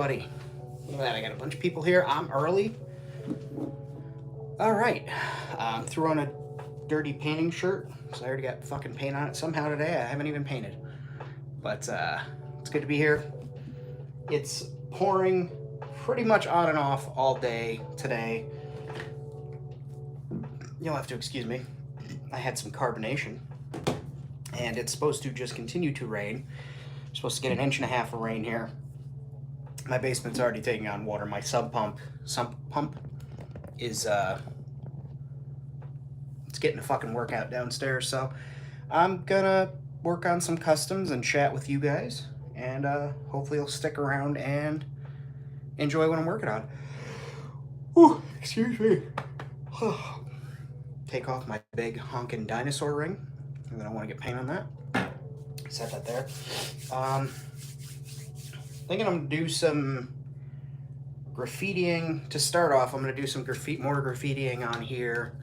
everybody. Look at that, I got a bunch of people here. I'm early. All right. Threw on a dirty painting shirt, so I already got fucking paint on it somehow today. I haven't even painted. But it's good to be here. It's pouring pretty much on and off all day today. You'll have to excuse me. I had some carbonation, and it's supposed to just continue to rain. I'm supposed to get 1.5 inches of rain here. My basement's already taking on water. My sump pump is it's getting a fucking workout downstairs. So I'm gonna work on some customs and chat with you guys, and hopefully you'll stick around and enjoy what I'm working on. Ooh, excuse me. Take off my big honking dinosaur ring, and then I want to get paint on that. Set that there. Thinking I'm gonna do some graffitiing to start off. I'm gonna do some more graffitiing on here,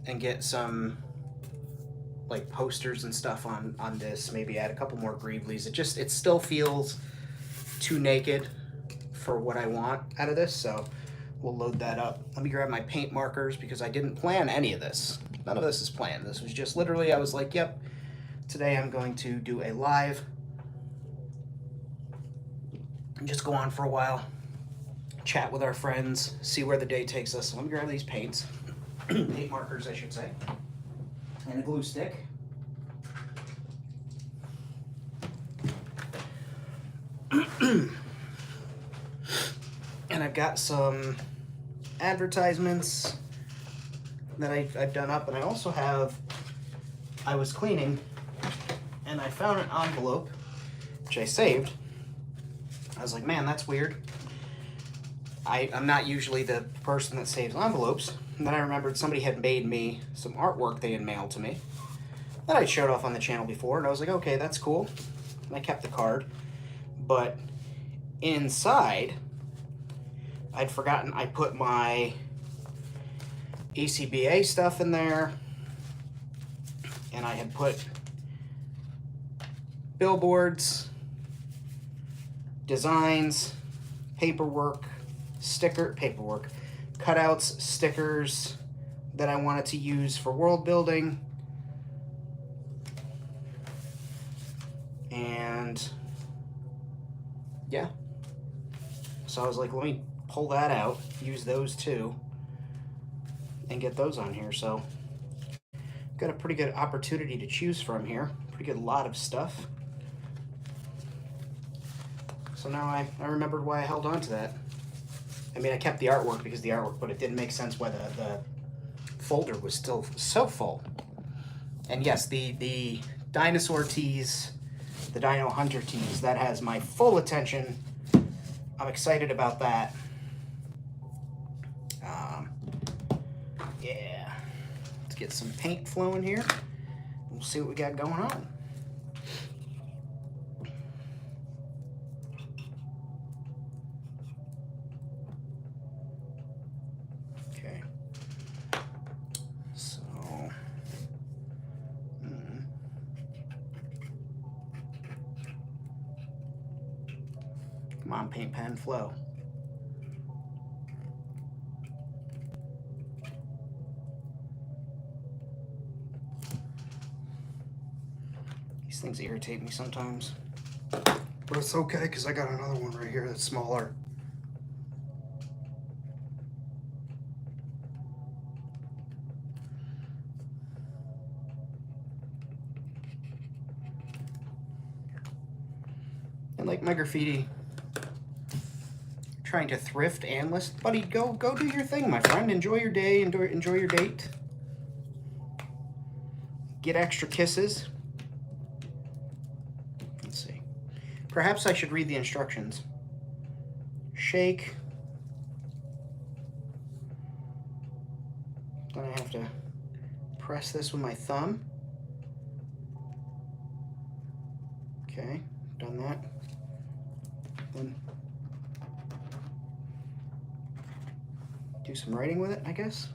and get some like posters and stuff on this. Maybe add a couple more Greevleys. It still feels too naked for what I want out of this, so we'll load that up. Let me grab my paint markers because I didn't plan any of this. None of this is planned. This was just literally, I was like, yep, today I'm going to do a live and just go on for a while, chat with our friends, see where the day takes us. So let me grab these paints, paint markers, I should say, and a glue stick. And I've got some advertisements that I've done up, and I also have, I was cleaning and I found an envelope which I saved. I was like, man, that's weird. I'm not usually the person that saves envelopes. And then I remembered somebody had made me some artwork they had mailed to me that I showed off on the channel before, and I was like, okay, that's cool. And I kept the card, but inside I'd forgotten I put my ACBA stuff in there, and I had put billboards, designs, paperwork, cutouts, stickers that I wanted to use for world building, and yeah. So I was like, let me pull that out, use those too, and get those on here. So got a pretty good opportunity to choose from here. Pretty good lot of stuff. So now I remembered why I held on to that. I mean, I kept the artwork because the artwork, but it didn't make sense why the folder was still so full. And yes, the dinosaur tease, the Dino Hunter tease, that has my full attention. I'm excited about that. Yeah. Let's get some paint flowing here. We'll see what we got going on. Okay. So, come on, paint pen, flow. These things irritate me sometimes. But it's okay, because I got another one right here that's smaller. And like my graffiti, trying to thrift and list. Buddy, go do your thing, my friend. Enjoy your day, enjoy your date. Get extra kisses. Let's see. Perhaps I should read the instructions. Shake. Then I have to press this with my thumb. Okay, done that. Then do some writing with it, I guess.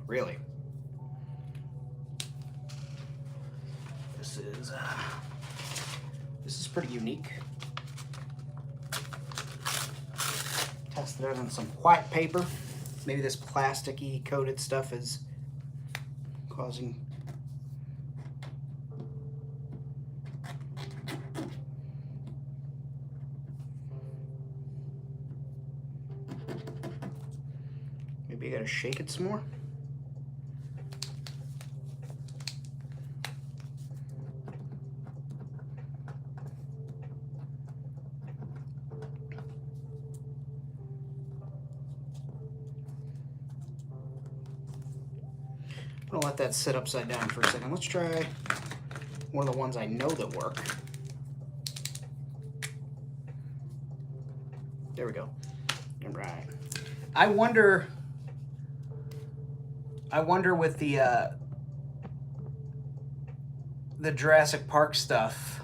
really. This is pretty unique. Tested it on some white paper. Maybe this plasticky coated stuff is causing. Maybe I gotta shake it some more. I'm gonna let that sit upside down for a second. Let's try one of the ones I know that work. There we go. All right. I wonder with the Jurassic Park stuff,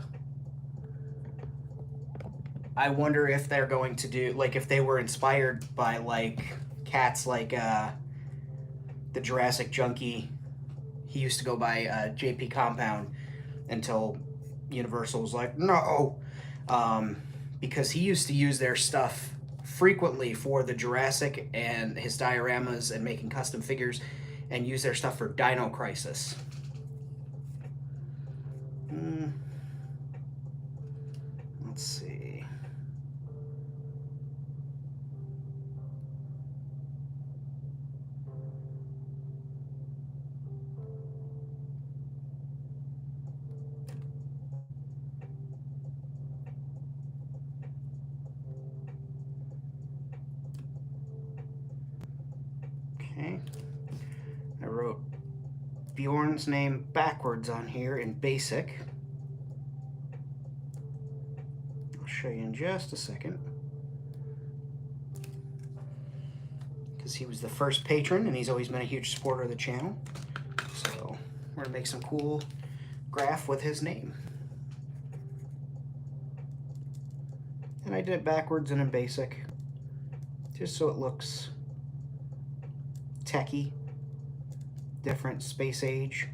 I wonder if they're going to do, like, if they were inspired by, like, cats like the Jurassic Junkie. He used to go by JP Compound until Universal was like, no, because he used to use their stuff frequently for the Jurassic and his dioramas and making custom figures, and use their stuff for Dino Crisis. Let's see. Okay. I wrote Bjorn's name backwards on here in BASIC. I'll show you in just a second. Because he was the first patron and he's always been a huge supporter of the channel. So we're going to make some cool graph with his name. And I did it backwards and in BASIC, just so it looks techie, different, space age.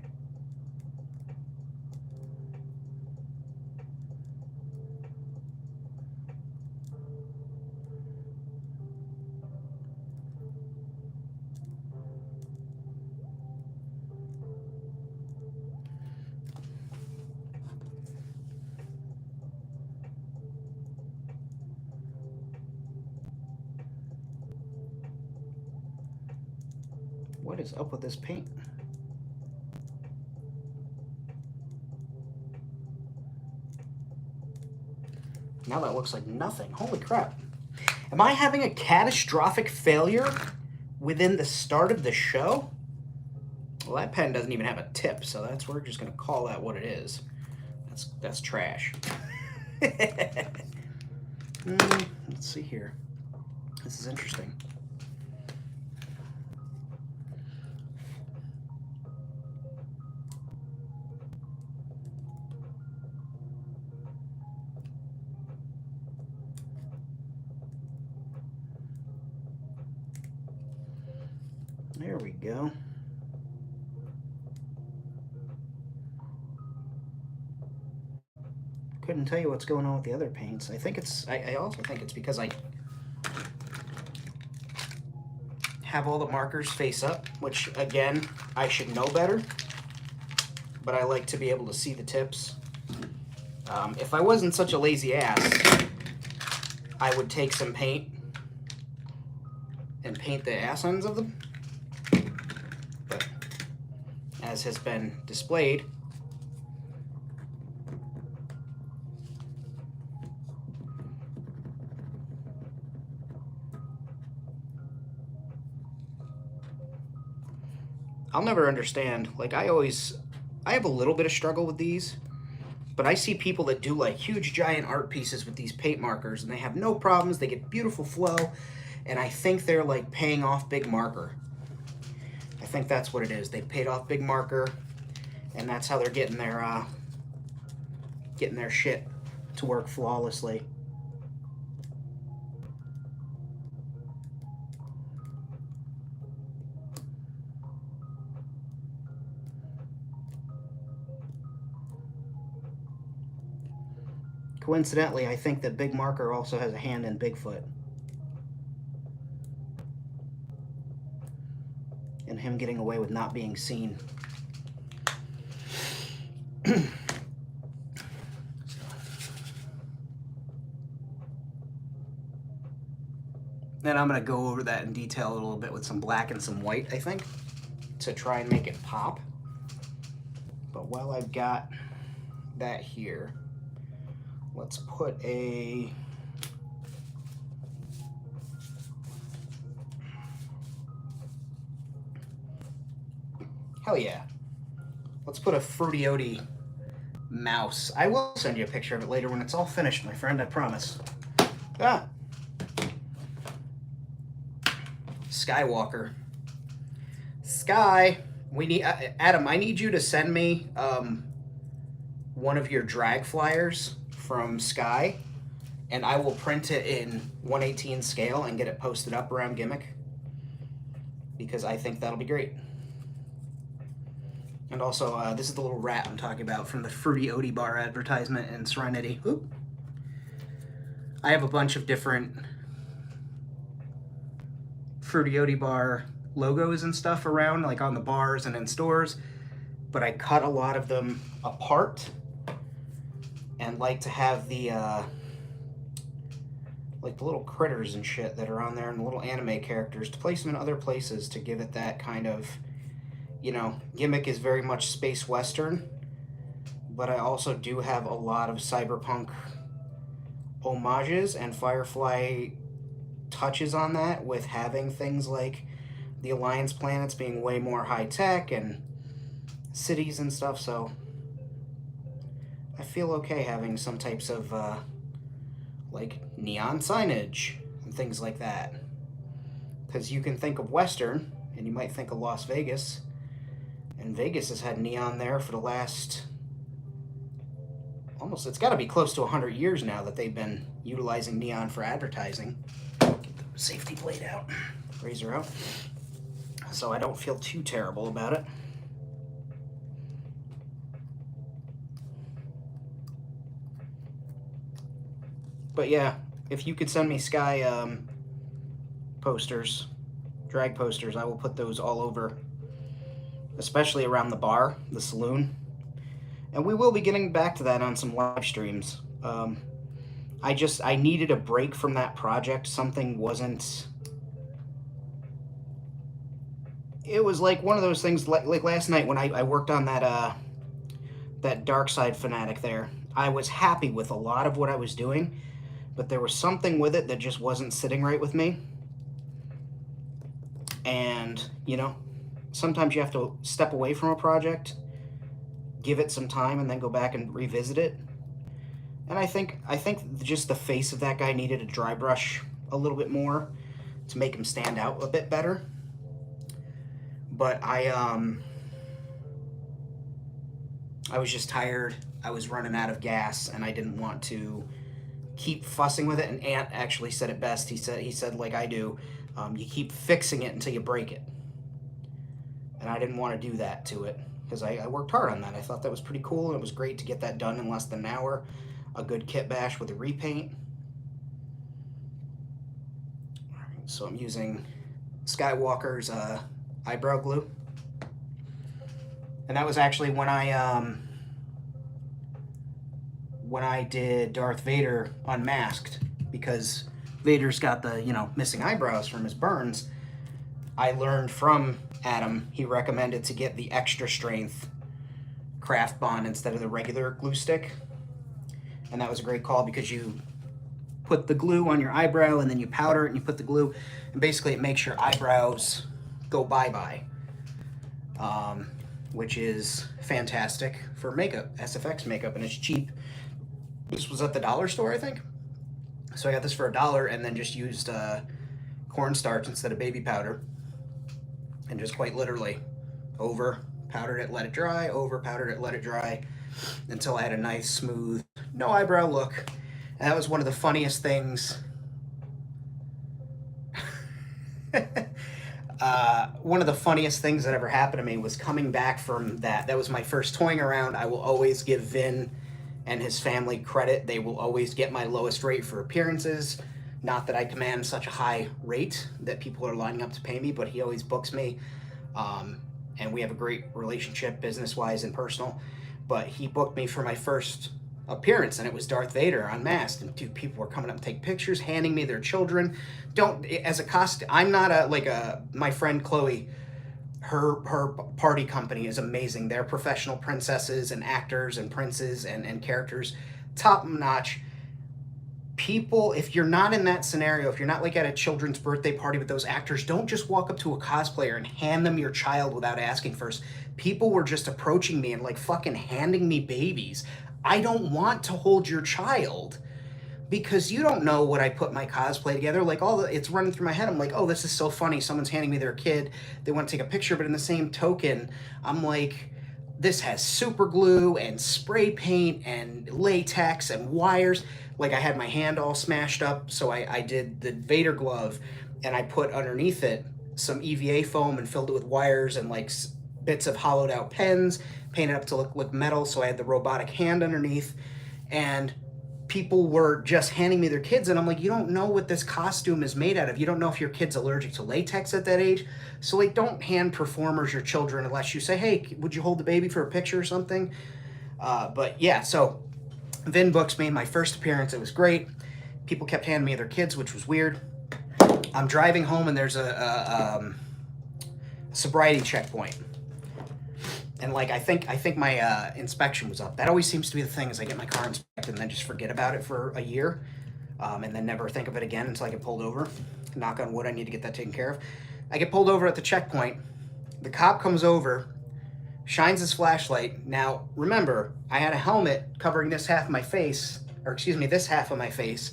What is up with this paint? Now that looks like nothing. Holy crap. Am I having a catastrophic failure within the start of the show? Well, that pen doesn't even have a tip, so we're just going to call that what it is. That's trash. Let's see here. This is interesting. There we go. Couldn't tell you what's going on with the other paints. I think it's, I also think it's because I have all the markers face up, which again, I should know better, but I like to be able to see the tips. If I wasn't such a lazy ass, I would take some paint and paint the ass ends of them. But as has been displayed, I'll never understand. Like, I have a little bit of struggle with these, but I see people that do like huge giant art pieces with these paint markers and they have no problems, they get beautiful flow, and I think they're like paying off Big Marker. I think that's what it is. They paid off Big Marker, and that's how they're getting their shit to work flawlessly. Coincidentally, I think that Big Marker also has a hand in Bigfoot. And him getting away with not being seen. Then I'm going to go over that in detail a little bit with some black and some white, I think, to try and make it pop. But while I've got that here, let's put a... Hell yeah. Let's put a Fruity mouse. I will send you a picture of it later when it's all finished, my friend, I promise. Ah. Skywalker. Sky, we need Adam, I need you to send me one of your drag flyers from Sky, and I will print it in 1/18 scale and get it posted up around Gimmick, because I think that'll be great. And also, this is the little rat I'm talking about from the Fruity Odie bar advertisement in Serenity. Oop. I have a bunch of different Fruity Odie bar logos and stuff around, like on the bars and in stores, but I cut a lot of them apart and like to have the like the little critters and shit that are on there and the little anime characters, to place them in other places to give it that kind of, you know, Gimmick is very much space western, but I also do have a lot of cyberpunk homages and Firefly touches on that, with having things like the Alliance planets being way more high-tech and cities and stuff, so I feel okay having some types of like neon signage and things like that, because you can think of Western and you might think of Las Vegas, and Vegas has had neon there for the last almost, it's got to be close to 100 years now that they've been utilizing neon for advertising. Get the safety blade out, razor out, so I don't feel too terrible about it. But yeah, if you could send me Sky posters, drag posters, I will put those all over, especially around the bar, the saloon. And we will be getting back to that on some live streams. I needed a break from that project. Something wasn't... It was like one of those things, like last night when I worked on that, that Dark Side Fanatic there. I was happy with a lot of what I was doing, but there was something with it that just wasn't sitting right with me. And, you know, sometimes you have to step away from a project, give it some time, and then go back and revisit it. And I think just the face of that guy needed a dry brush a little bit more to make him stand out a bit better. But I was just tired. I was running out of gas, and I didn't want to keep fussing with it. And Ant actually said it best. He said like I do, you keep fixing it until you break it. And I didn't want to do that to it, because I worked hard on that. I thought that was pretty cool, and it was great to get that done in less than an hour. A good kit bash with a repaint. All right, so I'm using Skywalker's eyebrow glue. And that was actually when I did Darth Vader Unmasked, because Vader's got the, you know, missing eyebrows from his burns. I learned from Adam, he recommended to get the extra strength craft bond instead of the regular glue stick. And that was a great call, because you put the glue on your eyebrow and then you powder it and you put the glue, and basically it makes your eyebrows go bye-bye, which is fantastic for makeup, SFX makeup, and it's cheap. This was at the dollar store, I think. So I got this for $1 and then just used cornstarch instead of baby powder. And just quite literally over powdered it, let it dry, over powdered it, let it dry, until I had a nice, smooth, no eyebrow look. And that was one of the funniest things. One of the funniest things that ever happened to me was coming back from that. That was my first toying around. I will always give Vin and his family credit. They will always get my lowest rate for appearances. Not that I command such a high rate that people are lining up to pay me, but he always books me. And we have a great relationship, business-wise and personal. But he booked me for my first appearance, and it was Darth Vader unmasked. And dude, people were coming up to take pictures, handing me their children. Don't, as a costume, I'm not my friend Chloe, her party company is amazing. They're professional princesses and actors and princes and characters, top notch. People, if you're not in that scenario, if you're not like at a children's birthday party with those actors, don't just walk up to a cosplayer and hand them your child without asking first. People were just approaching me and like fucking handing me babies. I don't want to hold your child because you don't know what I put my cosplay together. Like it's running through my head. I'm like, oh, this is so funny. Someone's handing me their kid. They want to take a picture, but in the same token, I'm like, this has super glue and spray paint and latex and wires. Like I had my hand all smashed up, so I did the Vader glove, and I put underneath it some EVA foam and filled it with wires and like bits of hollowed out pens, painted up to look metal, so I had the robotic hand underneath. And people were just handing me their kids, and I'm like, you don't know what this costume is made out of. You don't know if your kid's allergic to latex at that age. So like, don't hand performers your children unless you say, hey, would you hold the baby for a picture or something? But yeah, so Vin books me, my first appearance, it was great. People kept handing me their kids, which was weird. I'm driving home and there's a sobriety checkpoint. And like, I think my inspection was up. That always seems to be the thing, is I get my car inspected and then just forget about it for a year, and then never think of it again until I get pulled over. Knock on wood, I need to get that taken care of. I get pulled over at the checkpoint. The cop comes over, shines his flashlight. Now, remember, I had a helmet covering this half of my face, or excuse me, this half of my face.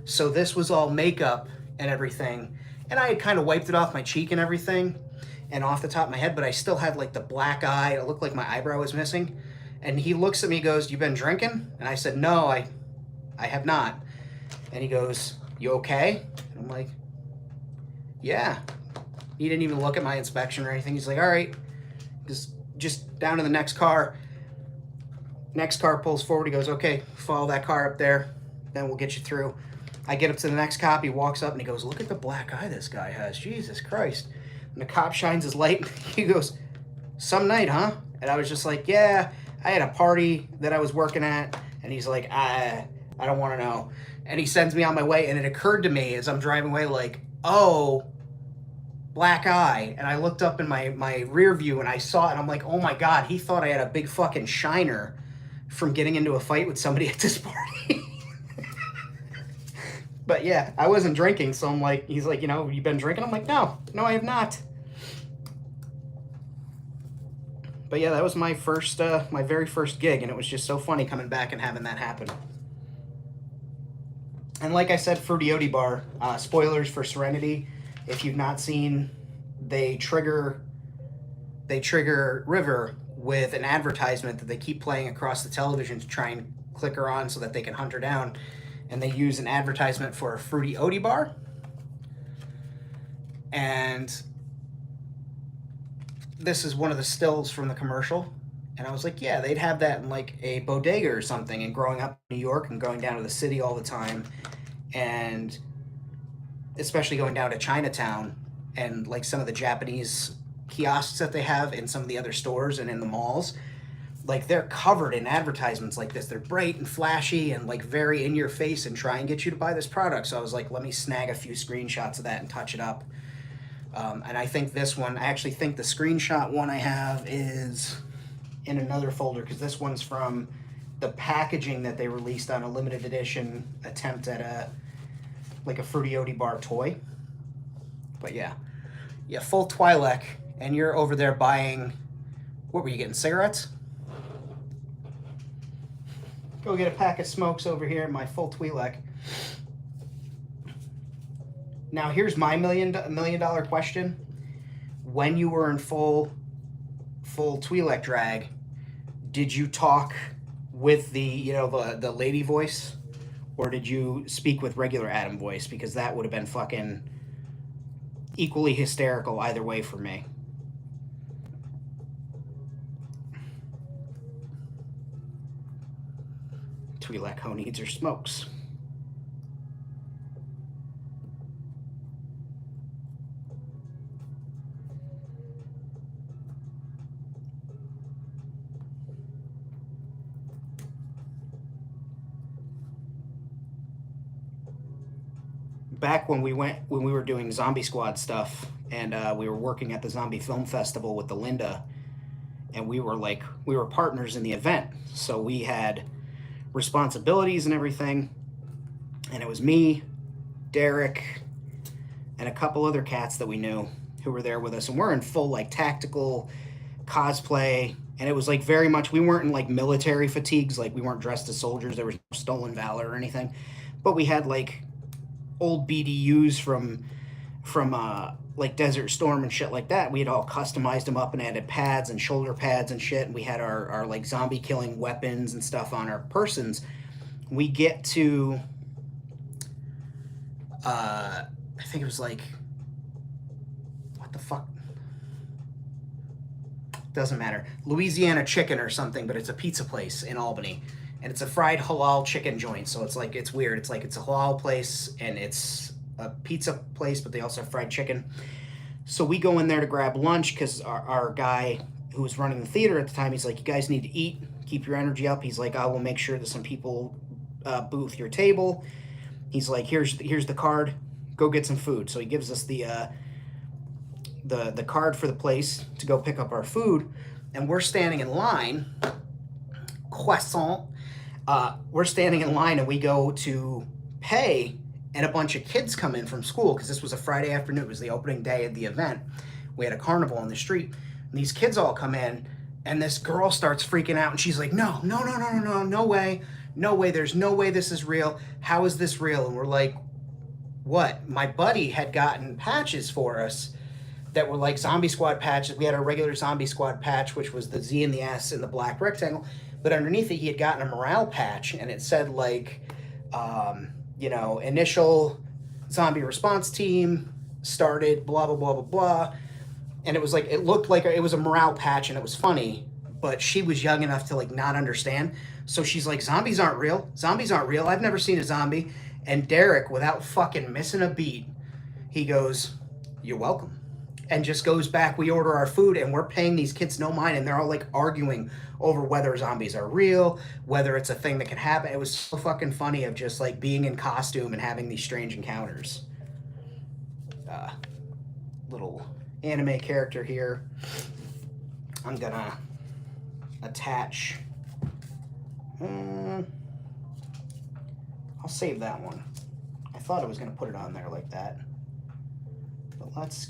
So this was all makeup and everything. And I had kind of wiped it off my cheek and everything and off the top of my head, but I still had like the black eye. It looked like my eyebrow was missing. And he looks at me, goes, you been drinking? And I said, no, I have not. And he goes, you okay? And I'm like, yeah. He didn't even look at my inspection or anything. He's like, all right, just down to the next car. Next car pulls forward. He goes, okay, follow that car up there. Then we'll get you through. I get up to the next cop. He walks up and he goes, look at the black eye this guy has. Jesus Christ. And the cop shines his light. He goes, some night, huh? And I was just like, yeah, I had a party that I was working at. And he's like, I don't want to know. And he sends me on my way. And it occurred to me as I'm driving away, like, oh, black eye. And I looked up in my rear view and I saw it. And I'm like, oh my God, he thought I had a big fucking shiner from getting into a fight with somebody at this party. But yeah, I wasn't drinking, so I'm like, he's like, you know, you been drinking? I'm like, no, I have not. But yeah, that was my first, my very first gig, and it was just so funny coming back and having that happen. And like I said, Fruity Odie Bar, spoilers for Serenity. If you've not seen, they trigger River with an advertisement that they keep playing across the television to try and click her on so that they can hunt her down. And they use an advertisement for a Fruity Odie Bar. And this is one of the stills from the commercial. And I was like, yeah, they'd have that in like a bodega or something. And growing up in New York and going down to the city all the time, and especially going down to Chinatown and like some of the Japanese kiosks that they have in some of the other stores and in the malls, like they're covered in advertisements like this. They're bright and flashy and like very in your face and try and get you to buy this product. So I was like, let me snag a few screenshots of that and touch it up. And I think this one, I actually think the screenshot one I have is in another folder, because this one's from the packaging that they released on a limited edition attempt at a Fruity Odie Bar toy. But yeah, full Twi'lek, and you're over there buying, what were you getting, cigarettes? Go get a pack of smokes over here in my full Twi'lek. Now here's my $1 million question. When you were in full Twi'lek drag, did you talk with the lady voice, or did you speak with regular Adam voice? Because that would have been fucking equally hysterical either way for me. we lack hoe needs or smokes. Back when we were doing Zombie Squad stuff, and we were working at the Zombie Film Festival with the Linda, and we were partners in the event, so we had responsibilities and everything. And it was me, Derek, and a couple other cats that we knew who were there with us, and we're in full like tactical cosplay, and it was like very much, we weren't in like military fatigues, like we weren't dressed as soldiers, there was no stolen valor or anything, but we had like old BDUs from like Desert Storm and shit like that. We had all customized them up and added pads and shoulder pads and shit, and we had our like zombie killing weapons and stuff on our persons. We get to I think it was like, what the fuck, doesn't matter, Louisiana Chicken or something, but it's a pizza place in Albany, and it's a fried halal chicken joint. So it's like, it's weird. It's like, it's a halal place and it's a pizza place, but they also have fried chicken. So we go in there to grab lunch because our guy who was running the theater at the time, he's like, you guys need to eat, keep your energy up. He's like, I will make sure that some people booth your table. He's like, here's the card, go get some food. So he gives us the card for the place to go pick up our food, and we're standing in line, croissant. We're standing in line, and we go to pay, and a bunch of kids come in from school, because this was a Friday afternoon. It was the opening day of the event. We had a carnival on the street, and these kids all come in, and this girl starts freaking out, and she's like, no way, there's no way this is real. How is this real? And we're like, what? My buddy had gotten patches for us that were like Zombie Squad patches. We had our regular Zombie Squad patch, which was the Z and the S and the black rectangle, but underneath it he had gotten a morale patch, and it said like, initial zombie response team started, blah blah blah blah blah. And it was like, it looked like it was a morale patch, and it was funny, but she was young enough to like not understand. So she's like, zombies aren't real, I've never seen a zombie. And Derek, without fucking missing a beat, he goes, you're welcome, and just goes back. We order our food, and we're paying these kids no mind, and they're all like arguing over whether zombies are real, whether it's a thing that can happen. It was so fucking funny of just like being in costume and having these strange encounters. Little anime character here. I'm gonna attach. I'll save that one. I thought I was gonna put it on there like that, but let's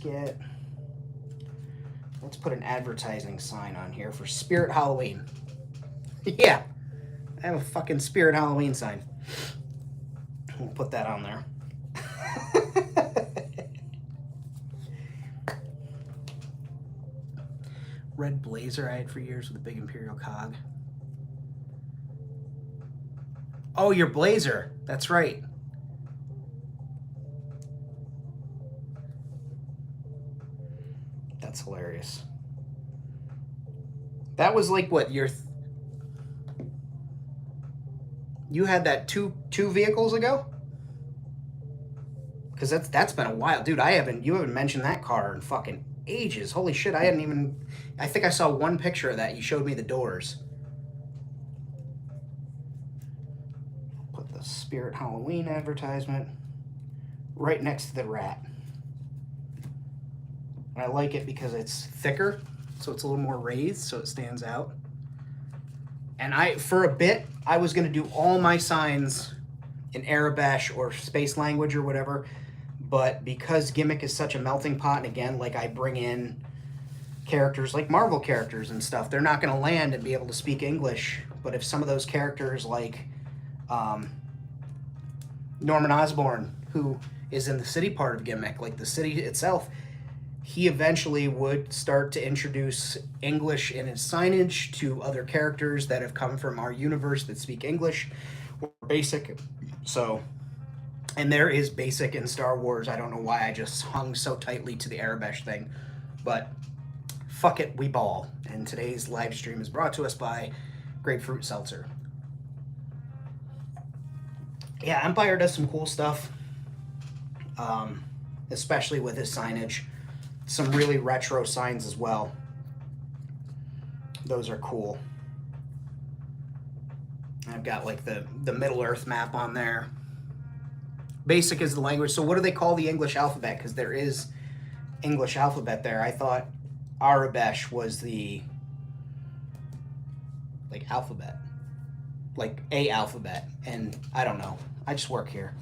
put an advertising sign on here for Spirit Halloween. Yeah, I have a fucking Spirit Halloween sign. We'll put that on there. Red blazer I had for years with a big Imperial cog. Oh, your blazer. That's right. That's hilarious. That was like what, you had that two vehicles ago? Because that's been a while, dude. You haven't mentioned that car in fucking ages. Holy shit, I think I saw one picture of that. You showed me the doors. Put the Spirit Halloween advertisement right next to the rat. I like it because it's thicker, so it's a little more raised, so it stands out. And for a bit, I was going to do all my signs in Arabesh or space language or whatever, but because Gimmick is such a melting pot, and again, like I bring in characters like Marvel characters and stuff, they're not going to land and be able to speak English. But if some of those characters like Norman Osborn, who is in the city part of Gimmick, like the city itself, he eventually would start to introduce English in his signage to other characters that have come from our universe that speak English or basic. So, and there is basic in Star Wars. I don't know why I just hung so tightly to the Arabesh thing, but fuck it, we ball. And today's live stream is brought to us by Grapefruit Seltzer. yeah, Empire does some cool stuff, especially with his signage. Some really retro signs as well. Those are cool. I've got like the Middle Earth map on there. Basic is the language. So what do they call the English alphabet? Because there is English alphabet there. I thought Arabesh was the like alphabet, like a alphabet, and I don't know. I just work here.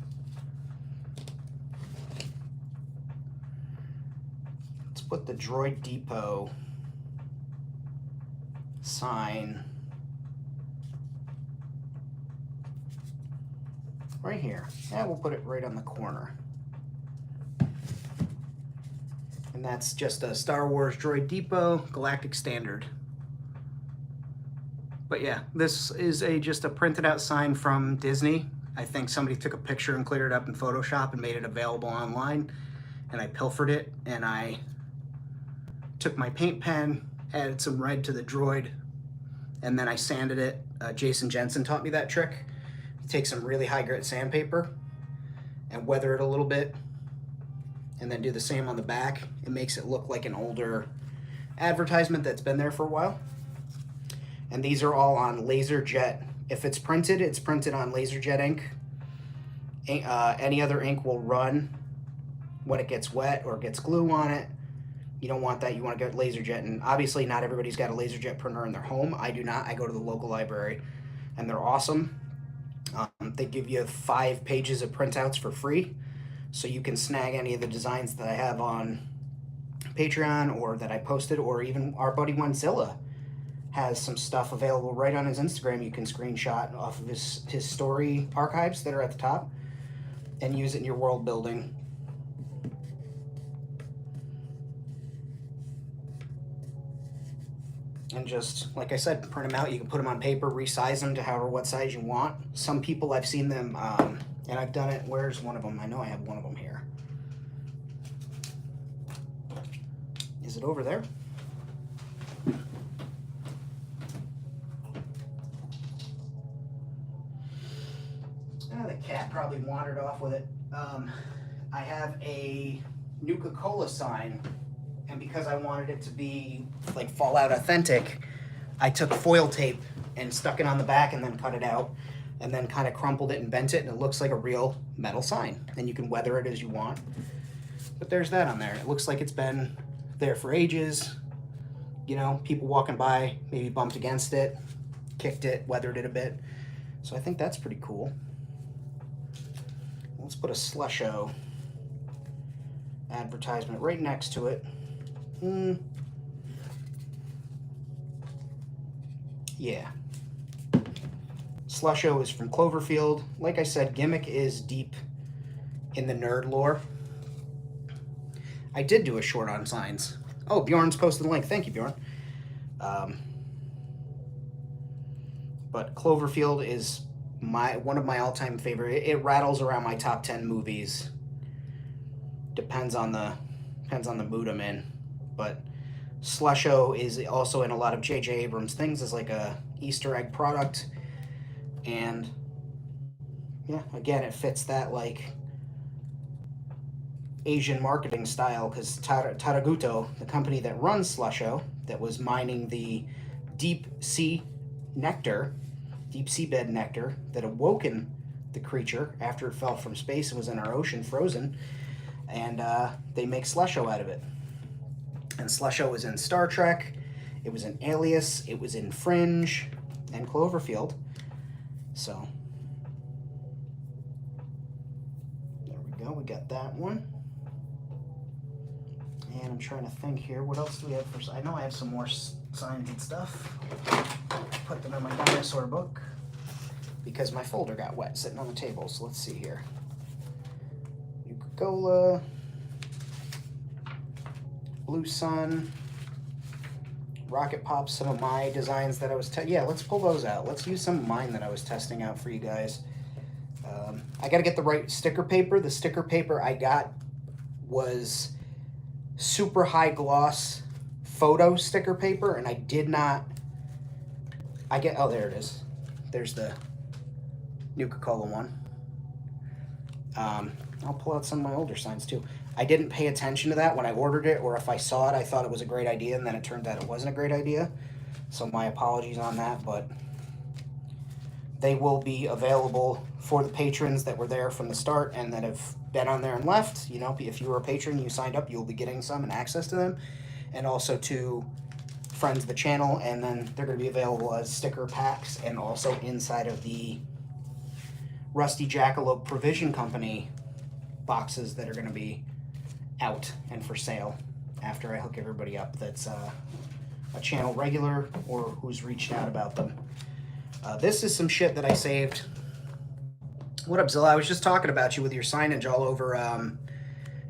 Let's put the Droid Depot sign right here. Yeah, we'll put it right on the corner. And that's just a Star Wars Droid Depot Galactic Standard. But yeah, this is just a printed out sign from Disney. I think somebody took a picture and cleared it up in Photoshop and made it available online. And I pilfered it, and I took my paint pen, added some red to the droid, and then I sanded it. Jason Jensen taught me that trick. You take some really high grit sandpaper and weather it a little bit, and then do the same on the back. It makes it look like an older advertisement that's been there for a while. And these are all on LaserJet. If it's printed on LaserJet ink. Any other ink will run when it gets wet or gets glue on it. You don't want that. You want to get LaserJet. And obviously not everybody's got a LaserJet printer in their home. I do not. I go to the local library, and they're awesome. They give you 5 pages of printouts for free, so you can snag any of the designs that I have on Patreon or that I posted, or even our buddy Wenzilla has some stuff available right on his Instagram. You can screenshot off of his story archives that are at the top and use it in your world building. And just, like I said, print them out. You can put them on paper, resize them to however what size you want. Some people, I've seen them, and I've done it. Where's one of them? I know I have one of them here. Is it over there? The cat probably wandered off with it. I have a Nuka-Cola sign, and because I wanted it to be like Fallout authentic, I took foil tape and stuck it on the back and then cut it out and then kind of crumpled it and bent it, and it looks like a real metal sign. And you can weather it as you want. But there's that on there. It looks like it's been there for ages. You know, people walking by maybe bumped against it, kicked it, weathered it a bit. So I think that's pretty cool. Let's put a Slusho advertisement right next to it. Yeah. Slusho is from Cloverfield. Like I said, Gimmick is deep in the nerd lore. I did do a short on signs. Oh, Bjorn's posted the link. Thank you, Bjorn. But Cloverfield is one of my all-time favorite. It rattles around my top 10 movies. Depends on the mood I'm in. But Slusho is also in a lot of J.J. Abrams things as like a Easter egg product. And yeah, again, it fits that like Asian marketing style, because Taraguto, the company that runs Slusho, that was mining the deep sea seabed nectar that awoken the creature after it fell from space and was in our ocean frozen, and they make Slusho out of it. And Slusho was in Star Trek, it was in Alias, it was in Fringe, and Cloverfield. So there we go, we got that one. And I'm trying to think here, what else do we have for... I know I have some more signs and stuff. Put them in my dinosaur book because my folder got wet sitting on the table. So let's see here. Nuka-Cola, Blue Sun, Rocket Pop, some of my designs that I was... yeah, let's pull those out. Let's use some of mine that I was testing out for you guys. I got to get the right sticker paper. The sticker paper I got was super high gloss photo sticker paper, and I did not... oh, there it is. There's the Nuka-Cola one. I'll pull out some of my older signs too. I didn't pay attention to that when I ordered it, or if I saw it, I thought it was a great idea, and then it turned out it wasn't a great idea. So my apologies on that, but they will be available for the patrons that were there from the start and that have been on there and left. You know, if you were a patron, you signed up, you'll be getting some and access to them, and also to friends of the channel, and then they're going to be available as sticker packs and also inside of the Rusty Jackalope Provision Company boxes that are going to be out and for sale after I hook everybody up that's a channel regular or who's reached out about them. This is some shit that I saved. What up, Zilla? I was just talking about you with your signage all over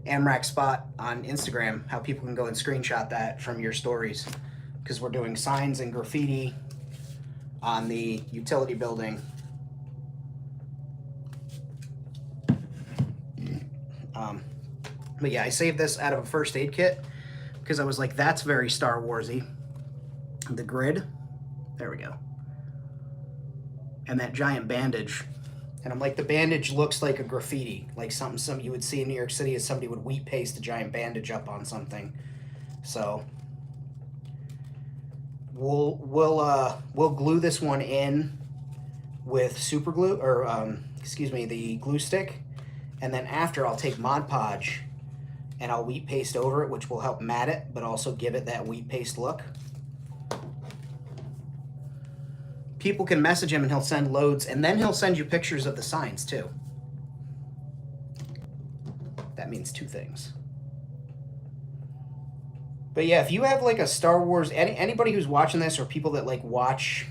Amrak Spot on Instagram, how people can go and screenshot that from your stories, because we're doing signs and graffiti on the utility building. But yeah, I saved this out of a first aid kit because I was like, that's very Star Warsy. The grid, there we go. And that giant bandage. And I'm like, the bandage looks like a graffiti, like something you would see in New York City as somebody would wheat paste a giant bandage up on something. So we'll glue this one in with super glue, or excuse me, the glue stick, and then after I'll take Mod Podge and I'll wheat paste over it, which will help mat it, but also give it that wheat paste look. People can message him and he'll send loads, and then he'll send you pictures of the signs too. That means two things. But yeah, if you have like a Star Wars, anybody who's watching this, or people that like watch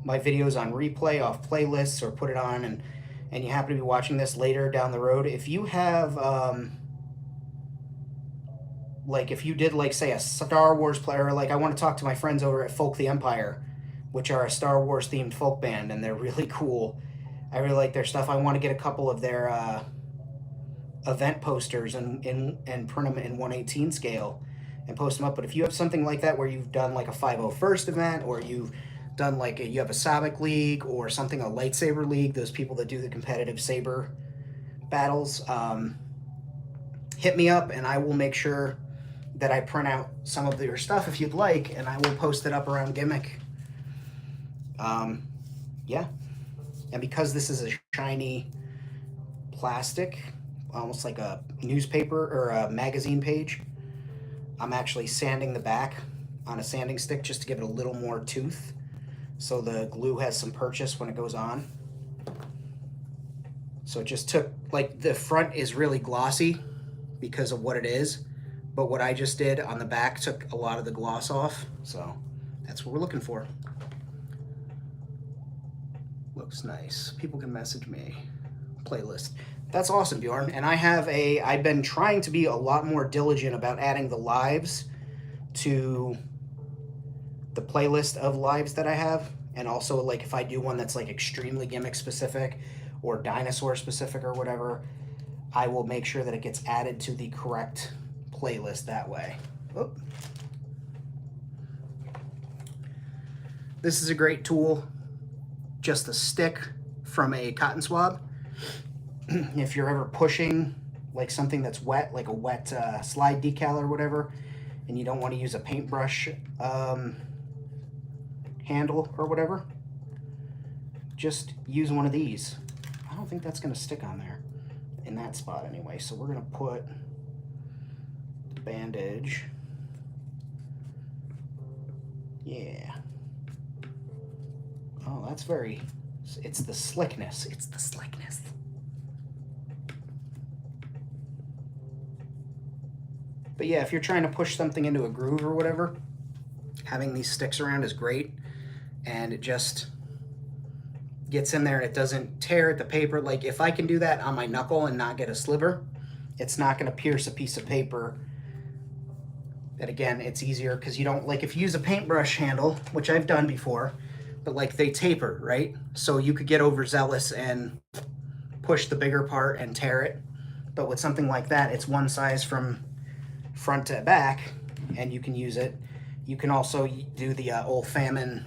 my videos on replay off playlists or put it on, and you happen to be watching this later down the road, if you have like if you did like say a Star Wars player, like I want to talk to my friends over at Folk the Empire, which are a Star Wars themed folk band, and they're really cool. I really like their stuff. I want to get a couple of their event posters and print them in 1/18 scale and post them up. But if you have something like that where you've done like a 501st event, or you've done like you have a Sabic League or something, a lightsaber league, those people that do the competitive saber battles, hit me up and I will make sure that I print out some of your stuff if you'd like, and I will post it up around Gimmick. Yeah. And because this is a shiny plastic, almost like a newspaper or a magazine page, I'm actually sanding the back on a sanding stick just to give it a little more tooth, so the glue has some purchase when it goes on. So it just took, like, the front is really glossy because of what it is, but what I just did on the back took a lot of the gloss off, so that's what we're looking for. Looks nice. People can message me. Playlist. That's awesome, Bjorn. And I've been trying to be a lot more diligent about adding the lives to the playlist of lives that I have. And also, like, if I do one that's like extremely gimmick specific or dinosaur specific or whatever, I will make sure that it gets added to the correct playlist that way. Oh. This is a great tool. Just a stick from a cotton swab. If you're ever pushing like something that's wet, like a wet slide decal or whatever, and you don't want to use a paintbrush handle or whatever, just use one of these. I don't think that's going to stick on there in that spot anyway, so we're going to put the bandage. Yeah. Oh, that's very, it's the slickness. It's the slickness. But yeah, if you're trying to push something into a groove or whatever, having these sticks around is great. And it just gets in there and it doesn't tear at the paper. Like, if I can do that on my knuckle and not get a sliver, it's not going to pierce a piece of paper. And again, it's easier because you don't, like, if you use a paintbrush handle, which I've done before, but like they taper, right? So you could get overzealous and push the bigger part and tear it. But with something like that, it's one size from front to back, and you can use it. You can also do the Old Famine,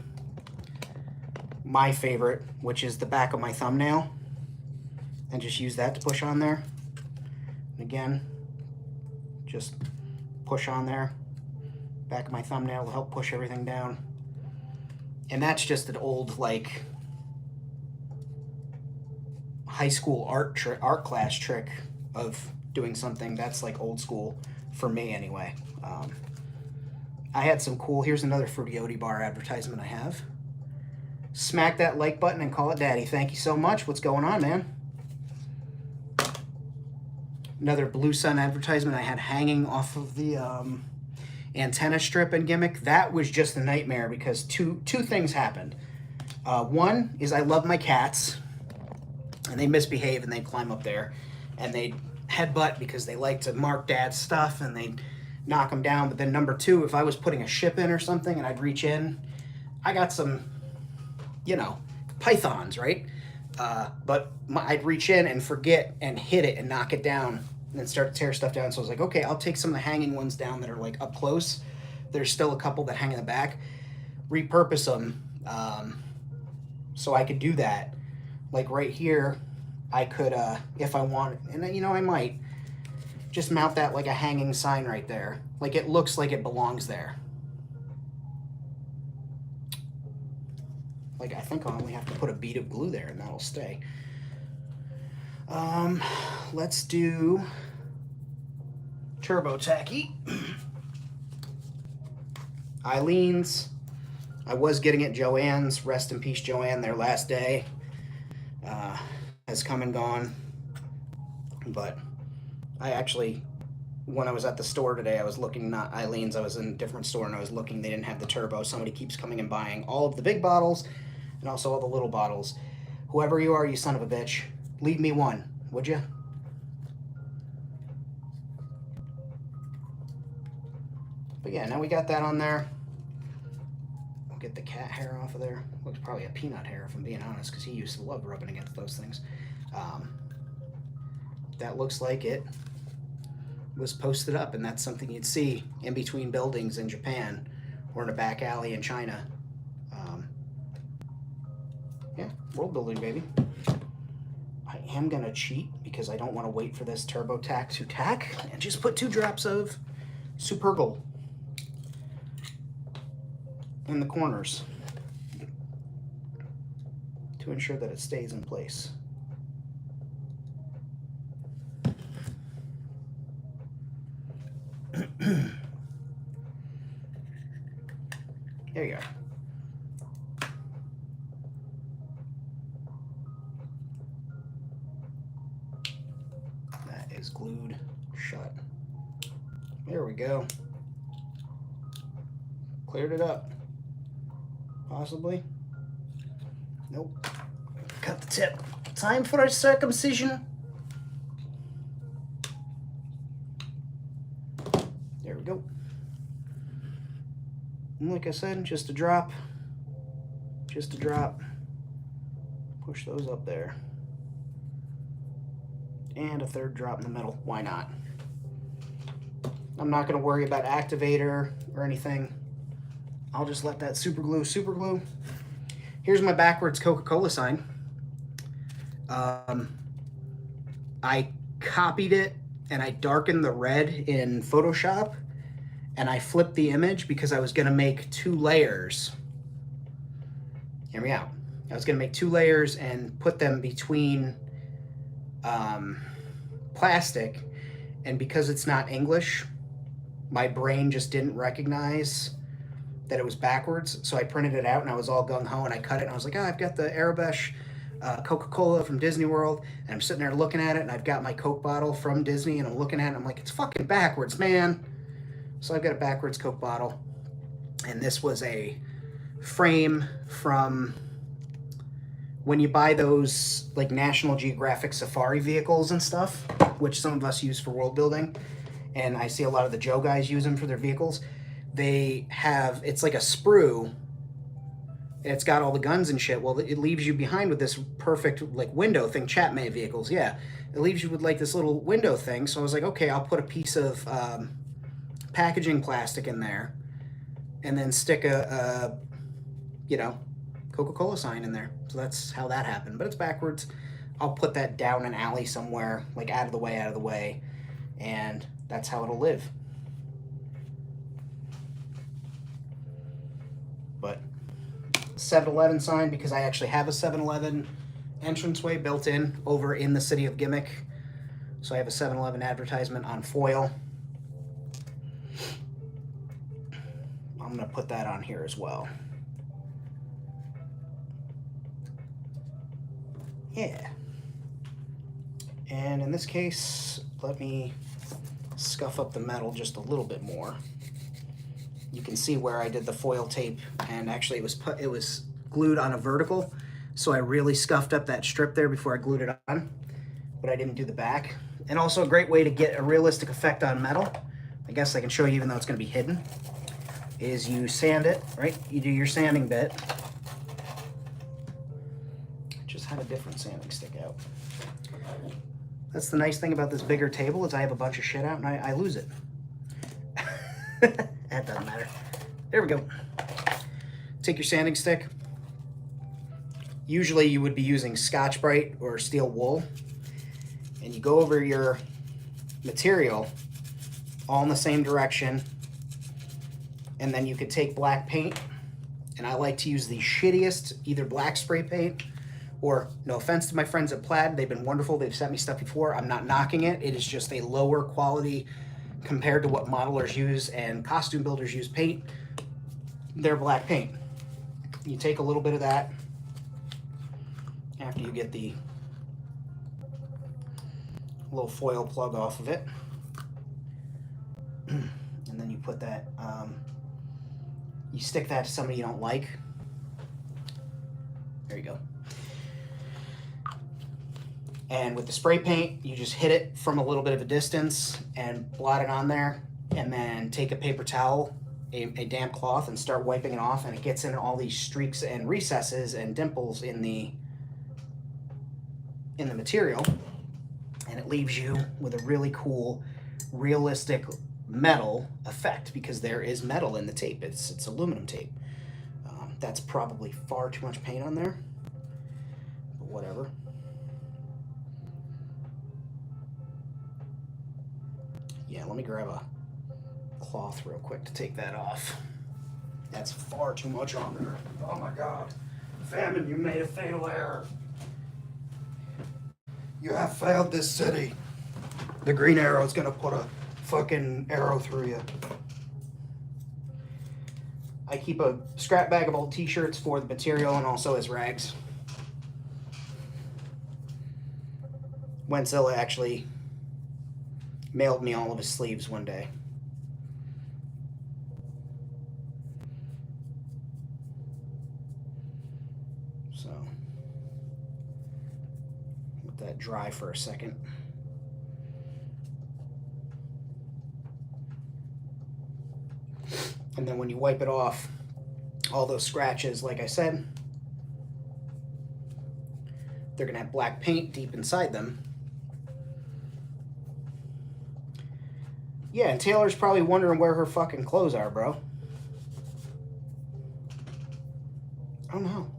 my favorite, which is the back of my thumbnail. and just use that to push on there. And again, just push on there. Back of my thumbnail will help push everything down. And that's just an old, like, high school art class trick of doing something that's like old school for me anyway. I had some cool, here's another Fruity bar advertisement I have. Smack that like button and call it daddy. Thank you so much. What's going on, man? Another Blue Sun advertisement I had hanging off of the antenna strip and gimmick. That was just a nightmare because two things happened. One is I love my cats, and they misbehave and they climb up there and they headbutt because they like to mark dad's stuff and they knock them down. But then number two, if I was putting a ship in or something and I'd reach in, I got some, you know, pythons, right? But I'd reach in and forget and hit it and knock it down and then start to tear stuff down. So I was like, okay, I'll take some of the hanging ones down that are like up close. There's still a couple that hang in the back. Repurpose them so I could do that. Like right here, I could, if I wanted, and you know, I might just mount that like a hanging sign right there. Like it looks like it belongs there. Like I think I'll only have to put a bead of glue there and that'll stay. Let's do Turbo Tacky. Eileen's. I was getting at Joann's. Rest in peace, Joanne. Their last day has come and gone. But I actually, when I was at the store today, I was looking, not Eileen's, I was in a different store and I was looking, they didn't have the turbo. Somebody keeps coming and buying all of the big bottles and also all the little bottles. Whoever you are, you son of a bitch, leave me one, would you? But yeah, now we got that on there. We'll get the cat hair off of there. Looks probably a peanut hair if I'm being honest, because he used to love rubbing against those things. That looks like it was posted up, and that's something you'd see in between buildings in Japan or in a back alley in China. Yeah, world building, baby. I am gonna cheat because I don't want to wait for this turbo tack to tack and just put 2 drops of Supergol in the corners to ensure that it stays in place. There you go. That is glued shut. There we go. Cleared it up. Possibly. Nope. Cut the tip. Time for a circumcision. There we go. And like I said, just a drop. Just a drop. Push those up there. And a 3rd drop in the middle. Why not? I'm not going to worry about activator or anything. I'll just let that super glue. Here's my backwards Coca-Cola sign. I copied it and I darkened the red in Photoshop and I flipped the image because I was going to make 2 layers. Hear me out. I was going to make 2 layers and put them between plastic, and because it's not English, my brain just didn't recognize that it was backwards, so I printed it out and I was all gung-ho and I cut it and I was like, oh, I've got the Arabesh Coca-Cola from Disney World, and I'm sitting there looking at it and I've got my Coke bottle from Disney and I'm looking at it and I'm like, it's fucking backwards, man. So I've got a backwards Coke bottle, and this was a frame from when you buy those like National Geographic safari vehicles and stuff, which some of us use for world building, and I see a lot of the Joe guys use them for their vehicles. They have, it's like a sprue, and it's got all the guns and shit. Well, it leaves you behind with this perfect like window thing. Chapman vehicles, yeah. It leaves you with like this little window thing. So I was like, okay, I'll put a piece of packaging plastic in there and then stick you know, Coca-Cola sign in there. So that's how that happened, but it's backwards. I'll put that down an alley somewhere, like out of the way, and that's how it'll live. But 7-Eleven sign, because I actually have a 7-Eleven entranceway built in over in the city of Gimmick. So I have a 7-Eleven advertisement on foil. I'm going to put that on here as well. Yeah. And in this case, let me scuff up the metal just a little bit more. You can see where I did the foil tape, and actually it was glued on a vertical, so I really scuffed up that strip there before I glued it on, but I didn't do the back. And also a great way to get a realistic effect on metal, I guess I can show you even though it's going to be hidden, is you sand it, right? You do your sanding bit. Just had a different sanding stick out. That's the nice thing about this bigger table, is I have a bunch of shit out and I lose it. That doesn't matter. There we go. Take your sanding stick. Usually you would be using Scotch-Brite or steel wool, and you go over your material all in the same direction, and then you could take black paint, and I like to use the shittiest either black spray paint or, no offense to my friends at Plaid, they've been wonderful, they've sent me stuff before, I'm not knocking it, it is just a lower quality compared to what modelers use and costume builders use paint. They're black paint. You take a little bit of that after you get the little foil plug off of it, and then you put that, you stick that to somebody you don't like. There you go. And with the spray paint, you just hit it from a little bit of a distance and blot it on there, and then take a paper towel, a damp cloth, and start wiping it off, and it gets in all these streaks and recesses and dimples in the material, and it leaves you with a really cool, realistic metal effect, because there is metal in the tape. It's aluminum tape. That's probably far too much paint on there, but whatever. Yeah, let me grab a cloth real quick to take that off. That's far too much on there. Oh my God. Famine, you made a fatal error. You have failed this city. The green arrow is gonna put a fucking arrow through you. I keep a scrap bag of old t-shirts for the material and also as rags. Wenzel actually mailed me all of his sleeves one day. So, let that dry for a second. And then when you wipe it off, all those scratches, like I said, they're gonna have black paint deep inside them. Yeah, and Taylor's probably wondering where her fucking clothes are, bro. I don't know.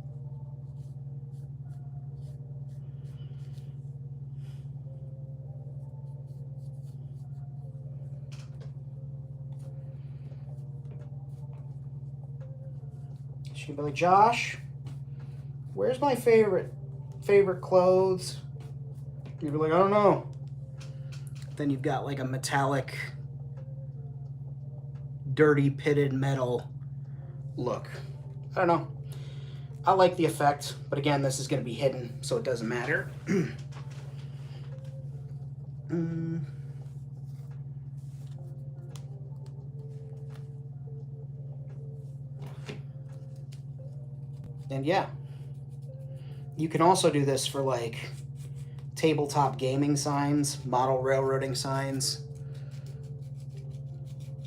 She'd be like, Josh, where's my favorite clothes? You'd be like, I don't know. Then you've got like a metallic, dirty pitted metal look. I don't know. I like the effect, but again, this is going to be hidden, so it doesn't matter. And yeah, you can also do this for like tabletop gaming signs, model railroading signs.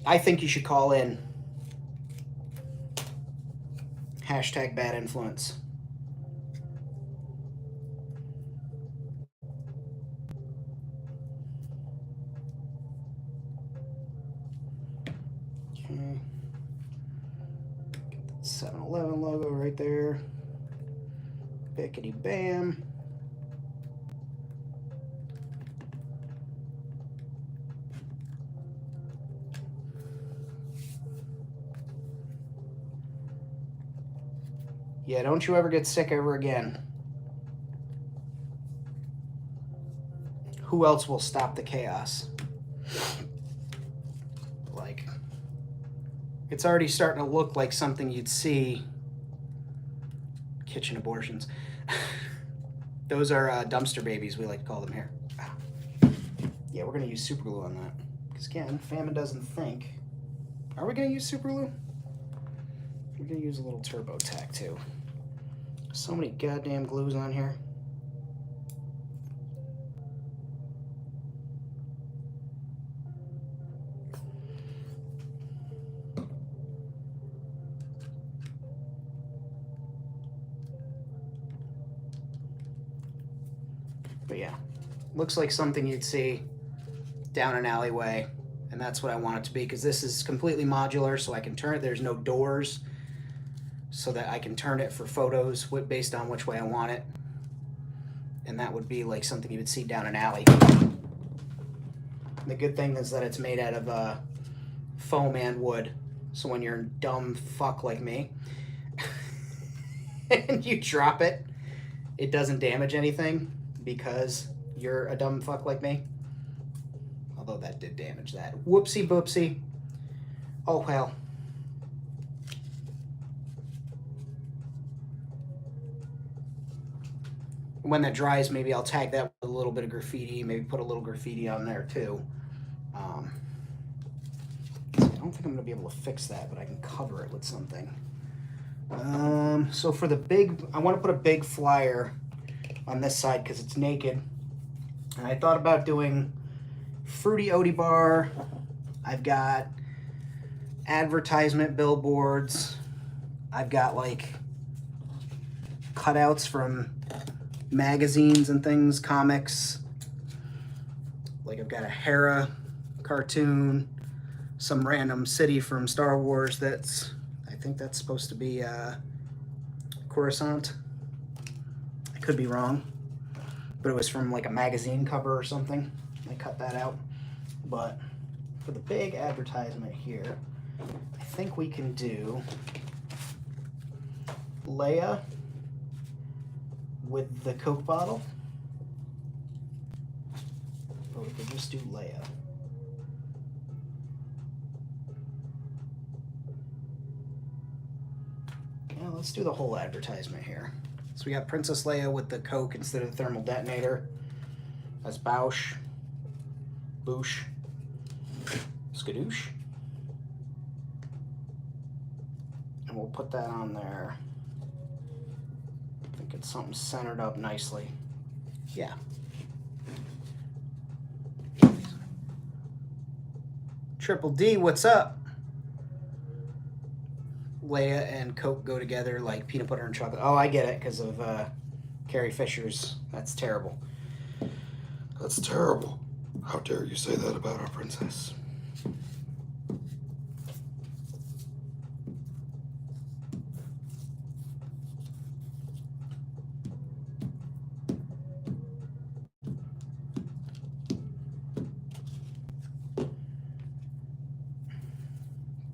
I think you should call in #BadInfluence. Okay. Get that 7-Eleven logo right there. Bickety bam. Yeah, don't you ever get sick ever again. Who else will stop the chaos? Like, it's already starting to look like something you'd see. Kitchen abortions. Those are dumpster babies, we like to call them here. Yeah, we're going to use super glue on that. Because again, Famine doesn't think. Are we going to use super glue? We're going to use a little turbo tack too. So many goddamn glues on here. But yeah, looks like something you'd see down an alleyway, and that's what I want it to be, because this is completely modular, so I can turn it. There's no doors, so that I can turn it for photos based on which way I want it. And that would be like something you would see down an alley. The good thing is that it's made out of foam and wood, so when you're a dumb fuck like me and you drop it, it doesn't damage anything because you're a dumb fuck like me. Although that did damage that. Whoopsie boopsie. Oh well. When that dries, maybe I'll tag that with a little bit of graffiti, maybe put a little graffiti on there too. I don't think I'm gonna be able to fix that, but I can cover it with something. So for the big, I want to put a big flyer on this side because it's naked. And I thought about doing Fruity Odie Bar. I've got advertisement billboards. I've got like cutouts from magazines and things, comics. Like I've got a Hera cartoon, some random city from Star Wars that's, I think that's supposed to be Coruscant. I could be wrong, but it was from like a magazine cover or something. I cut that out. But for the big advertisement here, I think we can do Leia with the Coke bottle. Or we could just do Leia. Yeah, let's do the whole advertisement here. So we got Princess Leia with the Coke instead of the thermal detonator. That's Bausch. Boosh. Skadoosh. And we'll put that on there. I think it's something centered up nicely. Yeah. Triple D, what's up? Leia and Coke go together like peanut butter and chocolate. Oh, I get it, because of Carrie Fisher's. That's terrible. That's terrible. How dare you say that about our princess?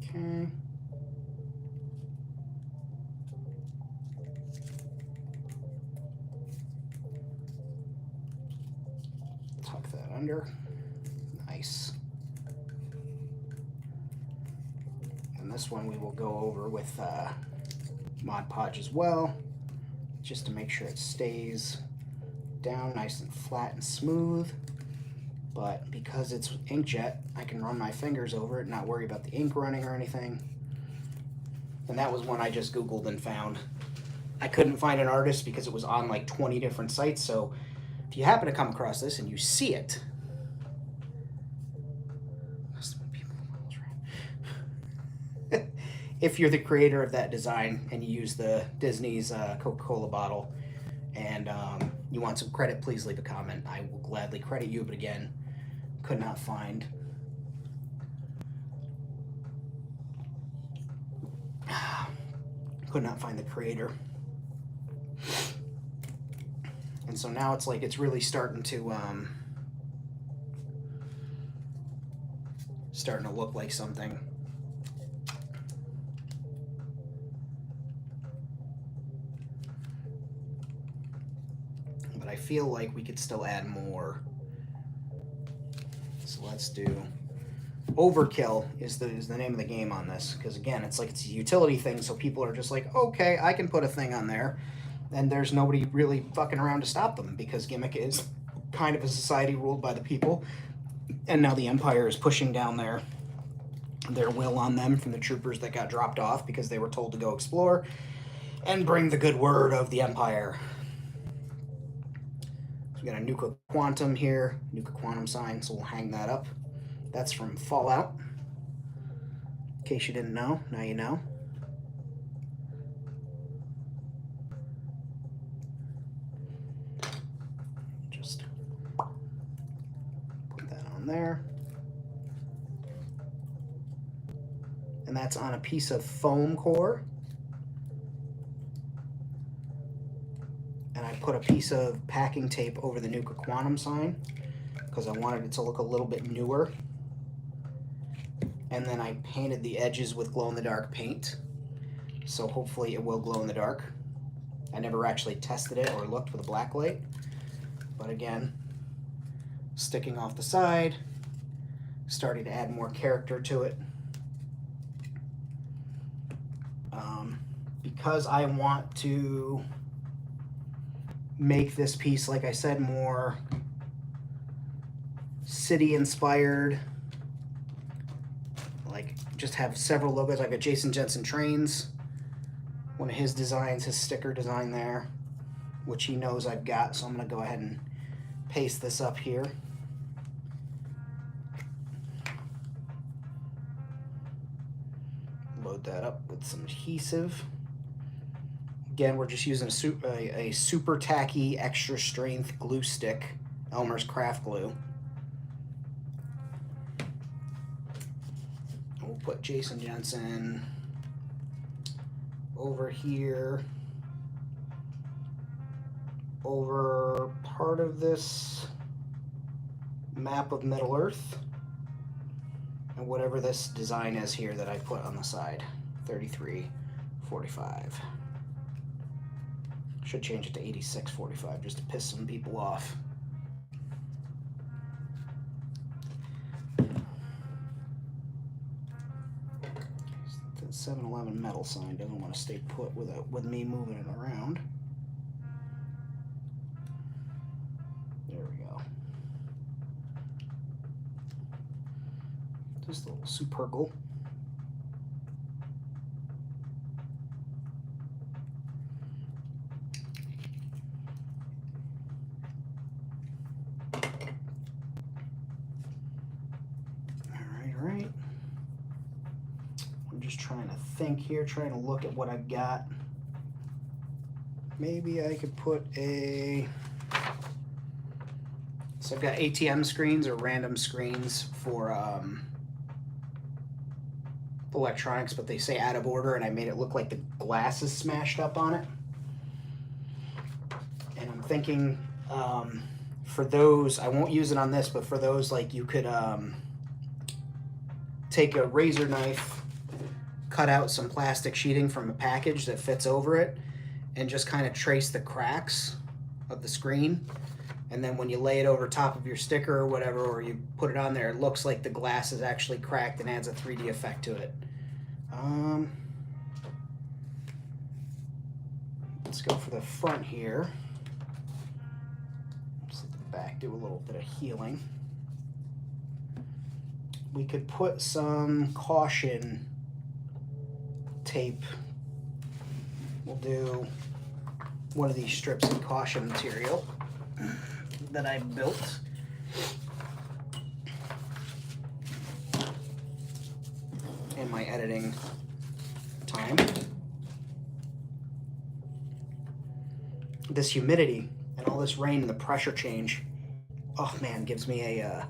Okay. Tuck that under. Nice. And this one we will go over with Mod Podge as well, just to make sure it stays down nice and flat and smooth. But because it's inkjet, I can run my fingers over it and not worry about the ink running or anything. And that was one I just Googled and found. I couldn't find an artist because it was on like 20 different sites, so if you happen to come across this and you see it, if you're the creator of that design and you use the Disney's Coca-Cola bottle and you want some credit, please leave a comment. I will gladly credit you, but again, could not find the creator. And so now it's like it's really starting to look like something. I feel like we could still add more. So let's do overkill is the name of the game on this, because again, it's like it's a utility thing, so people are just like, okay, I can put a thing on there, and there's nobody really fucking around to stop them, because Gimmick is kind of a society ruled by the people, and now the Empire is pushing down their will on them from the troopers that got dropped off because they were told to go explore and bring the good word of the Empire. So we got a Nuka Quantum here, Nuka Quantum sign, so we'll hang that up. That's from Fallout. In case you didn't know, now you know. Just put that on there. And that's on a piece of foam core. And I put a piece of packing tape over the Nuka Quantum sign because I wanted it to look a little bit newer. And then I painted the edges with glow-in-the-dark paint, so hopefully it will glow in the dark. I never actually tested it or looked with a black light, but again, sticking off the side, starting to add more character to it. Because I want to make this piece, like I said, more city-inspired, like just have several logos. I've got Jason Jensen Trains, one of his designs, his sticker design there, which he knows I've got, so I'm going to go ahead and paste this up here. Load that up with some adhesive. Again, we're just using a super tacky, extra strength glue stick, Elmer's Craft Glue. We'll put Jason Jensen over here, over part of this map of Middle Earth, and whatever this design is here that I put on the side, 3345. Should change it to 8645 just to piss some people off. The 7-Eleven metal sign doesn't want to stay put with me moving it around. There we go. Just a little supergle. Alright. I'm just trying to think here, trying to look at what I've got. Maybe I could put a... So I've got ATM screens or random screens for electronics, but they say out of order, and I made it look like the glass is smashed up on it. And I'm thinking for those, I won't use it on this, but for those, like, you could take a razor knife, cut out some plastic sheeting from a package that fits over it, and just kind of trace the cracks of the screen. And then when you lay it over top of your sticker or whatever, or you put it on there, it looks like the glass is actually cracked and adds a 3D effect to it. Let's go for the front here. Let's let the back do a little bit of healing. We could put some caution tape. We'll do one of these strips of caution material that I built. In my editing time. This humidity and all this rain and the pressure change, oh man, gives me a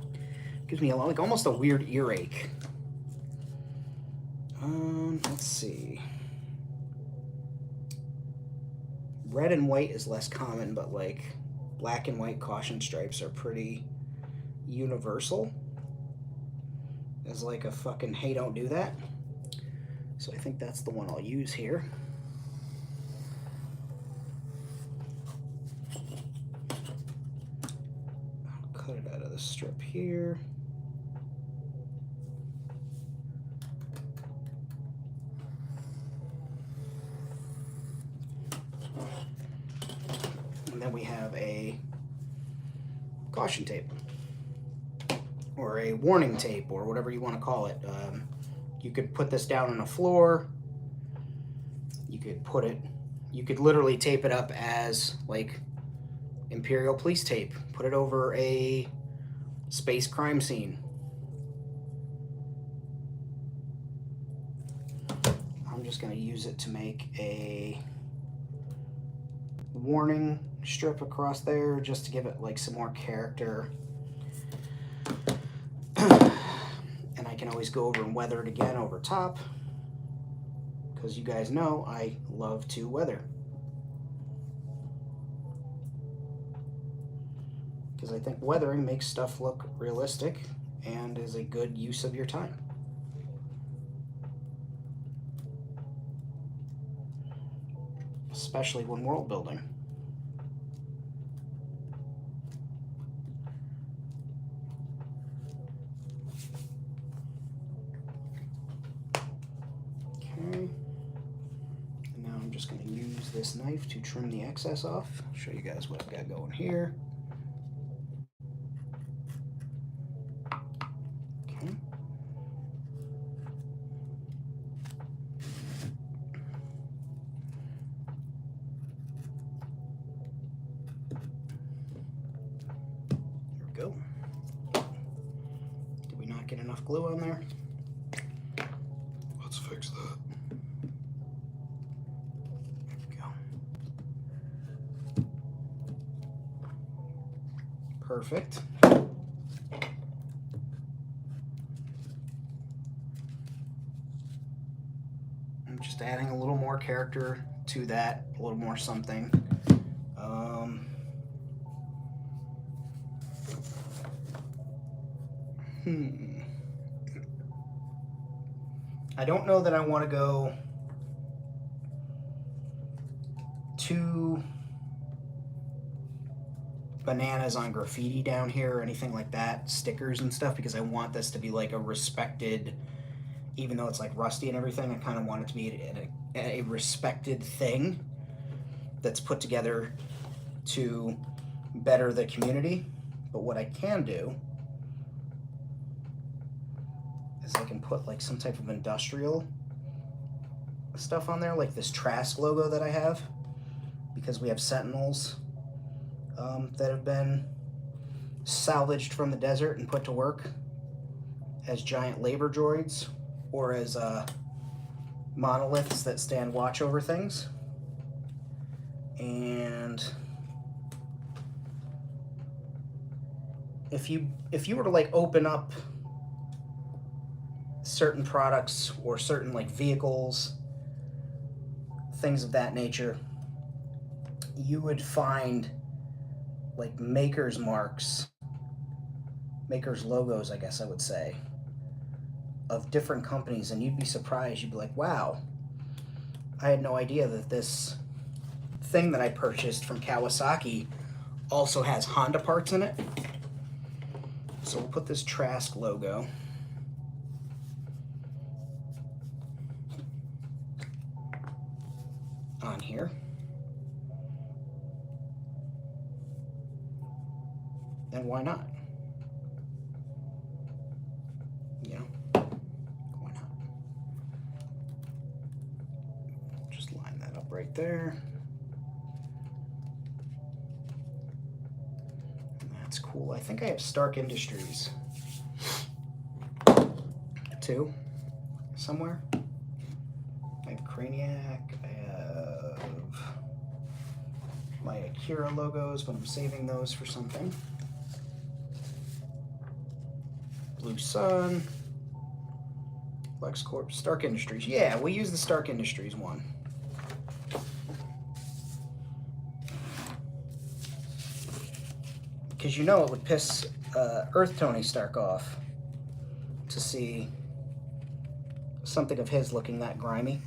like almost a weird earache. Let's see. Red and white is less common, but like black and white caution stripes are pretty universal. As like a fucking hey, don't do that. So I think that's the one I'll use here. this strip here. And then we have a caution tape, or a warning tape, or whatever you want to call it. You could put this down on a floor. You could literally tape it up as like Imperial Police tape. Put it over a space crime scene. I'm just going to use it to make a warning strip across there, just to give it like some more character. And I can always go over and weather it again over top, because you guys know I love to weather. Because I think weathering makes stuff look realistic and is a good use of your time. Especially when world building. Okay. And now I'm just going to use this knife to trim the excess off. I'll show you guys what I've got going here. Okay. There we go. Did we not get enough glue on there? Let's fix that. There we go. Perfect. I'm just adding a little more character to that, a little more something. I don't know that I want to go too bananas on graffiti down here or anything like that, stickers and stuff, because I want this to be like a respected, even though it's like rusty and everything, I kind of want it to be a respected thing that's put together to better the community. But what I can do is I can put like some type of industrial stuff on there, like this Trask logo that I have, because we have Sentinels that have been salvaged from the desert and put to work as giant labor droids, or as monoliths that stand watch over things. And if you were to like open up certain products or certain like vehicles, things of that nature, you would find like makers marks, makers logos, I guess I would say, of different companies, and you'd be surprised. You'd be like, wow, I had no idea that this thing that I purchased from Kawasaki also has Honda parts in it. So we'll put this Trask logo on here. And why not? You know, why not? Just line that up right there. And that's cool. I think I have Stark Industries too, somewhere. I have Craniac, I have my Akira logos, but I'm saving those for something. Blue Sun, LexCorp, Stark Industries. Yeah, we use the Stark Industries one. Because you know it would piss Earth Tony Stark off to see something of his looking that grimy.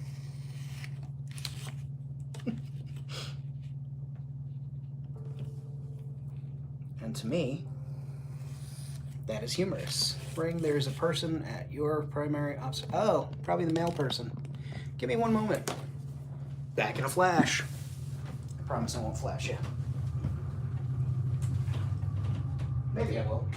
And to me, That is humorous. Ring, there's a person at your primary oh, probably the mail person. Give me one moment. Back in a flash. I promise I won't flash you. Maybe I will.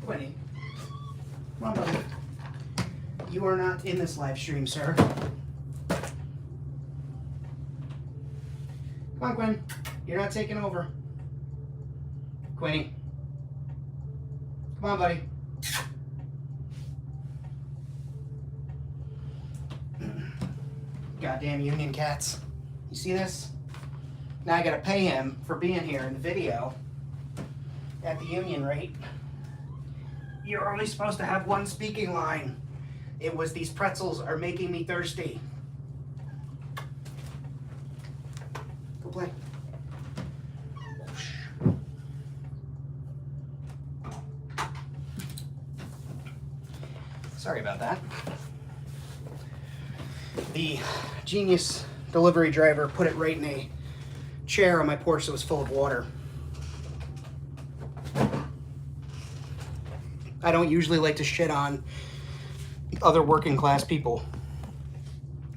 Quinny, come on, buddy. You are not in this live stream, sir. Come on, Quinn. You're not taking over. Quinny. Come on, buddy. Goddamn union cats. You see this? Now I gotta pay him for being here in the video at the union rate. You're only supposed to have one speaking line. It was these pretzels are making me thirsty. Go play. Sorry about that. The genius delivery driver put it right in a chair on my porch that was full of water. I don't usually like to shit on other working class people.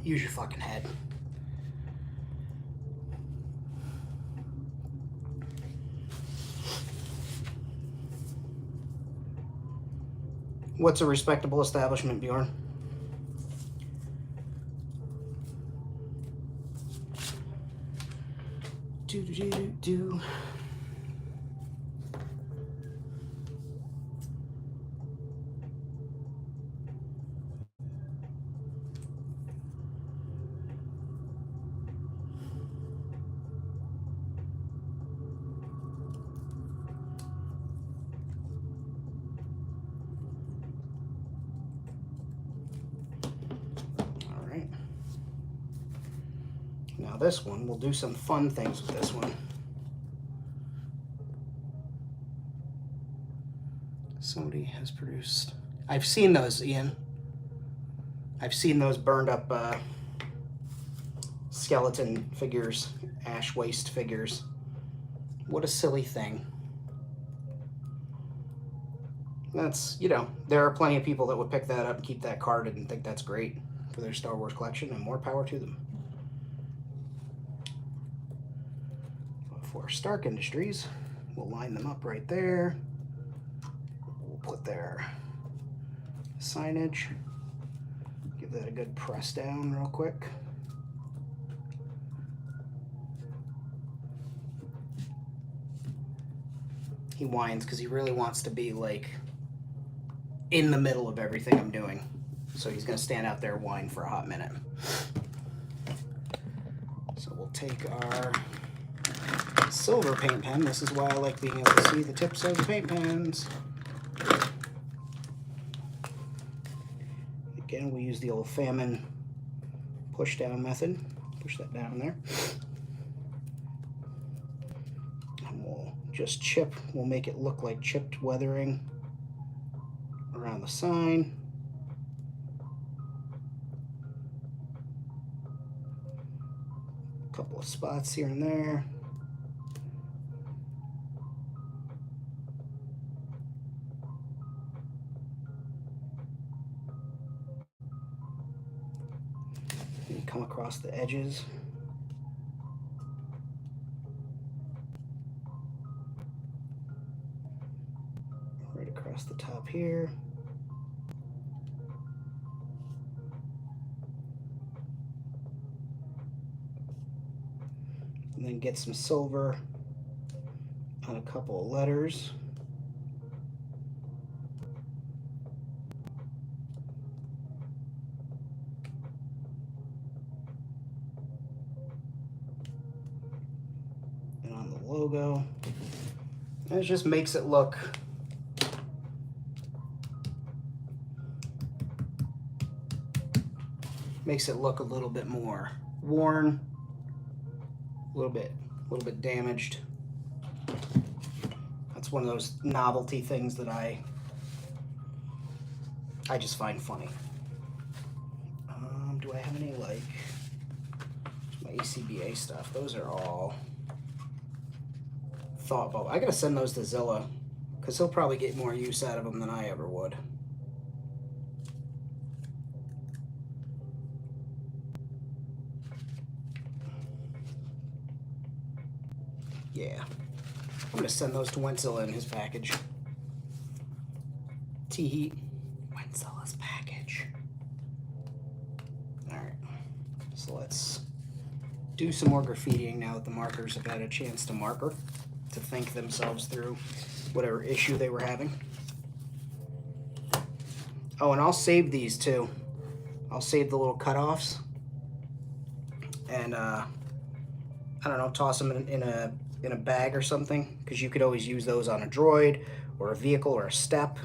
Use your fucking head. What's a respectable establishment, Bjorn? Do. All right. Now this one, we'll do some fun things with this one. Somebody has produced. I've seen those, Ian. I've seen those burned up skeleton figures, ash waste figures. What a silly thing. That's, you know, there are plenty of people that would pick that up and keep that carded and think that's great for their Star Wars collection, and more power to them. For Stark Industries, we'll line them up right there. Put their signage, give that a good press down real quick. He whines because he really wants to be like in the middle of everything I'm doing. So he's gonna stand out there and whine for a hot minute. So we'll take our silver paint pen. This is why I like being able to see the tips of the paint pens. Again, we use the old famine push down method. Push that down there. And we'll just chip. We'll make it look like chipped weathering around the sign. A couple of spots here and there. Come across the edges. Right across the top here. And then get some silver on a couple of letters. logo. And it just makes it look a little bit more worn, a little bit damaged. That's one of those novelty things that I just find funny. Do I have any, like, my ACBA stuff? Those are all thought bubble. I gotta send those to Zilla, because he'll probably get more use out of them than I ever would. Yeah. I'm gonna send those to Wentzilla in his package. T-Heat. Wentzilla's package. Alright. So let's do some more graffitiing now that the markers have had a chance to think themselves through whatever issue they were having. Oh, and I'll save these too. I'll save the little cutoffs. And I don't know, toss them in a bag or something, because you could always use those on a droid or a vehicle or a step.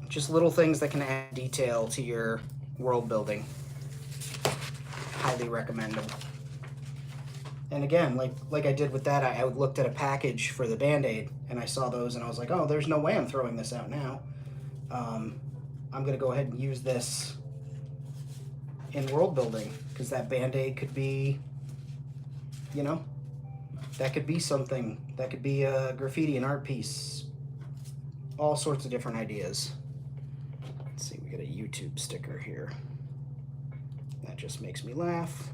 Just little things that can add detail to your world building. Highly recommend them. And again, like I did with that, I looked at a package for the Band-Aid and I saw those and I was like, oh, there's no way I'm throwing this out now. I'm gonna go ahead and use this in world building, because that Band-Aid could be, you know, that could be something. That could be a graffiti, an art piece, all sorts of different ideas. Let's see, we got a YouTube sticker here. That just makes me laugh.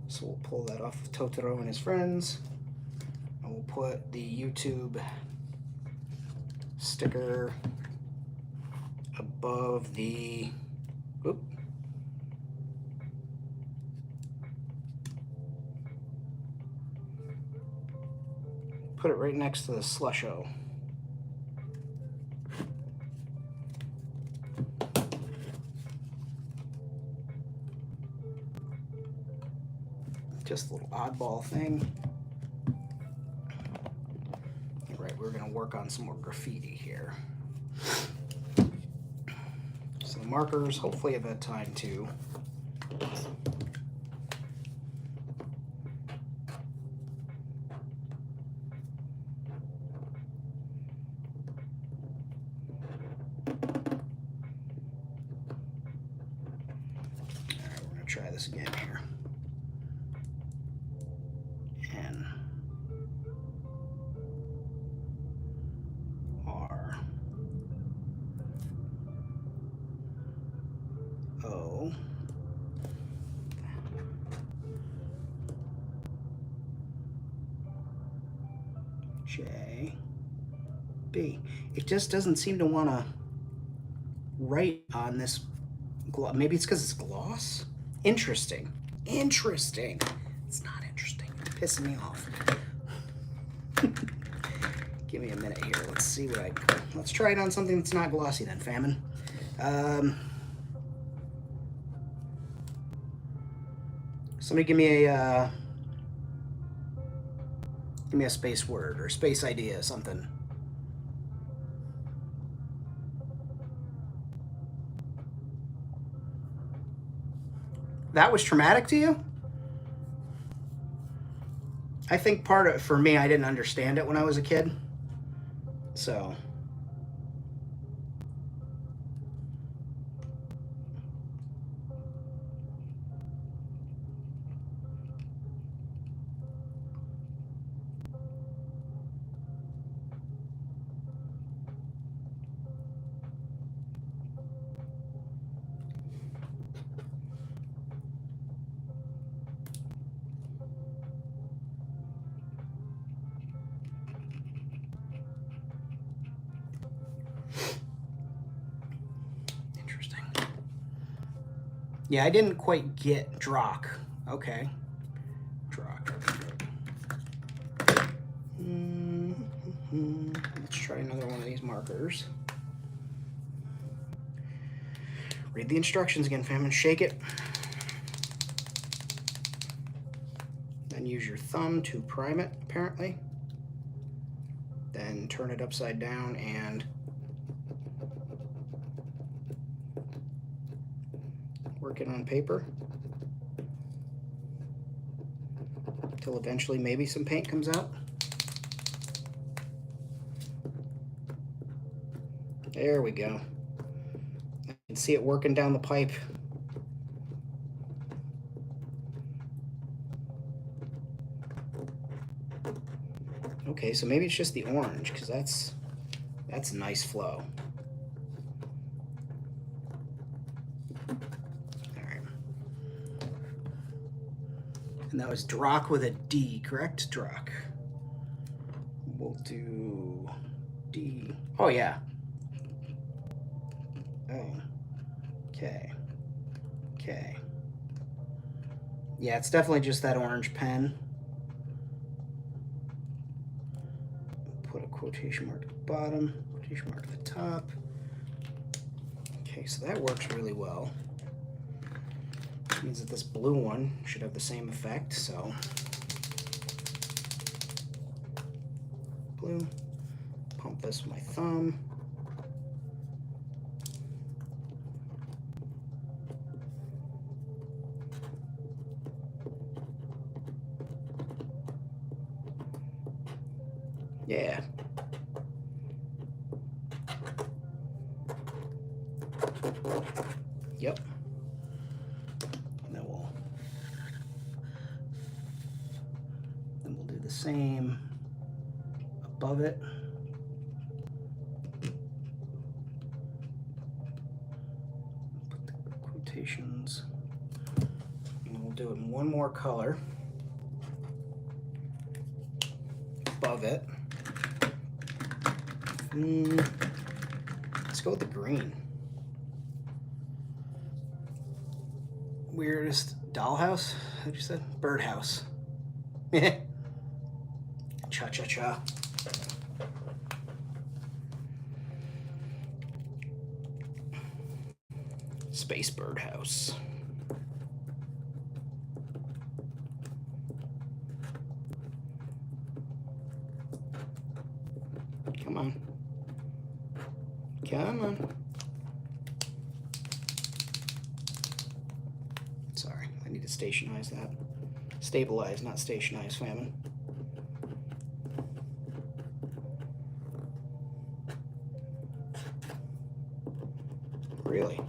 So we'll pull that off of Totoro and his friends. And we'll put the YouTube sticker above the, whoop. Put it right next to the Slusho. Just a little oddball thing. All right, we're gonna work on some more graffiti here. So the markers, hopefully I've had time to try this again here. N R O J B. It just doesn't seem to want to write on this. Maybe it's because it's gloss. Interesting. Interesting. It's not interesting. It's pissing me off. Give me a minute here. Let's see what let's try it on something that's not glossy then, Famine. Somebody give me a space word or space idea, something. That was traumatic to you? I think part of it, for me, I didn't understand it when I was a kid. So. Yeah, I didn't quite get Drock. Okay. Drock. Let's try another one of these markers. Read the instructions again, fam, and shake it. Then use your thumb to prime it, apparently. Then turn it upside down and work it on paper until eventually maybe some paint comes out. There we go. I can see it working down the pipe. Okay, so maybe it's just the orange, because that's a nice flow. All right. And that was Drock with a D, correct? Drock. We'll do D. Oh, yeah. Oh. Okay. Okay. Yeah, it's definitely just that orange pen. Put a quotation mark at the bottom, quotation mark at the top. Okay, so that works really well. Which means that this blue one should have the same effect, so. Blue. Pump this with my thumb. Yeah. Yep. And then we'll do the same above it. Put the quotations. And we'll do it in one more color above it. Let's go with the green. Weirdest dollhouse? How'd you say? Birdhouse. Cha-cha-cha. Space birdhouse. Come on. Come on. Sorry, I need to stationize that. Stabilize, not stationize, famine. Really?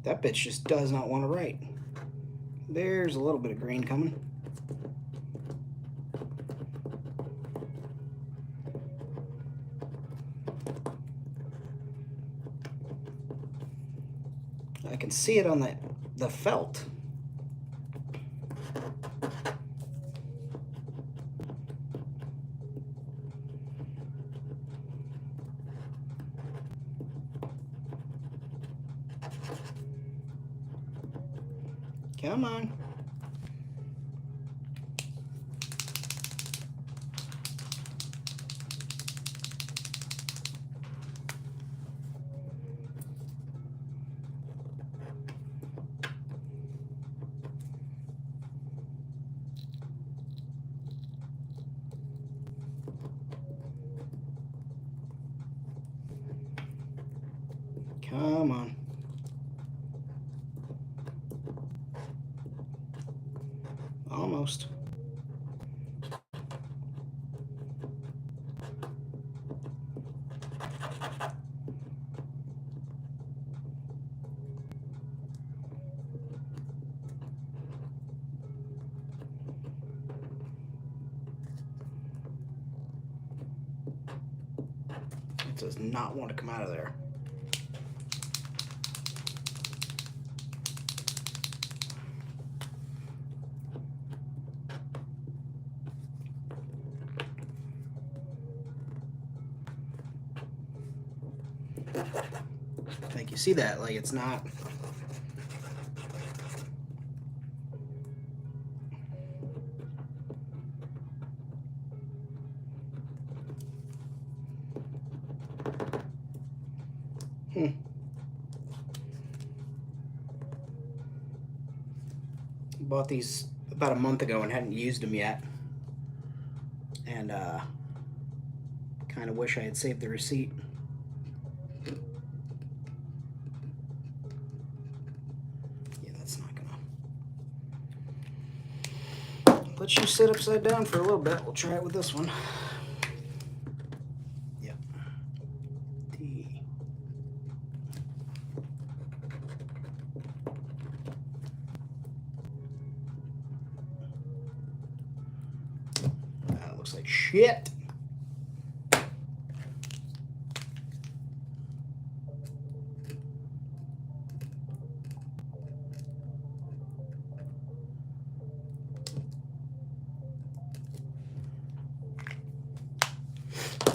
That bitch just does not want to write. There's a little bit of green coming. I can see it on the felt. Come on. Come on. Almost. It does not want to come out of there. You see that? Like, it's not... Bought these about a month ago and hadn't used them yet. And kind of wish I had saved the receipt. Yeah, that's not gonna... Let you sit upside down for a little bit. We'll try it with this one. Yep. That looks like shit.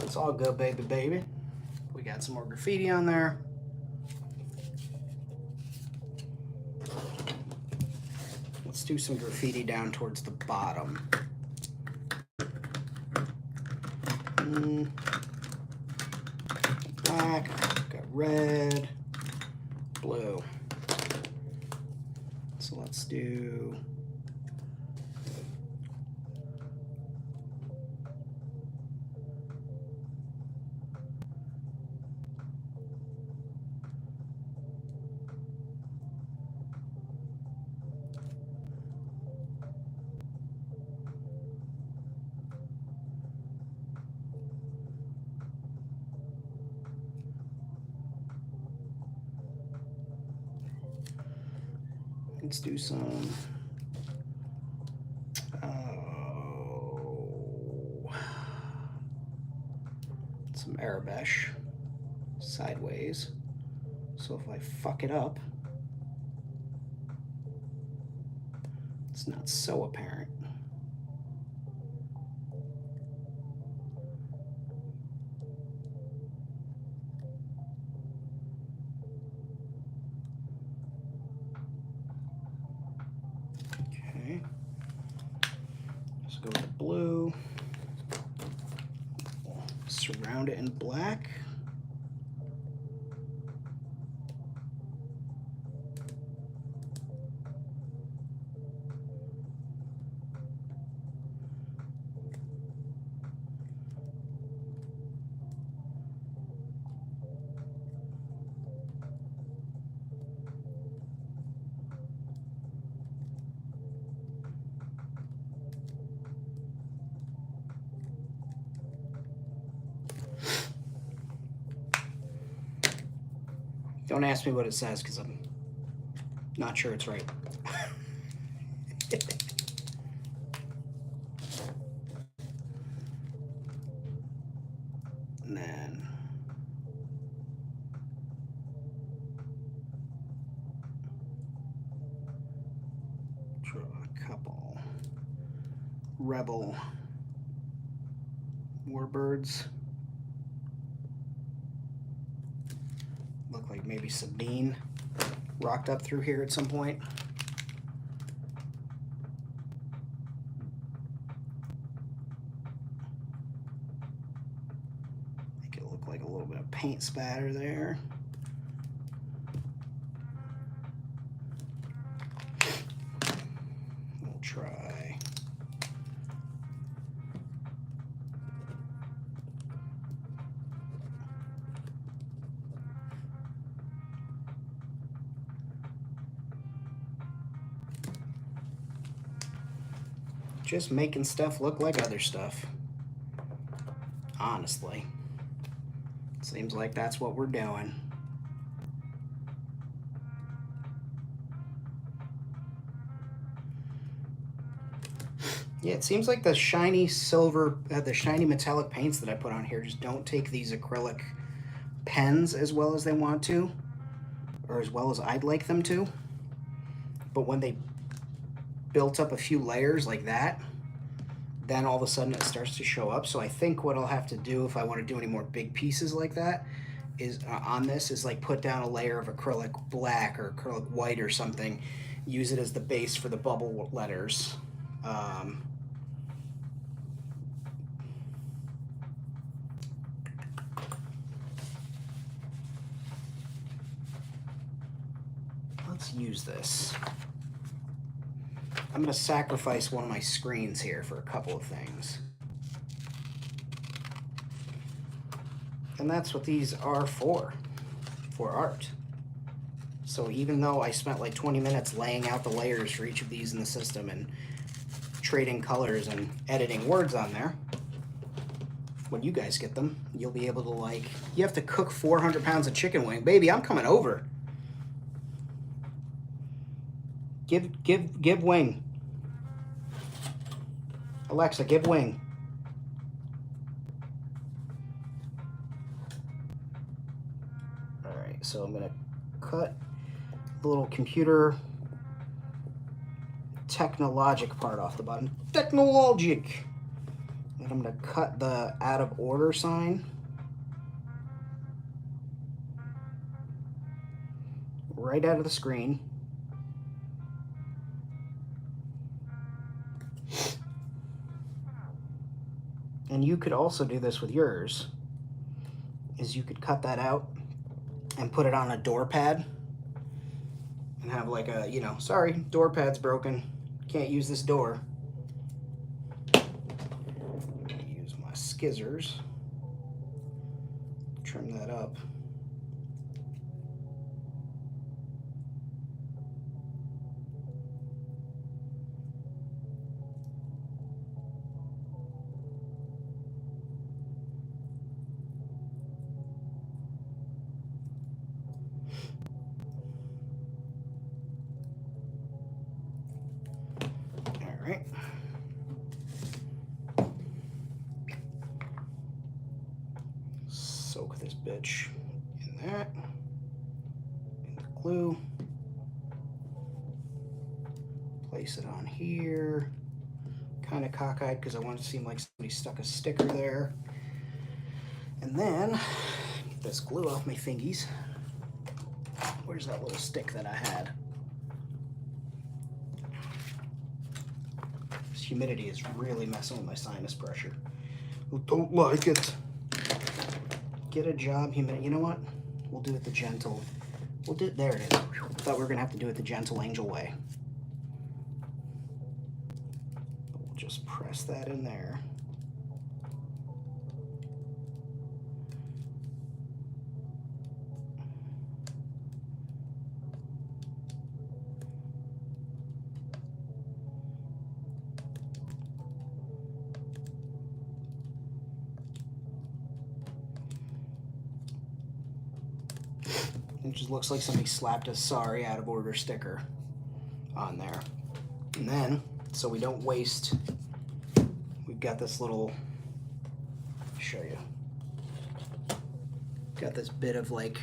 It's all good, baby. We got some more graffiti on there. Let's do some graffiti down towards the bottom. Black, got red, blue. So let's do... Let's do some Arabesh sideways. So if I fuck it up, it's not so apparent. Okay, let's go with the blue. Surround it in black. Don't ask me what it says because I'm not sure it's right. And then draw a couple rebel warbirds. Look like maybe Sabine rocked up through here at some point. Make it look like a little bit of paint spatter there. We'll try just making stuff look like other stuff. Honestly, seems like that's what we're doing. Yeah, it seems like the shiny silver, the shiny metallic paints that I put on here just don't take these acrylic pens as well as they want to, or as well as I'd like them to. But when they built up a few layers like that, then all of a sudden it starts to show up. So I think what I'll have to do if I want to do any more big pieces like that is on this is like put down a layer of acrylic black or acrylic white or something. Use it as the base for the bubble letters. Let's use this. I'm going to sacrifice one of my screens here for a couple of things. And that's what these are for art. So even though I spent like 20 minutes laying out the layers for each of these in the system and trading colors and editing words on there, when you guys get them, you'll be able to, like, you have to cook 400 pounds of chicken wing. Baby, I'm coming over. Give wing. Alexa, give wing. All right, so I'm gonna cut the little computer technologic part off the bottom. Technologic. And I'm gonna cut the out of order sign right out of the screen. And you could also do this with yours, is you could cut that out and put it on a door pad and have like a, you know, sorry, door pad's broken. Can't use this door. Use my skizzers. Trim that up. Right. Soak this bitch in that. In the glue. Place it on here. Kind of cockeyed because I want it to seem like somebody stuck a sticker there. And then get this glue off my fingies. Where's that little stick that I had? Humidity is really messing with my sinus pressure. I don't like it. Get a job, humidity. You know what? We'll do it the gentle. We'll do it. There it is. I thought we were gonna have to do it the gentle angel way. We'll just press that in there. It just looks like somebody slapped a sorry out of order sticker on there. And then, so we don't waste, we've got this little, I'll show you. Got this bit of like,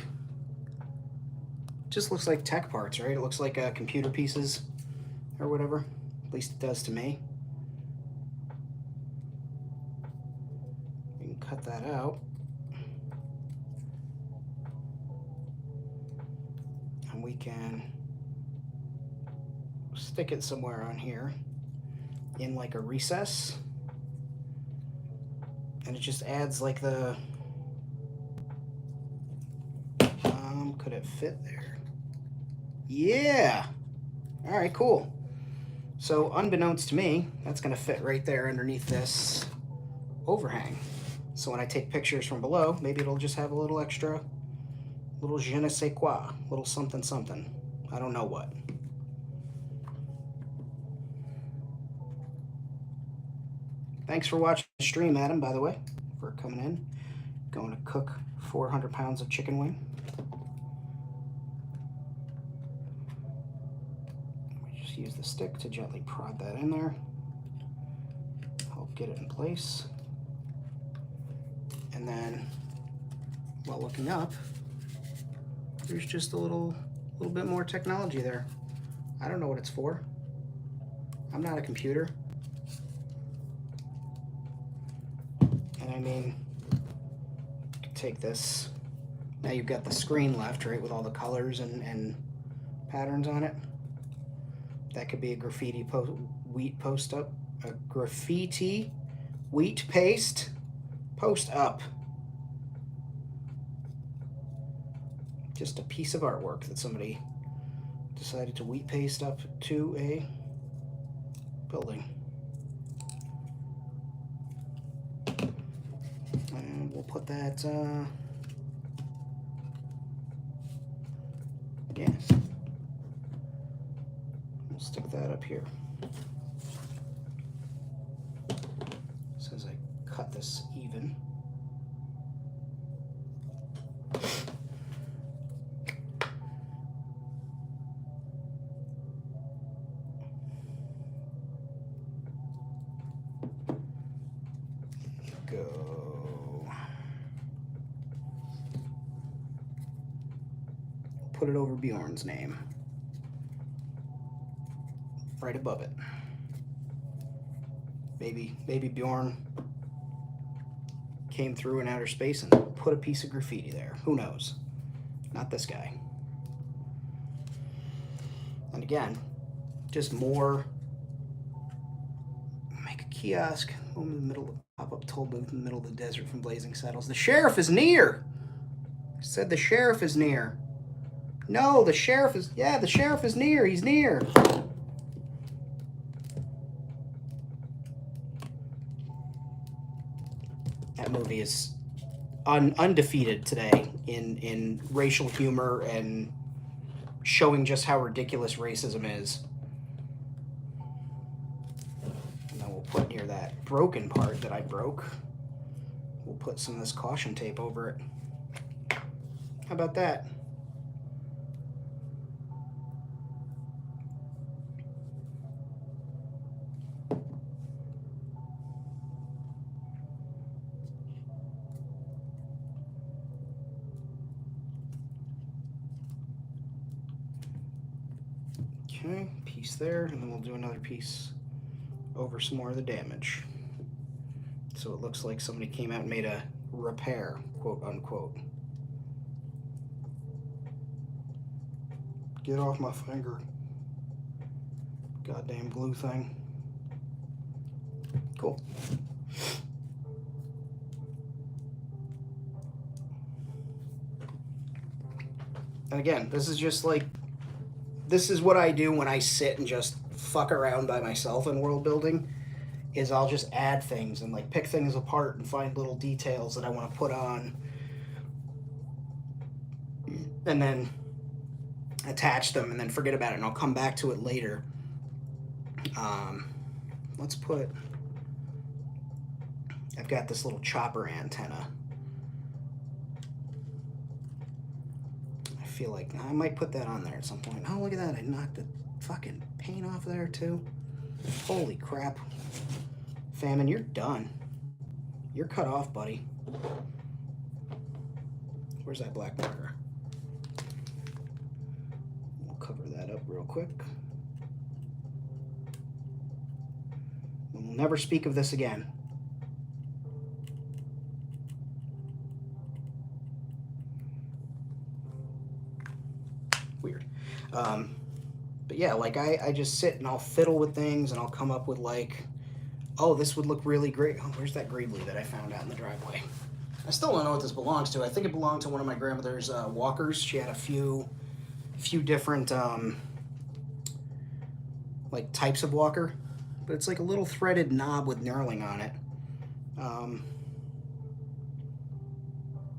just looks like tech parts, right? It looks like computer pieces or whatever. At least it does to me. We can cut that out. We can stick it somewhere on here in like a recess, and it just adds like the could it fit there? Yeah. All right, cool. So unbeknownst to me, that's gonna fit right there underneath this overhang. So when I take pictures from below, maybe it'll just have a little extra, little je ne sais quoi, little something something. I don't know what. Thanks for watching the stream, Adam, by the way, for coming in. Going to cook 400 pounds of chicken wing. We just use the stick to gently prod that in there. Help get it in place. And then, while looking up, there's just a little bit more technology there. I don't know what it's for. I'm not a computer. And I mean, take this Now you've got the screen left, right, with all the colors and patterns on it. That could be a graffiti wheat post up. A graffiti wheat paste post up. Just a piece of artwork that somebody decided to wheat paste up to a building. And we'll put that, yes. We'll stick that up here. So as I cut this even. Go. Put it over Bjorn's name. Right above it. Maybe Bjorn came through in outer space and put a piece of graffiti there. Who knows? Not this guy. And again, just more. Make a kiosk. Home in the middle of pop-up toll booth in the middle of the desert from blazing saddles. The sheriff is near. I said the sheriff is near. No, the sheriff is. Yeah, the sheriff is near. He's near. That movie is undefeated today in racial humor and showing just how ridiculous racism is. And then we'll put near that broken part that I broke, we'll put some of this caution tape over it. How about that? Okay, piece there, and then we'll do another piece over some more of the damage. So it looks like somebody came out and made a repair, quote unquote. Get off my finger. Goddamn glue thing. Cool. And again, this is just like, this is what I do when I sit and just fuck around by myself in world building, is I'll just add things and like pick things apart and find little details that I want to put on and then attach them and then forget about it, and I'll come back to it later. Let's put, I've got this little chopper antenna. I feel like I might put that on there at some point. Oh, look at that. I knocked the fucking paint off there too. Holy crap. Famine, you're done. You're cut off, buddy. Where's that black marker? We'll cover that up real quick. We'll never speak of this again. Weird. But yeah, like I just sit and I'll fiddle with things and I'll come up with like, oh, this would look really great. Oh, where's that Greebly that I found out in the driveway? I still don't know what this belongs to. I think it belonged to one of my grandmother's walkers. She had a few different like types of walker, but it's like a little threaded knob with knurling on it.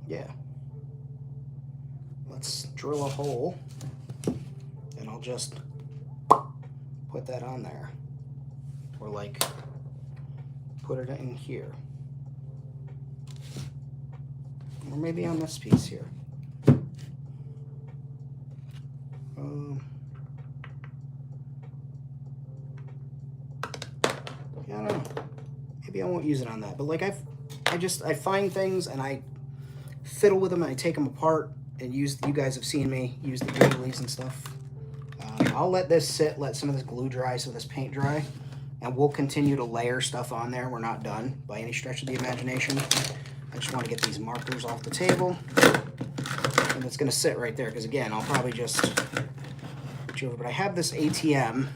Yeah. Let's drill a hole and I'll just put that on there, or like put it in here, or maybe on this piece here. Yeah, I don't know. Maybe I won't use it on that, but like I find things and I fiddle with them and I take them apart and use. You guys have seen me use the Greeblies and stuff. I'll let this sit, let some of this glue dry, some of this paint dry, and we'll continue to layer stuff on there. We're not done by any stretch of the imagination. I just want to get these markers off the table. and it's going to sit right there because, again, I'll probably just switch over. But I have this ATM.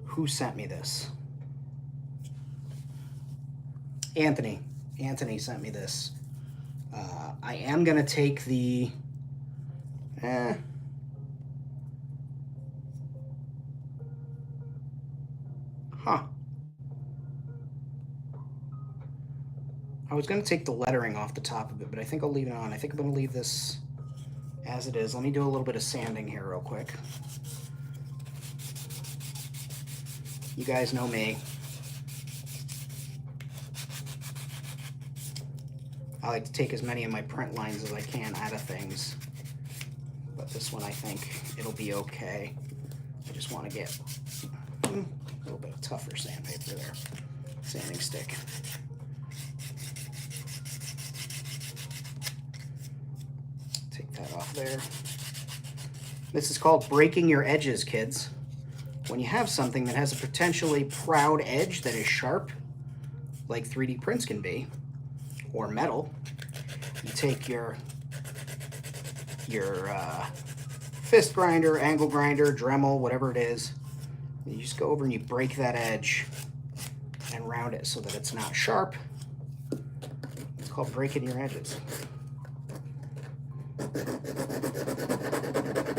Who sent me this? Anthony. Anthony sent me this. I am going to take the... Huh. I was going to take the lettering off the top of it, but I think I'll leave it on. I think I'm going to leave this as it is. Let me do a little bit of sanding here real quick. You guys know me. I like to take as many of my print lines as I can out of things. But this one, I think it'll be okay. I just want to get a little bit of tougher sandpaper there. Sanding stick. Take that off there. This is called breaking your edges, kids. When you have something that has a potentially proud edge that is sharp, like 3D prints can be, or metal, you take your fist grinder, angle grinder, Dremel, whatever it is, and you just go over and you break that edge and round it so that it's not sharp. It's called breaking your edges.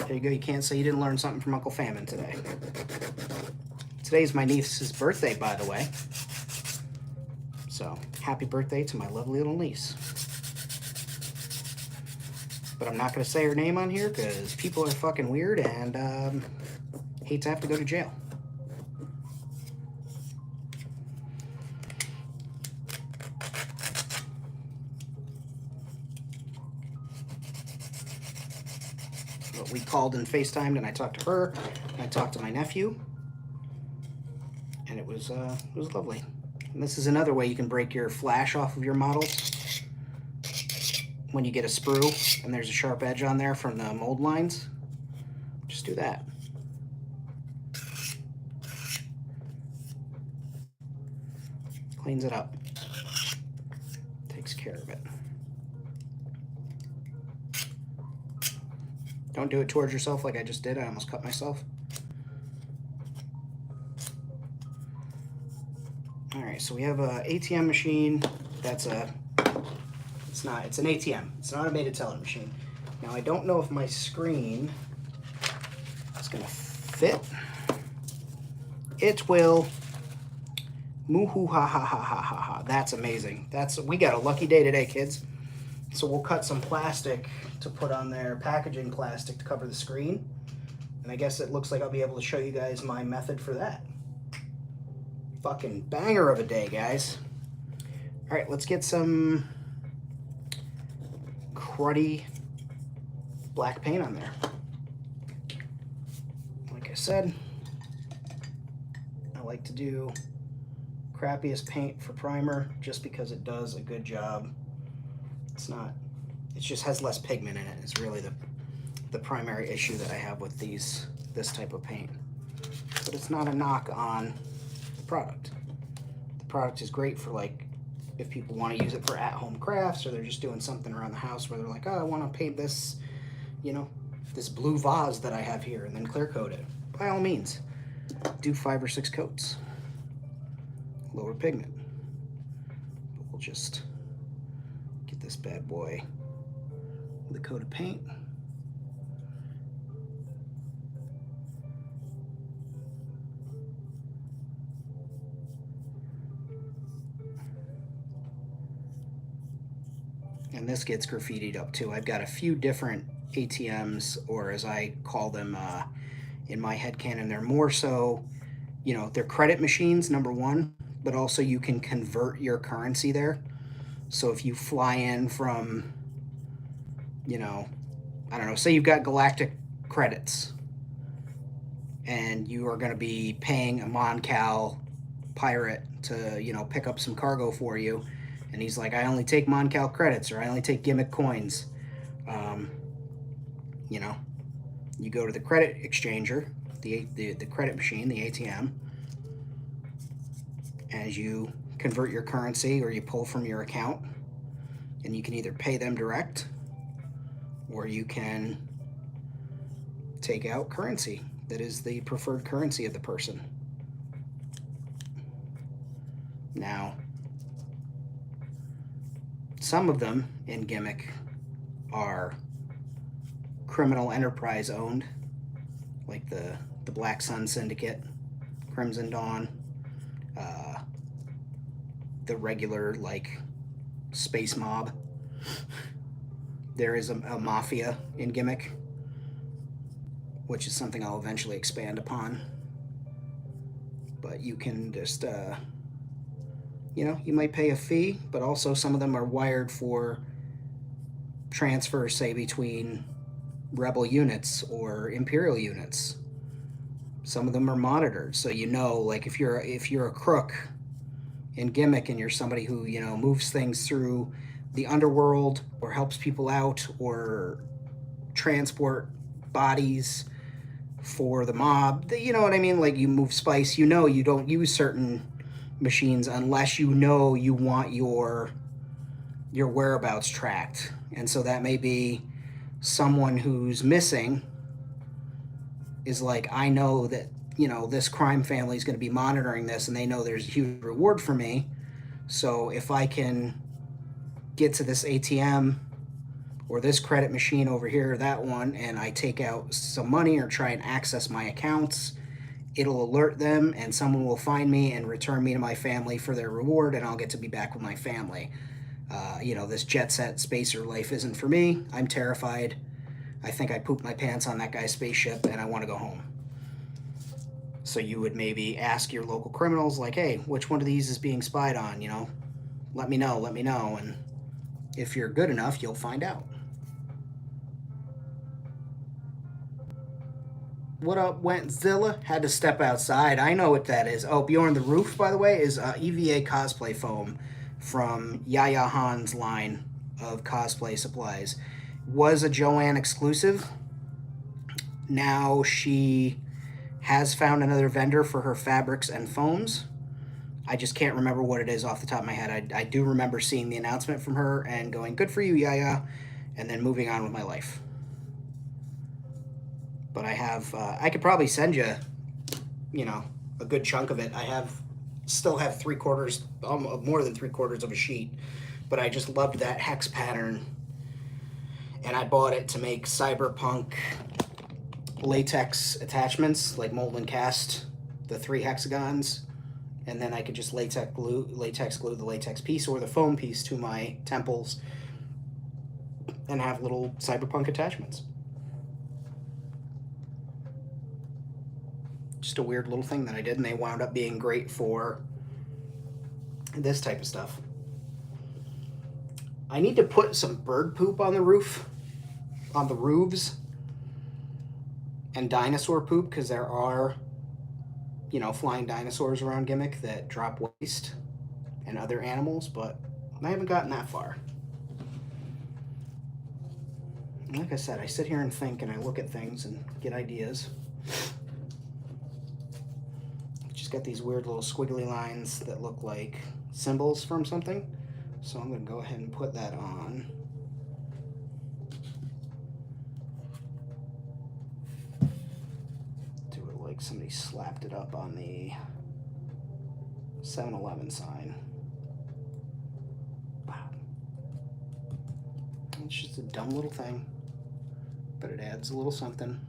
There you go. You can't say you didn't learn something from Uncle Famine today. Today's my niece's birthday, by the way. So, happy birthday to my lovely little niece. But I'm not going to say her name on here because people are fucking weird and hate to have to go to jail. But we called and FaceTimed, and I talked to her, and I talked to my nephew, and it was lovely. And this is another way you can break your flash off of your models. When you get a sprue and there's a sharp edge on there from the mold lines, just do that. Cleans it up. Takes care of it. Don't do it towards yourself like I just did. I almost cut myself. All right, so we have a ATM machine. It's an ATM. It's an automated teller machine. Now, I don't know if my screen is going to fit. It will. Moo-hoo, ha, ha, ha, ha, ha, ha. That's amazing. We got a lucky day today, kids. So we'll cut some plastic to put on there, packaging plastic to cover the screen. And I guess it looks like I'll be able to show you guys my method for that. Fucking banger of a day, guys. All right, let's get some cruddy black paint on there. Like I said, I like to do crappiest paint for primer just because it does a good job. It just has less pigment in it. It's really the primary issue that I have with this type of paint. But it's not a knock on the product. The product is great for, like, if people want to use it for at-home crafts, or they're just doing something around the house where they're like, oh, I want to paint this, this blue vase that I have here, and then clear coat it. By all means, do 5 or 6 coats. Lower pigment. But we'll just get this bad boy with a coat of paint. And this gets graffitied up too. I've got a few different ATMs, or as I call them in my headcanon, they're more so, they're credit machines, number one, but also you can convert your currency there. So if you fly in from, I don't know, say you've got galactic credits and you are going to be paying a Moncal pirate to, pick up some cargo for you. And he's like, I only take Moncal credits, or I only take gimmick coins. You go to the credit exchanger, the credit machine, the ATM, as you convert your currency or you pull from your account, And you can either pay them direct, or you can take out currency that is the preferred currency of the person. Now, some of them in Gimmick are criminal enterprise owned, like the Black Sun Syndicate, Crimson Dawn, the regular like space mob. There is a mafia in Gimmick, which is something I'll eventually expand upon. But you can just, you know, you might pay a fee, but also some of them are wired for transfers, say, between rebel units or Imperial units. Some of them are monitored, so you know, like if you're a crook in Gimmick and you're somebody who, you know, moves things through the underworld or helps people out or transport bodies for the mob, you know what I mean? Like you move spice, you know, you don't use certain machines unless you know you want your whereabouts tracked. And so that may be someone who's missing is like, I know that, you know, this crime family is going to be monitoring this and they know there's a huge reward for me. So if I can get to this ATM or this credit machine over here, that one, and I take out some money or try and access my accounts, it'll alert them and someone will find me and return me to my family for their reward, and I'll get to be back with my family. You know, this jet set spacer life isn't for me. I'm terrified. I think I pooped my pants on that guy's spaceship and I want to go home. So you would maybe ask your local criminals, like, hey, which one of these is being spied on, you know? Let me know. And if you're good enough, you'll find out. What up, Wentzilla? Had to step outside. I know what that is. Oh, Bjorn, the roof, by the way, is EVA cosplay foam from Yaya Han's line of cosplay supplies. Was a Joanne exclusive. Now she has found another vendor for her fabrics and foams. I just can't remember what it is off the top of my head. I do remember seeing the announcement from her and going, good for you, Yaya, and then moving on with my life. But I have, I could probably send you, you know, a good chunk of it. Still have 3/4, more than 3/4 of a sheet, but I just loved that hex pattern. And I bought it to make cyberpunk latex attachments, like mold and cast the 3 hexagons, and then I could just latex glue the latex piece or the foam piece to my temples and have little cyberpunk attachments. Just a weird little thing that I did, and they wound up being great for this type of stuff. I need to put some bird poop on the roof, on the roofs, and dinosaur poop, because there are, you know, flying dinosaurs around Gimmick that drop waste and other animals, but I haven't gotten that far. Like I said, I sit here and think, and I look at things and get ideas. Just got these weird little squiggly lines that look like symbols from something, so I'm going to go ahead and put that on. Do it like somebody slapped it up on the 7-Eleven sign. Wow. It's just a dumb little thing, but it adds a little something.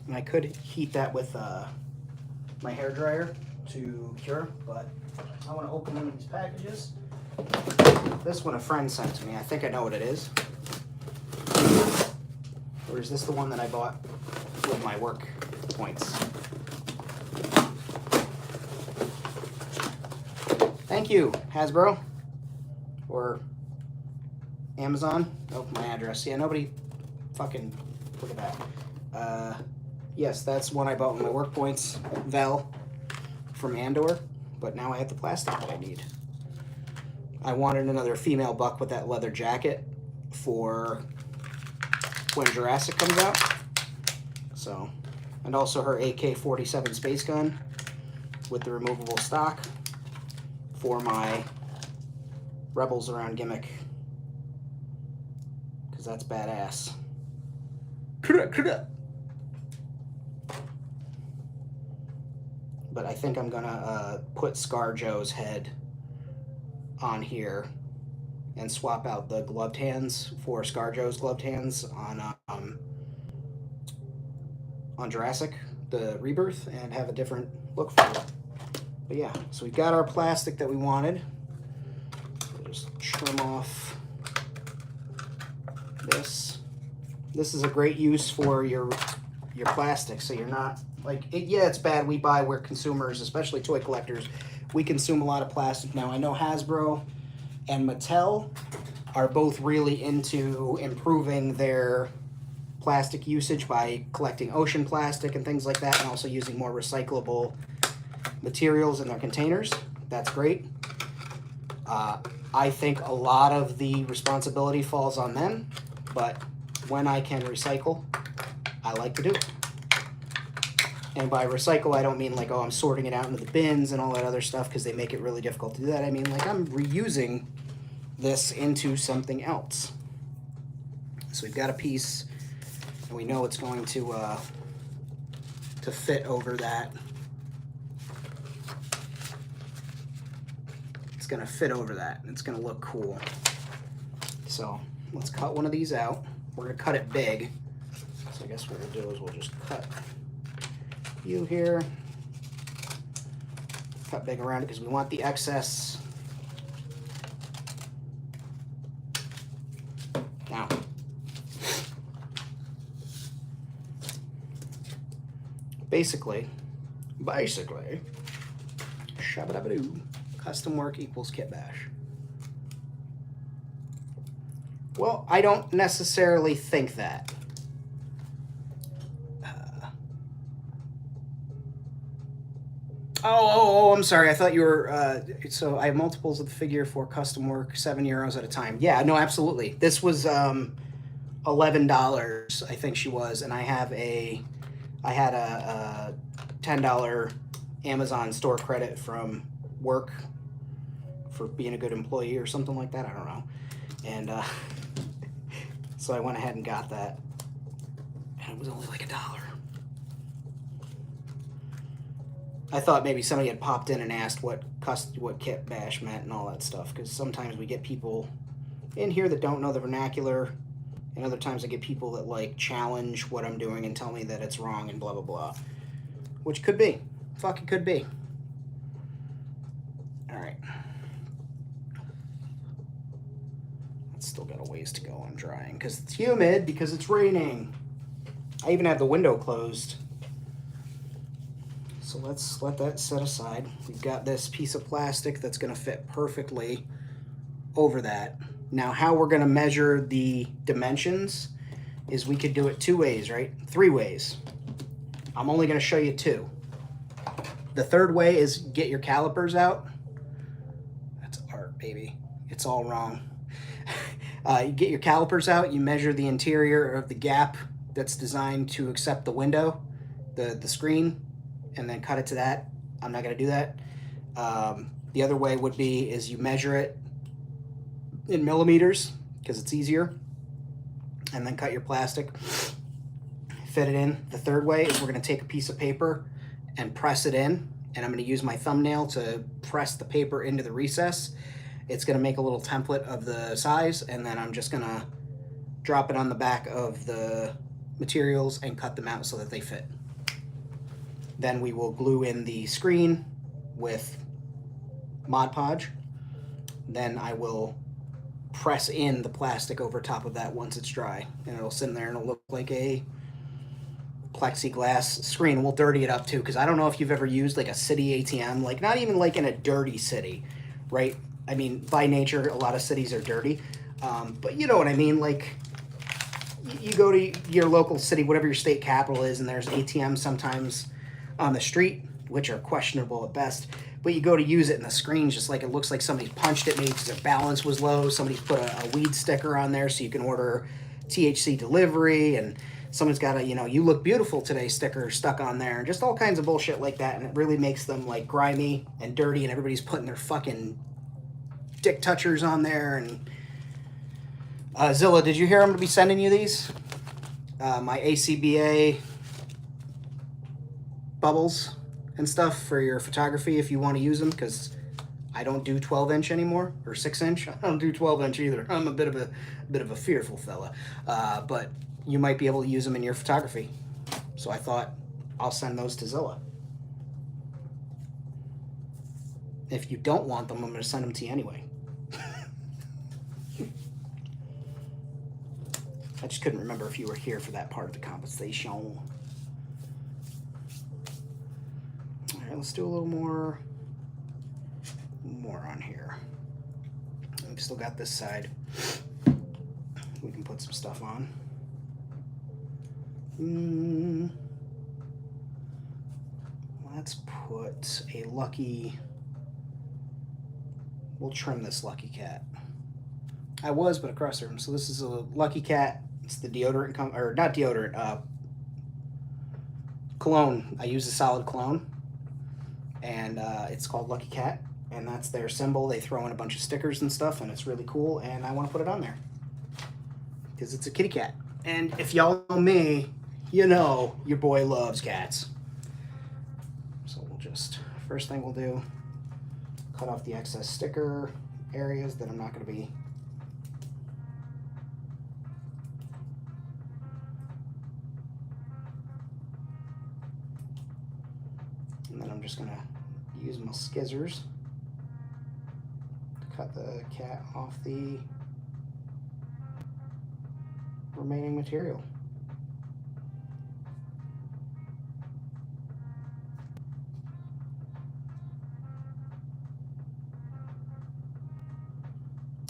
And I could heat that with my hairdryer to cure, but I want to open one of these packages. This one a friend sent to me. I think I know what it is. Or is this the one that I bought with my work points? Thank you, Hasbro. Or Amazon. Oh, my address. Yeah, nobody fucking look at that. Yes, that's one I bought with my work points. Vel from Andor, but now I have the plastic that I need. I wanted another female buck with that leather jacket for when Jurassic comes out. So and also her AK-47 space gun with the removable stock for my Rebels Around gimmick, because that's badass. But I think I'm gonna put ScarJo's head on here and swap out the gloved hands for ScarJo's gloved hands on Jurassic, the Rebirth, and have a different look for it. But yeah, so we've got our plastic that we wanted. We'll just trim off this. This is a great use for your plastic, so you're not like yeah, it's bad. We're consumers, especially toy collectors, we consume a lot of plastic now. I know Hasbro and Mattel are both really into improving their plastic usage by collecting ocean plastic and things like that, and also using more recyclable materials in their containers. That's great. I think a lot of the responsibility falls on them, but when I can recycle, I like to do it. And by recycle, I don't mean like, oh, I'm sorting it out into the bins and all that other stuff, because they make it really difficult to do that. I mean, like, I'm reusing this into something else. So we've got a piece, and we know it's going to fit over that. It's going to fit over that. It's going to look cool. So let's cut one of these out. We're going to cut it big. So I guess what we'll do is we'll just cut you here. Cut big around it because we want the excess. Now, basically, shabba-dabba-doo, custom work equals kit bash. Well, I don't necessarily think that. Oh, I'm sorry. I thought you were, so I have multiples of the figure for custom work, €7 at a time. Yeah, no, absolutely. This was $11, I think she was, and I had a $10 Amazon store credit from work for being a good employee or something like that. I don't know. And so I went ahead and got that, and it was only like $1. I thought maybe somebody had popped in and asked what kit bash meant and all that stuff, because sometimes we get people in here that don't know the vernacular, and other times I get people that like challenge what I'm doing and tell me that it's wrong and blah blah blah, which could be. Fuck, it could be. All right. It's still got a ways to go on drying because it's humid, because it's raining. I even have the window closed. So let's let that set aside. We've got this piece of plastic that's going to fit perfectly over that. Now, how we're going to measure the dimensions is we could do it 2 ways, right? 3 ways. I'm only going to show you 2. The third way is get your calipers out. That's art, baby. It's all wrong. You get your calipers out, you measure the interior of the gap that's designed to accept the window, the screen, and then cut it to that. I'm not going to do that. The other way would be is you measure it in millimeters because it's easier, and then cut your plastic, fit it in. The third way is we're going to take a piece of paper and press it in, and I'm going to use my thumbnail to press the paper into the recess. It's going to make a little template of the size, and then I'm just going to drop it on the back of the materials and cut them out so that they fit. Then we will glue in the screen with Mod Podge. Then I will press in the plastic over top of that once it's dry, and it'll sit in there and it'll look like a plexiglass screen. We'll dirty it up too, because I don't know if you've ever used like a city ATM, like not even like in a dirty city, right? I mean, by nature, a lot of cities are dirty, but you know what I mean? Like, you go to your local city, whatever your state capital is, and there's ATMs sometimes on the street, which are questionable at best, but you go to use it and the screen's just like, it looks like somebody's punched it, maybe because their balance was low. Somebody's put a weed sticker on there so you can order THC delivery, and someone's got a, you know, you look beautiful today sticker stuck on there, and just all kinds of bullshit like that, and it really makes them like grimy and dirty, and everybody's putting their fucking dick touchers on there. And Zilla, did you hear I'm going to be sending you these? My ACBA bubbles and stuff for your photography if you want to use them, because I don't do 12-inch anymore, or 6-inch. I don't do 12-inch either. I'm a bit of a fearful fella, but you might be able to use them in your photography. So I thought I'll send those to Zilla. If you don't want them, I'm going to send them to you anyway. I just couldn't remember if you were here for that part of the conversation. All right, let's do a little more on here. We've still got this side. We can put some stuff on. Let's put a lucky. We'll trim this lucky cat. I was, but across the room. So this is a lucky cat. It's the deodorant, or not deodorant, cologne. I use a solid cologne, and it's called Lucky Cat, and that's their symbol. They throw in a bunch of stickers and stuff, and it's really cool, and I want to put it on there because it's a kitty cat. And if y'all know me, you know your boy loves cats. So we'll just, first thing we'll do, cut off the excess sticker areas that I'm not going to be. And then I'm just going to use my scissors to cut the cat off the remaining material.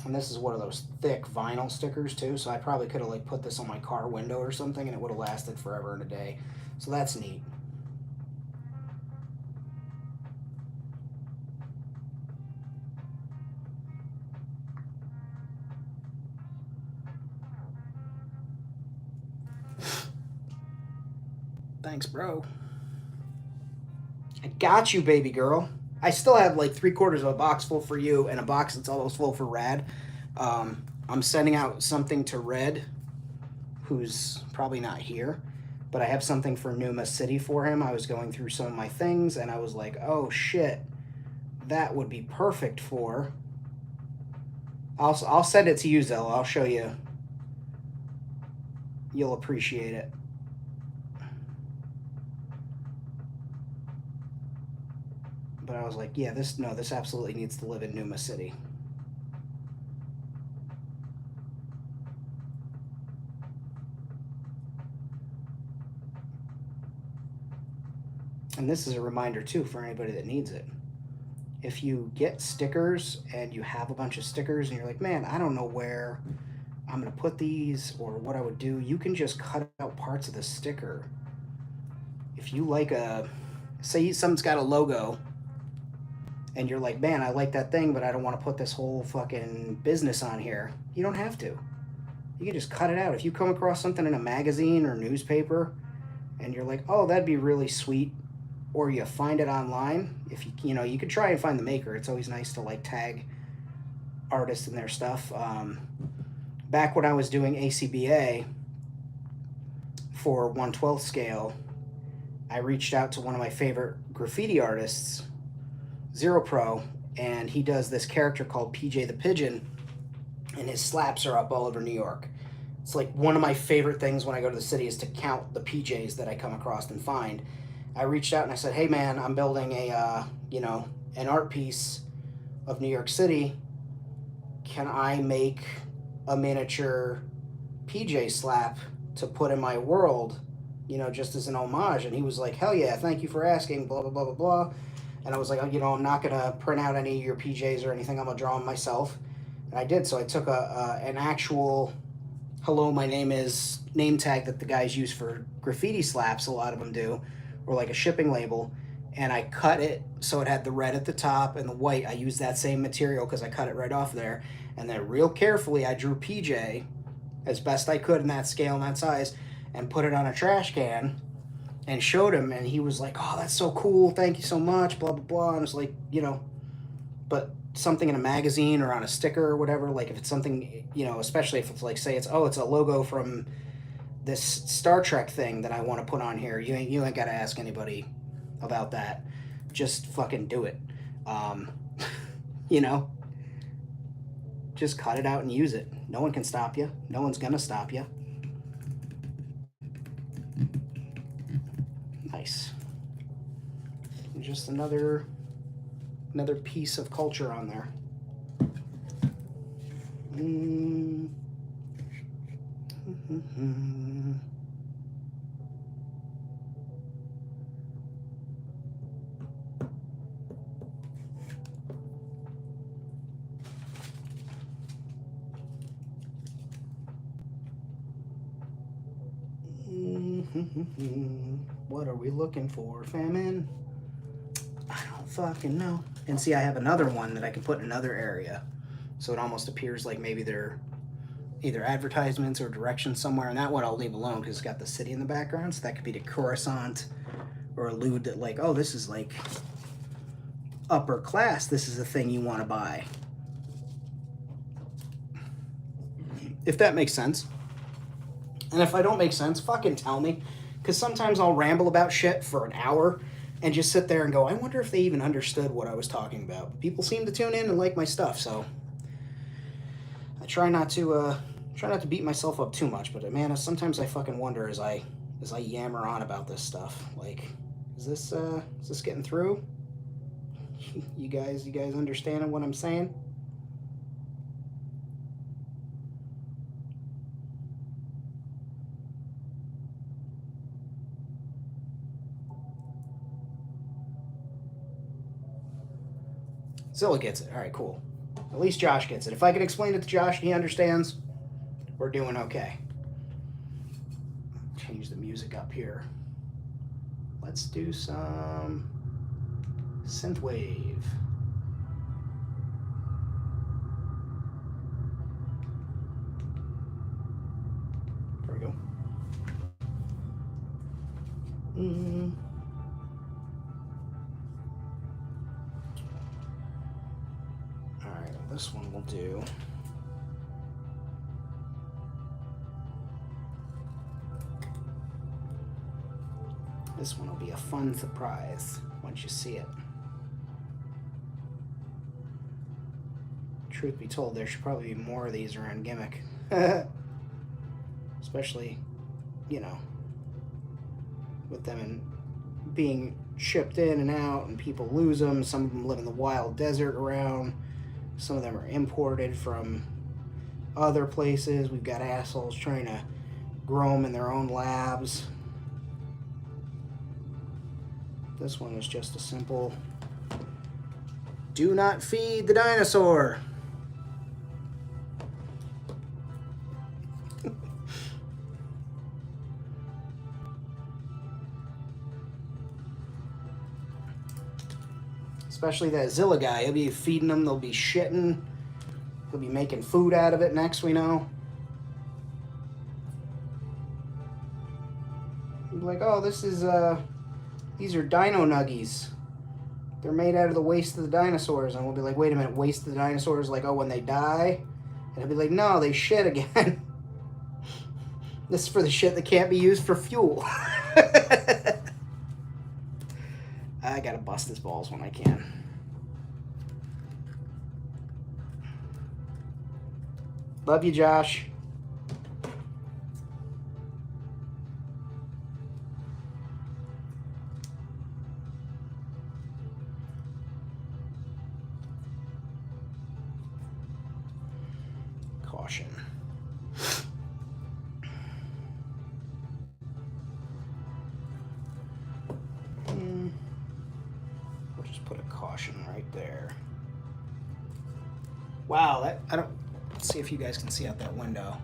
And this is one of those thick vinyl stickers too, so I probably could have like put this on my car window or something and it would have lasted forever and a day. So that's neat. Thanks, bro. I got you, baby girl. I still have like 3/4 of a box full for you and a box that's almost full for Rad. I'm sending out something to Red, who's probably not here, but I have something for Numa City for him. I was going through some of my things and I was like, oh shit, that would be perfect for. I'll send it to you, Zella. I'll show you. You'll appreciate it. But I was like, yeah, this absolutely needs to live in Numa City. And this is a reminder too for anybody that needs it. If you get stickers and you have a bunch of stickers and you're like, man, I don't know where I'm gonna put these or what I would do, you can just cut out parts of the sticker. If you like say something's got a logo and you're like, man, I like that thing, but I don't want to put this whole fucking business on here. You don't have to. You can just cut it out. If you come across something in a magazine or newspaper and you're like, oh, that'd be really sweet, or you find it online, if you know, you could try and find the maker. It's always nice to like tag artists in their stuff. Back when I was doing ACBA for 1/12 scale, I reached out to one of my favorite graffiti artists, Zero Pro, and he does this character called PJ the Pigeon, and his slaps are up all over New York. It's like one of my favorite things when I go to the city is to count the PJs that I come across and find. I reached out and I said, hey man, I'm building a, an art piece of New York City. Can I make a miniature PJ slap to put in my world, just as an homage? And he was like, hell yeah, thank you for asking, blah, blah, blah, blah, blah. And I was like, I'm not going to print out any of your PJs or anything. I'm going to draw them myself. And I did. So I took an actual hello, my name is name tag that the guys use for graffiti slaps, a lot of them do, or like a shipping label. And I cut it so it had the red at the top and the white. I used that same material because I cut it right off there. And then real carefully, I drew PJ as best I could in that scale and that size. and put it on a trash can and showed him, and he was like, oh, that's so cool, thank you so much, blah, blah, blah. And it's like, you know, but something in a magazine or on a sticker or whatever, like if it's something, you know, especially if it's like, say it's, oh, it's a logo from this Star Trek thing that I want to put on here, you ain't got to ask anybody about that. Just fucking do it. You know, just cut it out and use it. No one can stop you. No one's gonna stop you. Nice. Just another piece of culture on there. What are we looking for, famine? I don't fucking know. And see, I have another one that I can put in another area, so it almost appears like maybe they're either advertisements or directions somewhere. And that one I'll leave alone because it's got the city in the background, so that could be to Coruscant or allude that, like, oh, this is like upper class, this is the thing you want to buy, if that makes sense. And if I don't make sense, fucking tell me, because sometimes I'll ramble about shit for an hour and just sit there and go, I wonder if they even understood what I was talking about. But people seem to tune in and like my stuff, so I try not to beat myself up too much. But man, sometimes I fucking wonder as I yammer on about this stuff, like, is this getting through? You guys understanding what I'm saying? Zilla gets it. All right, cool. At least Josh gets it. If I can explain it to Josh and he understands, we're doing okay. Change the music up here. Let's do some synthwave. There we go. Alright, this one will do. This one will be a fun surprise once you see it. Truth be told, there should probably be more of these around Gimmick. Especially, you know, with them being shipped in and out and people lose them. Some of them live in the wild desert around. Some of them are imported from other places. We've got assholes trying to grow them in their own labs. This one is just a simple, do not feed the dinosaur. Especially that Zilla guy. He'll be feeding them, they'll be shitting. He'll be making food out of it next, we know. He'll be like, oh, this is, these are dino nuggies. They're made out of the waste of the dinosaurs. And we'll be like, wait a minute, waste of the dinosaurs? Like, oh, when they die? And he'll be like, no, they shit again. This is for the shit that can't be used for fuel. I gotta bust his balls when I can. Love you, Josh. Caution. We'll just put a caution right there. Wow, that I don't. Let's see if you guys can see out that window.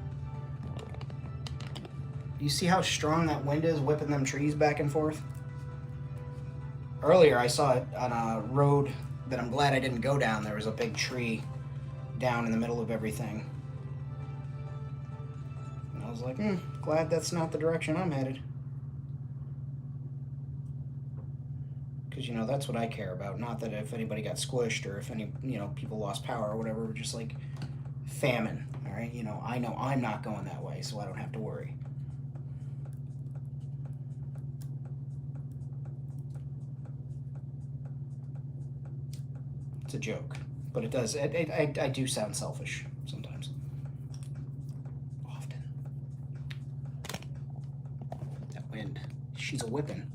Do you see how strong that wind is whipping them trees back and forth? Earlier I saw it on a road that I'm glad I didn't go down. There was a big tree down in the middle of everything. was like, glad that's not the direction I'm headed. Because, you know, that's what I care about. Not that if anybody got squished or if any, you know, people lost power or whatever, but just like famine, all right? You know I'm not going that way, so I don't have to worry. It's a joke, but it does, I do sound selfish sometimes. Often. That wind, she's a whipping.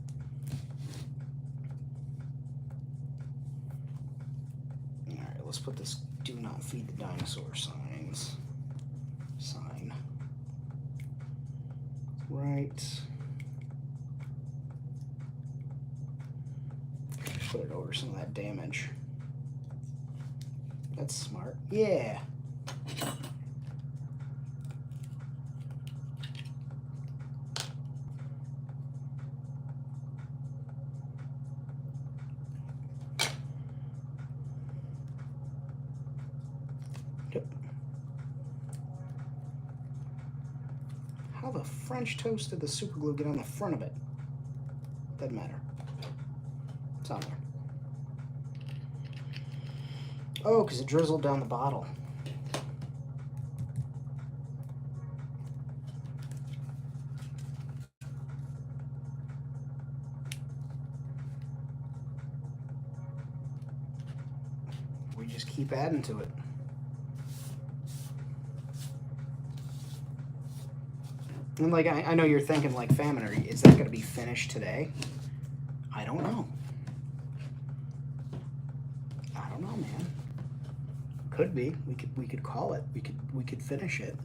Let's put this do not feed the dinosaur sign. Right. Put it over some of that damage. That's smart. Yeah. How the French toast did the super glue get on the front of it? Doesn't matter. It's on there. Oh, because it drizzled down the bottle. We just keep adding to it. And like, I know you're thinking like, Famine, is that going to be finished today? I don't know. I don't know, man. Could be. We could call it. We could finish it.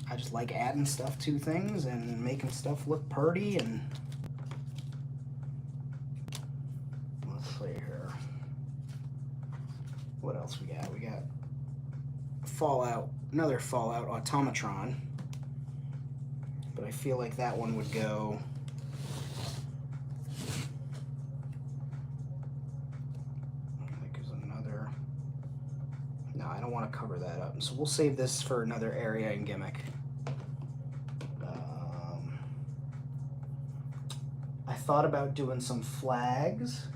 I just like adding stuff to things and making stuff look pretty. And let's see here. What else we got? We got Fallout, another Fallout automatron. But I feel like that one would go. I think there's another. No, I don't want to cover that up. So we'll save this for another area and gimmick. I thought about doing some flags,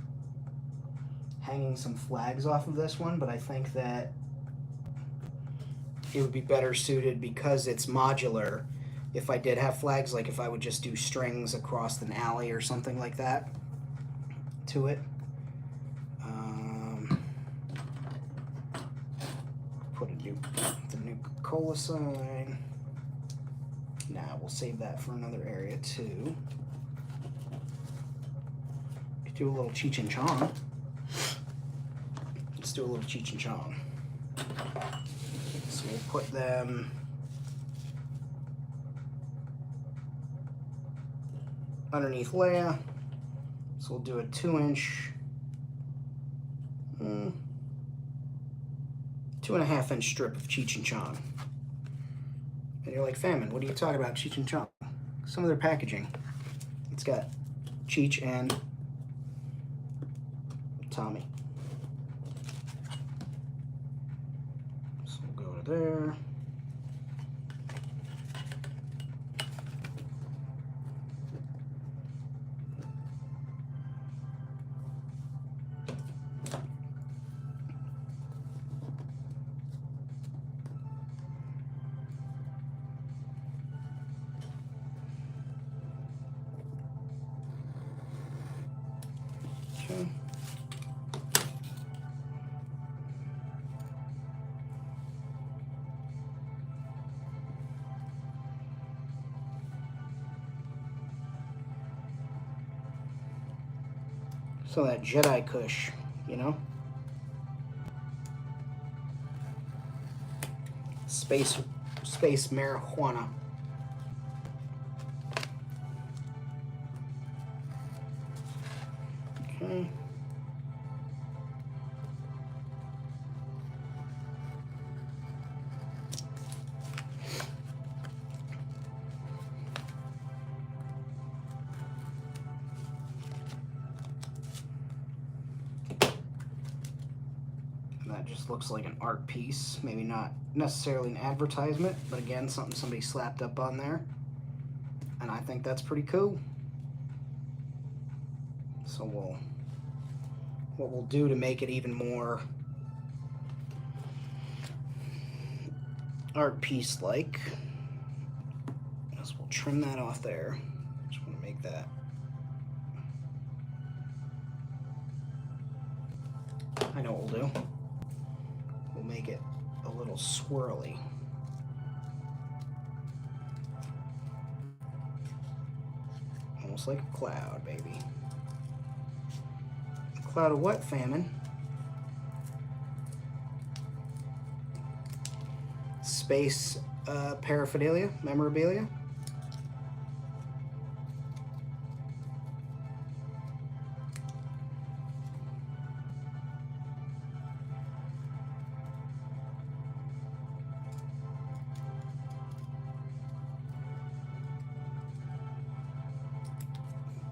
hanging some flags off of this one, but I think that it would be better suited because it's modular. If I did have flags, like if I would just do strings across an alley or something like that to it. Put the new Coca-Cola sign. Nah, we'll save that for another area too. Could do a little Cheech and Chong. Let's do a little Cheech and Chong. So we'll put them underneath Leia. So we'll do a 2-inch, 2.5-inch strip of Cheech and Chong. And you're like, Famine, what are you talking about, Cheech and Chong? Some of their packaging. It's got Cheech and Tommy. So we'll go to there. Okay. So that Jedi Kush, you know? Space marijuana. Okay. that just looks like an art piece. Maybe not necessarily an advertisement, but again, something somebody slapped up on there. And I think that's pretty cool. So what we'll do to make it even more art piece like is we'll trim that off there. Just want to make that. I know what we'll do. We'll make it a little swirly. Almost like a cloud, baby. A cloud of what, Famine? Space paraphernalia, memorabilia.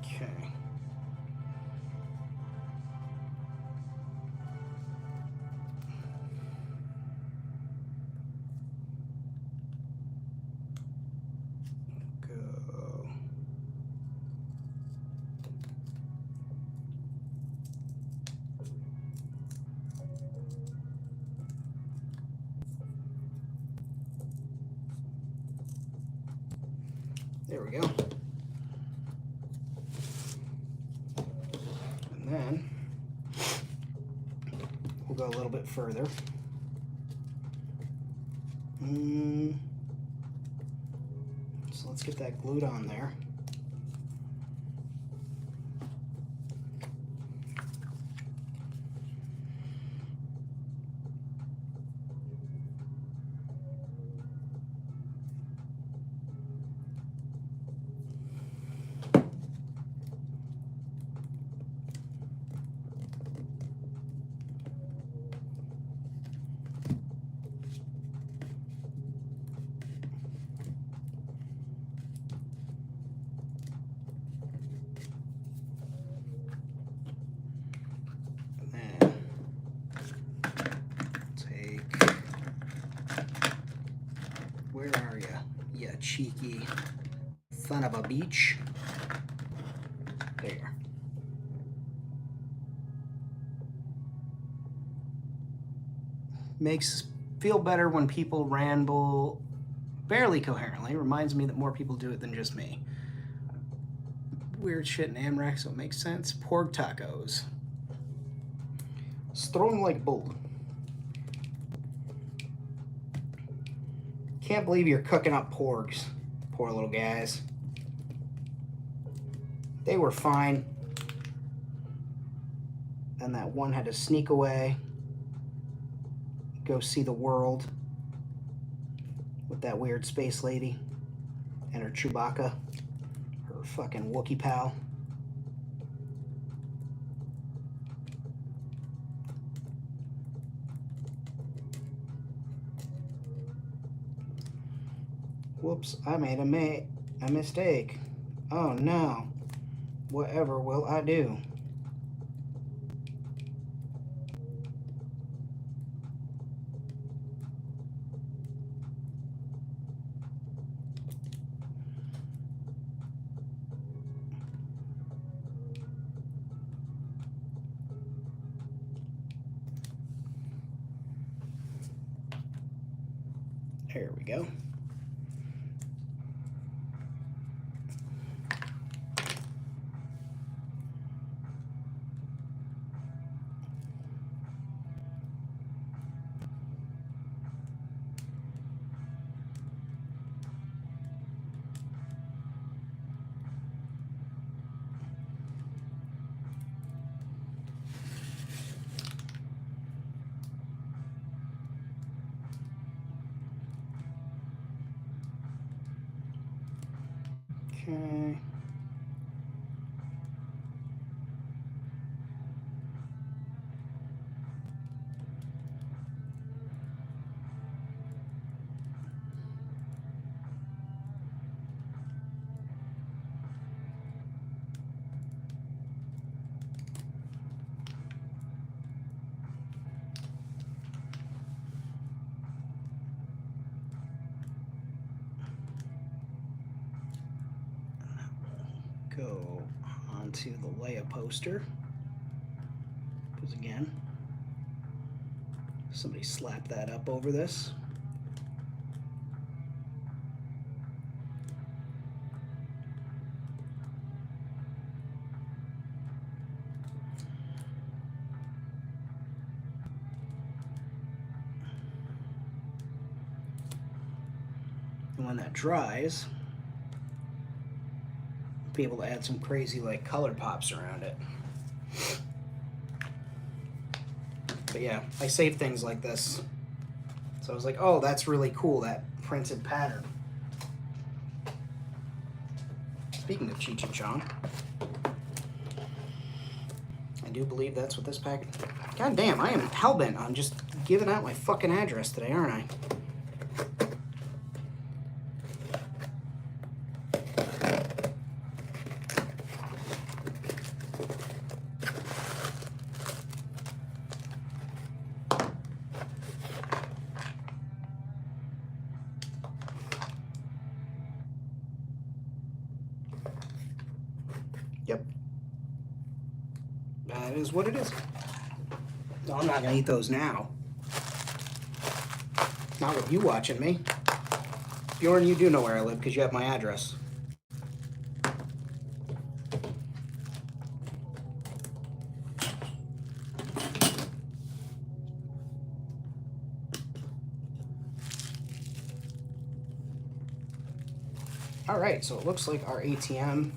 Okay. Go. There we go. And then we'll go a little bit further. So let's get that glued on there. Where are you, you cheeky son of a beach? There. Makes feel better when people ramble barely coherently. Reminds me that more people do it than just me. Weird shit in Amrak, so it makes sense. Pork tacos. Strong like bull. Can't believe you're cooking up porgs. Poor little guys. They were fine. And that one had to sneak away. Go see the world. With that weird space lady. And her Chewbacca. Her fucking Wookiee pal. Whoops, I made a mistake. Oh no. Whatever will I do? There we go. Okay. go onto the layout poster. Because again, somebody slapped that up over this. And when that dries, be able to add some crazy like color pops around it. But yeah, I save things like this. So I was like, oh, that's really cool, that printed pattern. Speaking of Cheech and Chong, I do believe that's what this package... God damn, I am hellbent on just giving out my fucking address today, aren't I? Yep. That is what it is. No, I'm not going to eat those now. Not with you watching me. Bjorn, you do know where I live because you have my address. All right, so it looks like our ATM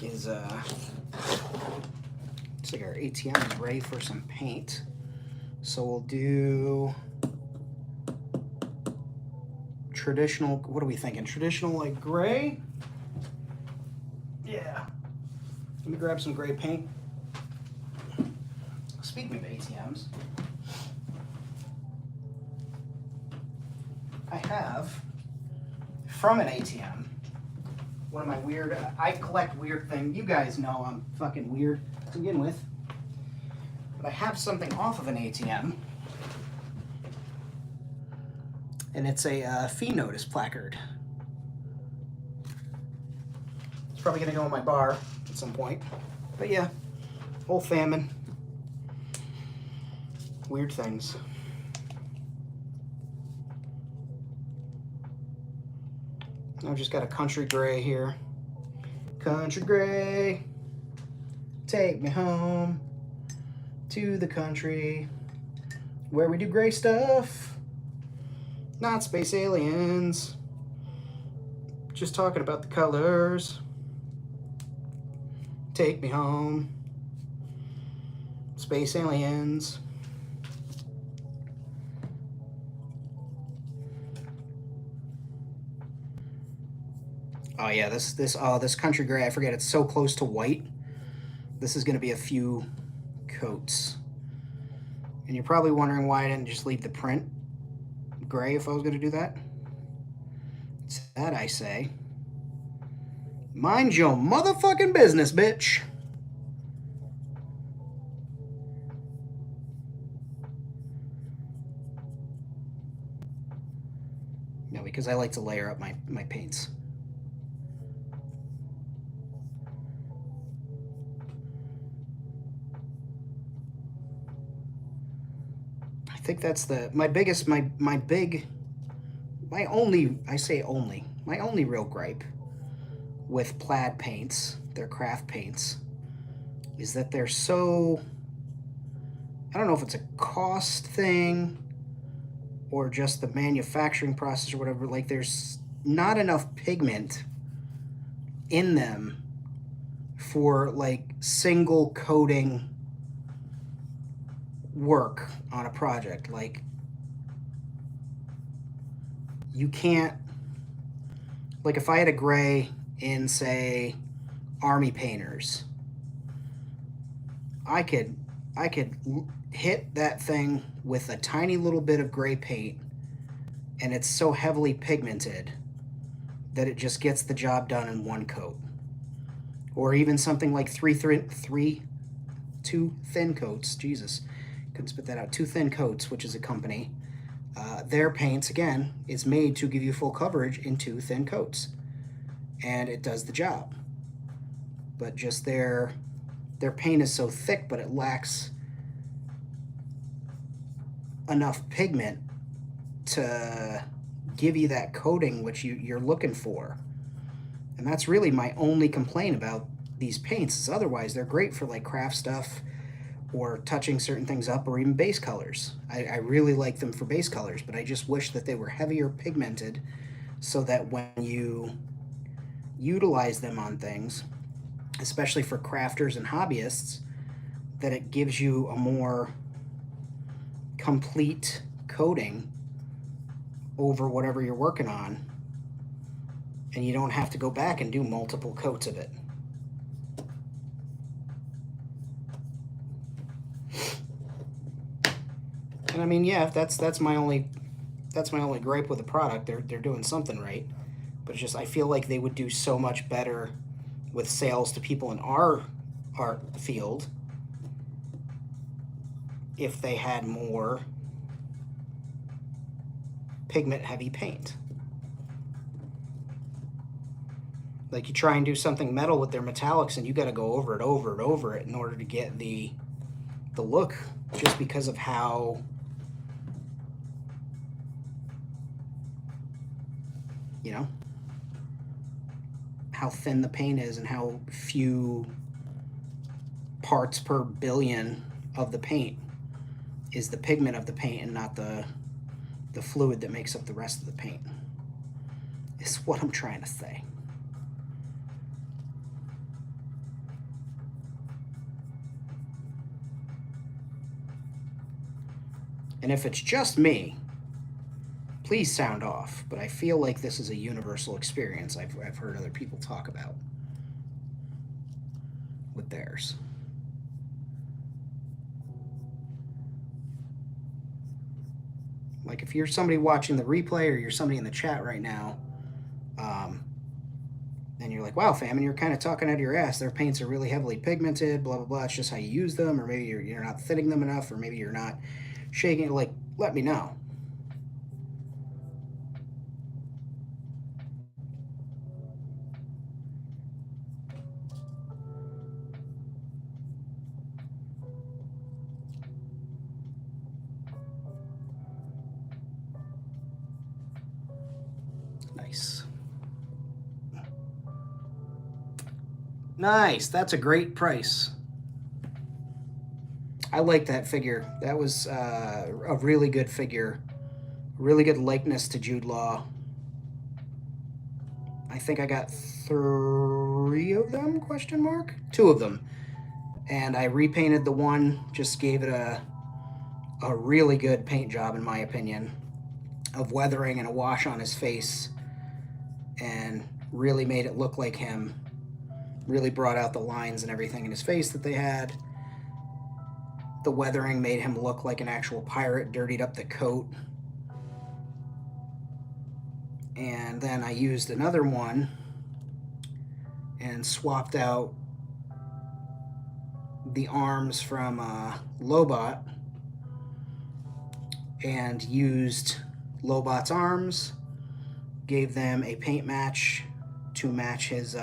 is looks like our ATM is ready for some paint. So we'll do traditional, what are we thinking? Traditional like gray? Yeah. Let me grab some gray paint. Speaking of ATMs, I have from an ATM one of my weird, I collect weird things. You guys know I'm fucking weird to begin with. But I have something off of an ATM. And it's a fee notice placard. It's probably gonna go in my bar at some point. But yeah, whole famine. Weird things. I've just got a country gray here. Country gray, take me home to the country where we do gray stuff, not space aliens. Just talking about the colors. Take me home, space aliens. Oh yeah, this country gray, I forget, it's so close to white. This is gonna be a few coats. And you're probably wondering why I didn't just leave the print gray if I was gonna do that. It's that I say, mind your motherfucking business, bitch. No, because I like to layer up my paints. I think that's my only real gripe with plaid paints, their craft paints, is that they're so, I don't know if it's a cost thing or just the manufacturing process or whatever, like there's not enough pigment in them for like single coating work on a project. Like you can't, like if I had a gray in say Army Painters, I could hit that thing with a tiny little bit of gray paint and it's so heavily pigmented that it just gets the job done in one coat. Or even something like two thin coats, Jesus, couldn't spit that out, Two Thin Coats, which is a company. Their paints, again, is made to give you full coverage in 2 thin coats. and it does the job. But just their paint is so thick, but it lacks enough pigment to give you that coating which you're looking for. And that's really my only complaint about these paints, is otherwise they're great for like craft stuff or touching certain things up, or even base colors. I really like them for base colors, but I just wish that they were heavier pigmented so that when you utilize them on things, especially for crafters and hobbyists, that it gives you a more complete coating over whatever you're working on, and you don't have to go back and do multiple coats of it. And I mean, yeah, that's my only gripe with the product. They're doing something right, but it's just I feel like they would do so much better with sales to people in our art field if they had more pigment heavy paint. Like you try and do something metal with their metallics and you got to go over it in order to get the look, just because of how, you know, how thin the paint is and how few parts per billion of the paint is the pigment of the paint and not the fluid that makes up the rest of the paint, is what I'm trying to say. And if it's just me, please sound off, but I feel like this is a universal experience I've heard other people talk about with theirs. Like if you're somebody watching the replay or you're somebody in the chat right now, and you're like, wow, fam, and you're kind of talking out of your ass, their paints are really heavily pigmented, blah, blah, blah, it's just how you use them, or maybe you're not thinning them enough, or maybe you're not shaking it, like, let me know. Nice. Nice, that's a great price. I like that figure. That was a really good figure. Really good likeness to Jude Law. I think I got 3 of them, question mark? 2 of them. And I repainted the one, just gave it a really good paint job, in my opinion, of weathering and a wash on his face, and really made it look like him. Really brought out the lines and everything in his face that they had. The weathering made him look like an actual pirate, dirtied up the coat. And then I used another one and swapped out the arms from Lobot and used Lobot's arms, gave them a paint match to match his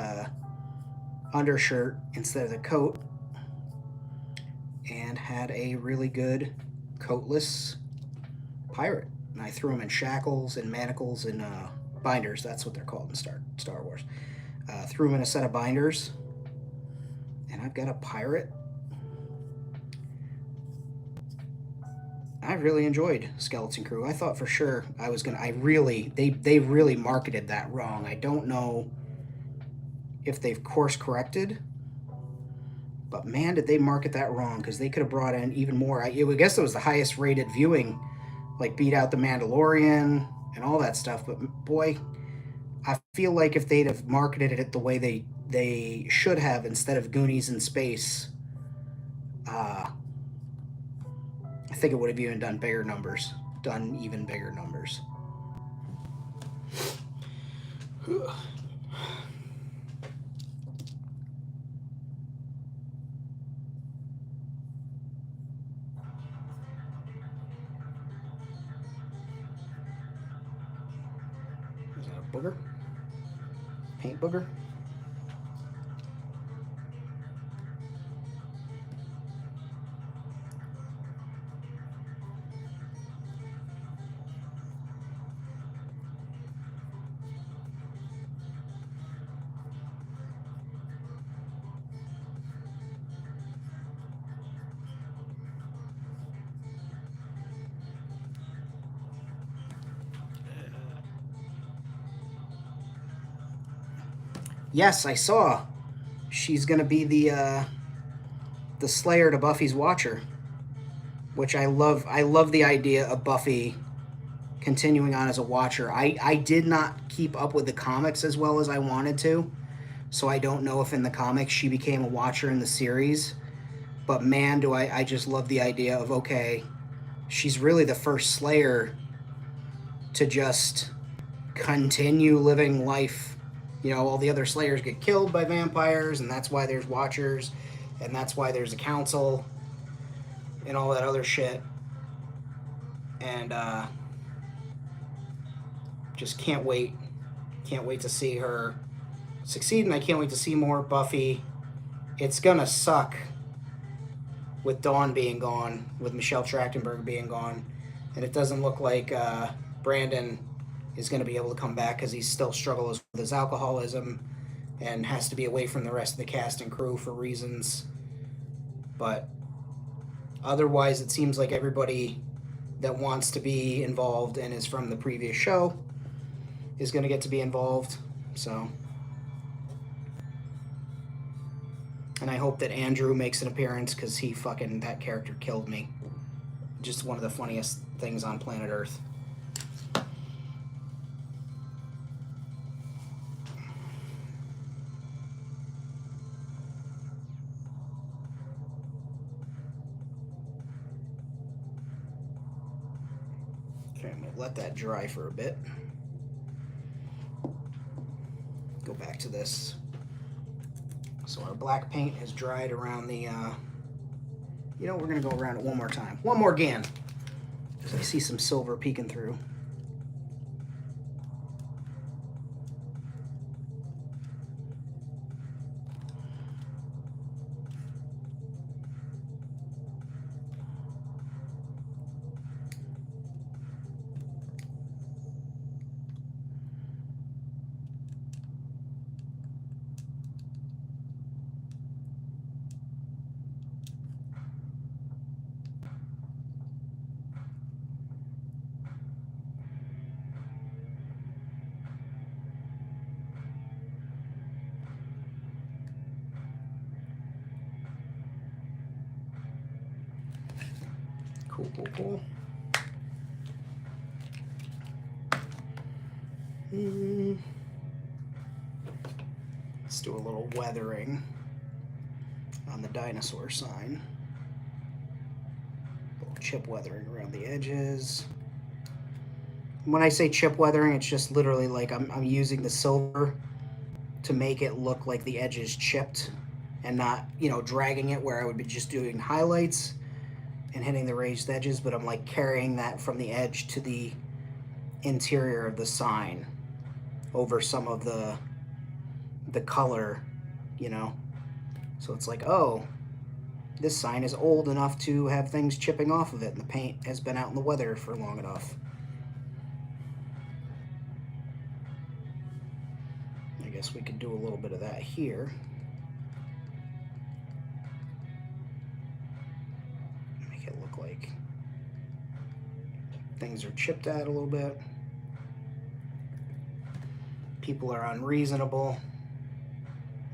undershirt instead of the coat, and had a really good coatless pirate. And I threw him in shackles and manacles and binders. That's what they're called in Star Wars. Threw him in a set of binders, and I've got a pirate. I really enjoyed Skeleton Crew. I thought for sure I was gonna. They really marketed that wrong. I don't know if they've course corrected, but man, did they market that wrong, because they could have brought in even more. I guess it was the highest rated viewing, like beat out The Mandalorian and all that stuff. But boy, I feel like if they'd have marketed it the way they should have, instead of Goonies in space, I think it would have even done bigger numbers. Done even bigger numbers. Is that a booger? paint booger. Yes, I saw. She's gonna be the Slayer to Buffy's Watcher, which I love. I love the idea of Buffy continuing on as a Watcher. I did not keep up with the comics as well as I wanted to, so I don't know if in the comics she became a Watcher in the series. But man, do I just love the idea of, okay, she's really the first Slayer to just continue living life. You know, all the other Slayers get killed by vampires, and that's why there's Watchers, and that's why there's a council, and all that other shit. And just can't wait. Can't wait to see her succeed, and I can't wait to see more Buffy. It's gonna suck with Dawn being gone, with Michelle Trachtenberg being gone, and it doesn't look like Brandon is going to be able to come back because he still struggles with his alcoholism and has to be away from the rest of the cast and crew for reasons. But otherwise, it seems like everybody that wants to be involved and is from the previous show is going to get to be involved. So, and I hope that Andrew makes an appearance because that character killed me. Just one of the funniest things on planet Earth. Okay, I'm going to let that dry for a bit. Go back to this. So our black paint has dried around the, we're going to go around it one more time. One more again. Because I see some silver peeking through. Cool. Let's do a little weathering on the dinosaur sign. A little chip weathering around the edges. When I say chip weathering, it's just literally like I'm using the silver to make it look like the edge is chipped and not, dragging it where I would be just doing highlights and hitting the raised edges, but I'm like carrying that from the edge to the interior of the sign over some of the color, So it's like, oh, this sign is old enough to have things chipping off of it, and the paint has been out in the weather for long enough. I guess we could do a little bit of that here. Make it look like things are chipped out a little bit. People are unreasonable.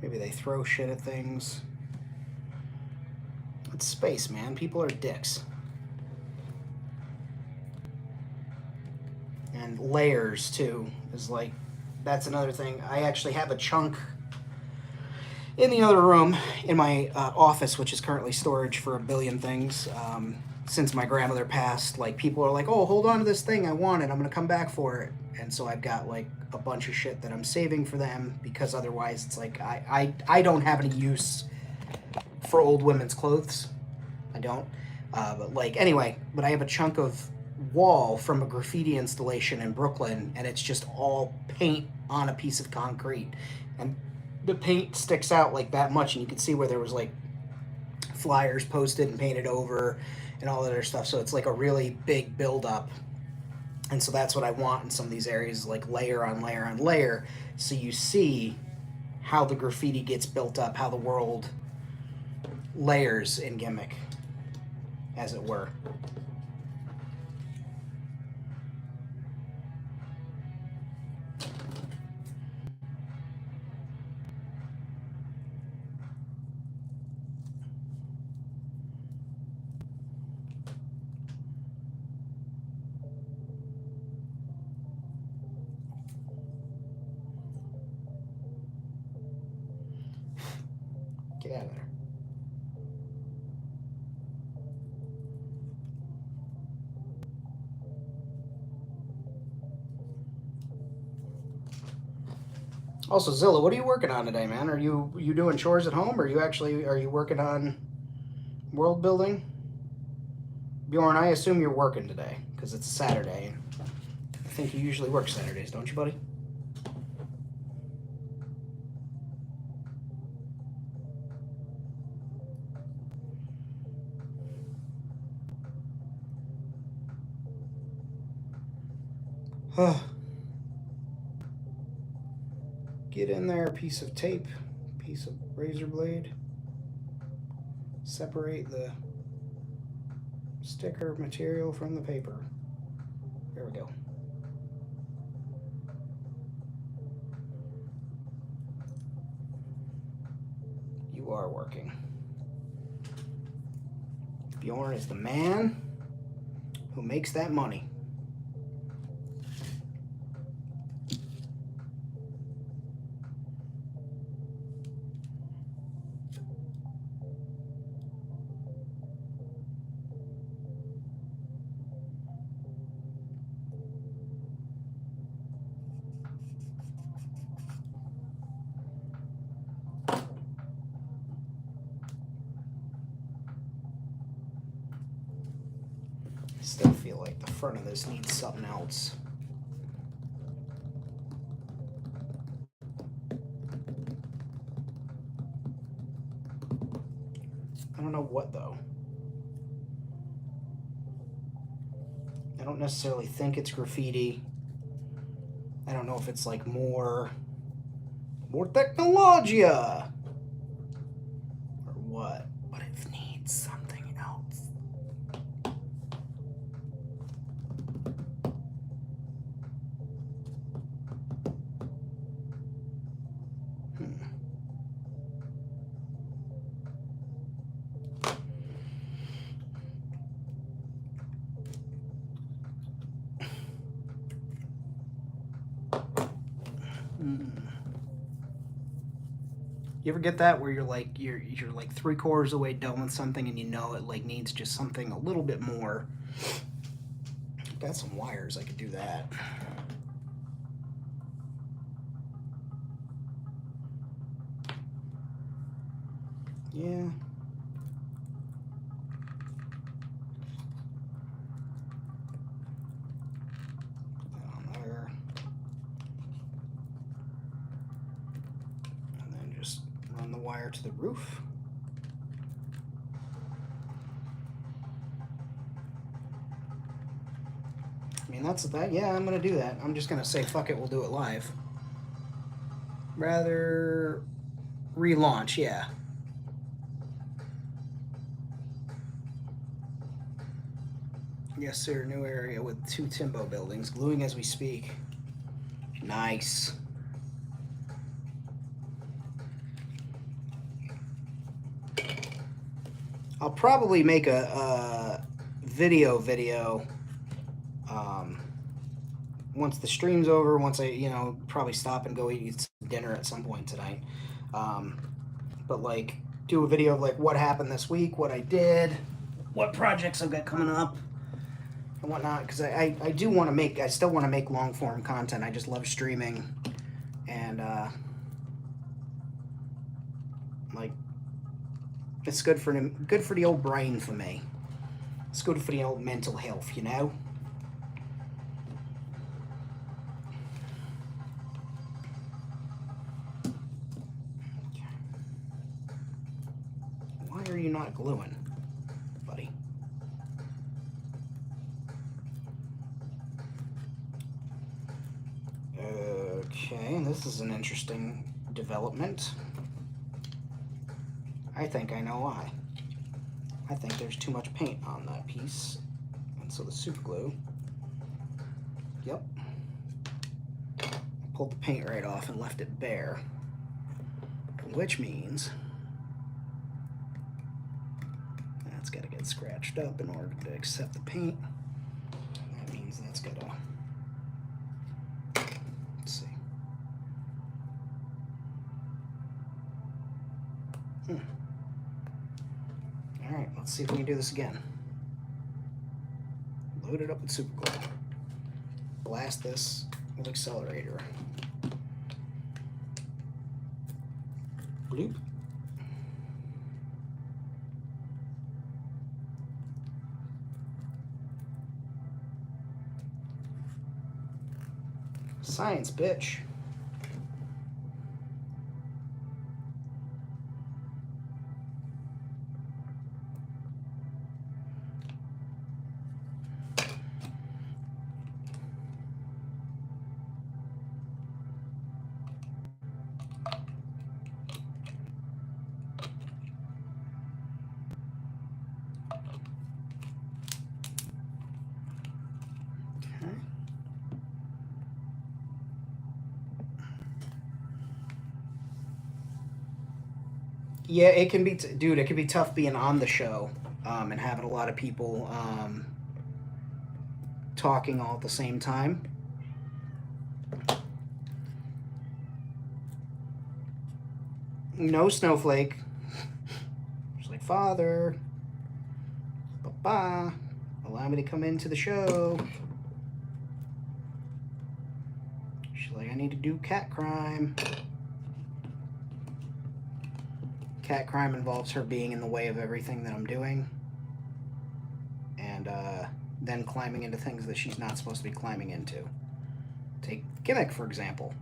Maybe they throw shit at things. It's space, man. People are dicks. And layers, too, is like, that's another thing. I actually have a chunk in the other room in my office, which is currently storage for a billion things. Since my grandmother passed, like, people are like, oh, hold on to this thing, I want it, I'm gonna come back for it. And so I've got like a bunch of shit that I'm saving for them, because otherwise it's like I don't have any use for old women's clothes. I don't. But like, anyway, but I have a chunk of wall from a graffiti installation in Brooklyn, and it's just all paint on a piece of concrete, and the paint sticks out like that much, and you can see where there was like flyers posted and painted over and all that other stuff. So it's like a really big buildup, and so that's what I want in some of these areas, like layer on layer on layer, so you see how the graffiti gets built up, how the world layers in Gimmick, as it were. Get out of there. Also, Zilla, what are you working on today, man? Are you doing chores at home, or are you working on world building? Bjorn, I assume you're working today because it's a Saturday. I think you usually work Saturdays, don't you, buddy? Get in there, piece of tape, piece of razor blade. Separate the sticker material from the paper. There we go. You are working. Bjorn is the man who makes that money. Still feel like the front of this needs something else. I don't know what though. I don't necessarily think it's graffiti. I don't know if it's like more technology or what, but it needs something else. You ever get that where you're like 3/4 of the way done with something and you know it like needs just something a little bit more? Got some wires, I could do that. Yeah. Wire to the roof. I mean, that's that. Yeah, I'm gonna do that. I'm just gonna say fuck it. We'll do it live. Rather relaunch. Yeah. Yes, sir. New area with 2 Timbo buildings, gluing as we speak. Nice. I'll probably make a video once the stream's over, once I, probably stop and go eat some dinner at some point tonight. But like do a video of like what happened this week, what I did, what projects I've got coming up and whatnot, because I still want to make long form content. I just love streaming, and like it's good for the old brain for me. It's good for the old mental health, you know? gluing, buddy. Okay, this is an interesting development. I think I know why. I think there's too much paint on that piece, and so the super glue, yep, pulled the paint right off and left it bare, which means that's got to get scratched up in order to accept the paint. That means that's got to, let's see. All right, let's see if we can do this again. Load it up with super glue. Blast this with accelerator. Bloop. Science, bitch. Yeah, it can be, dude. It can be tough being on the show and having a lot of people talking all at the same time. No Snowflake. She's like, Father, Papa, allow me to come into the show. She's like, I need to do cat crime. Cat crime involves her being in the way of everything that I'm doing, and then climbing into things that she's not supposed to be climbing into. Take Gimmick, for example.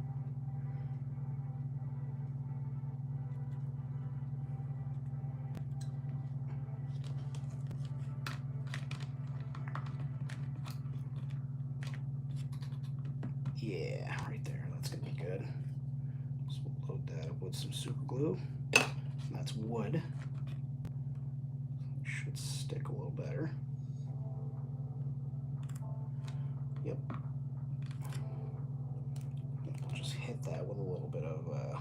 Yeah, right there. That's going to be good. So we'll load that up with some super glue. That's wood. Should stick a little better. Yep. We'll just hit that with a little bit of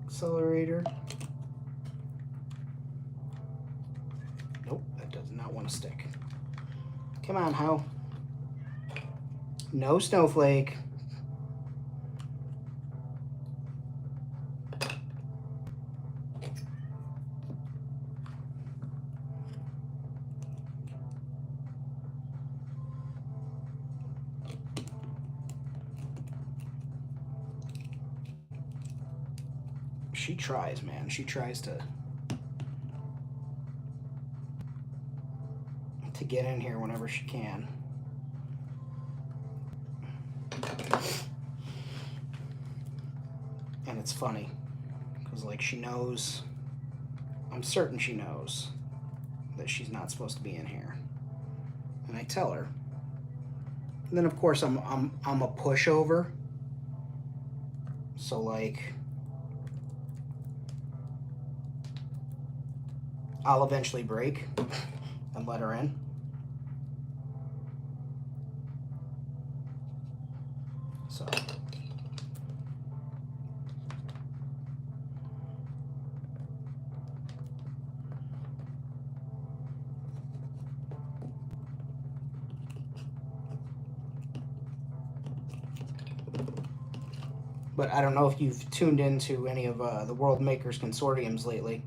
accelerator. Nope, that does not want to stick. Come on, How. No Snowflake. She tries, man. She tries to get in here whenever she can. And it's funny because, like, she knows, I'm certain she knows that she's not supposed to be in here, and I tell her. And then of course I'm a pushover, so like I'll eventually break and let her in. So but I don't know if you've tuned into any of the World Makers Consortiums lately.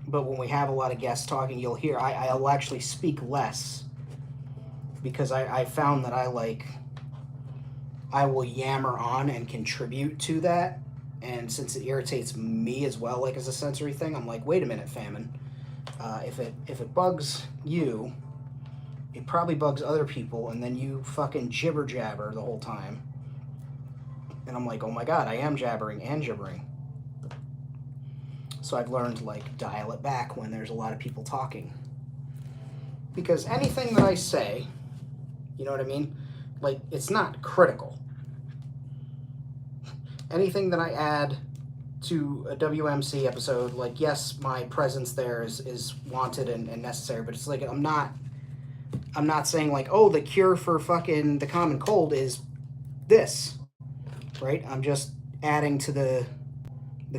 But when we have a lot of guests talking, you'll hear I'll actually speak less because I found that I will yammer on and contribute to that. And since it irritates me as well, like as a sensory thing, I'm like, wait a minute, Famine. If it bugs you, it probably bugs other people, and then you fucking jibber jabber the whole time. And I'm like, oh my god, I am jabbering and gibbering. So I've learned to like dial it back when there's a lot of people talking. Because anything that I say, you know what I mean? Like, it's not critical. Anything that I add to a WMC episode, like, yes, my presence there is wanted and necessary, but it's like, I'm not saying like, oh, the cure for fucking the common cold is this, right? I'm just adding to the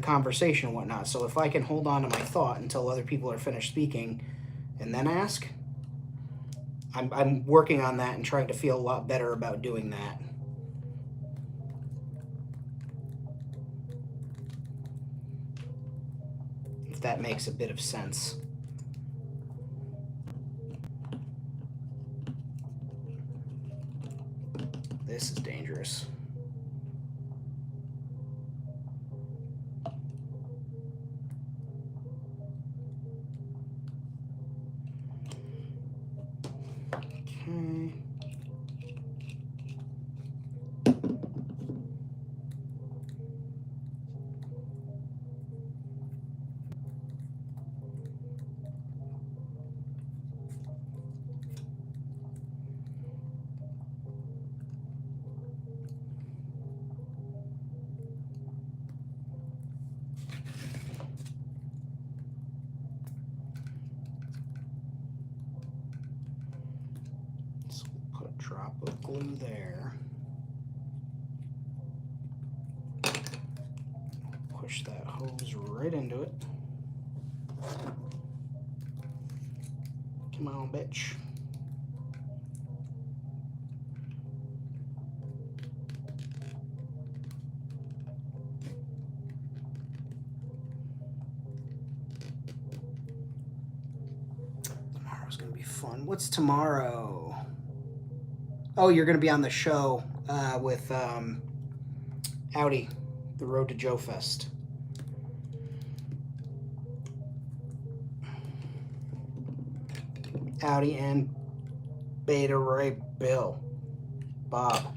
conversation and whatnot. So if I can hold on to my thought until other people are finished speaking and then ask, I'm working on that and trying to feel a lot better about doing that. If that makes a bit of sense. This is dangerous. Okay. So we'll put a drop of glue there. Push that hose right into it. Come on, bitch. Tomorrow's gonna be fun. What's tomorrow? Oh, you're gonna be on the show with Audi, the Road to Joe Fest. Audi and Beta Ray Bill. Bob.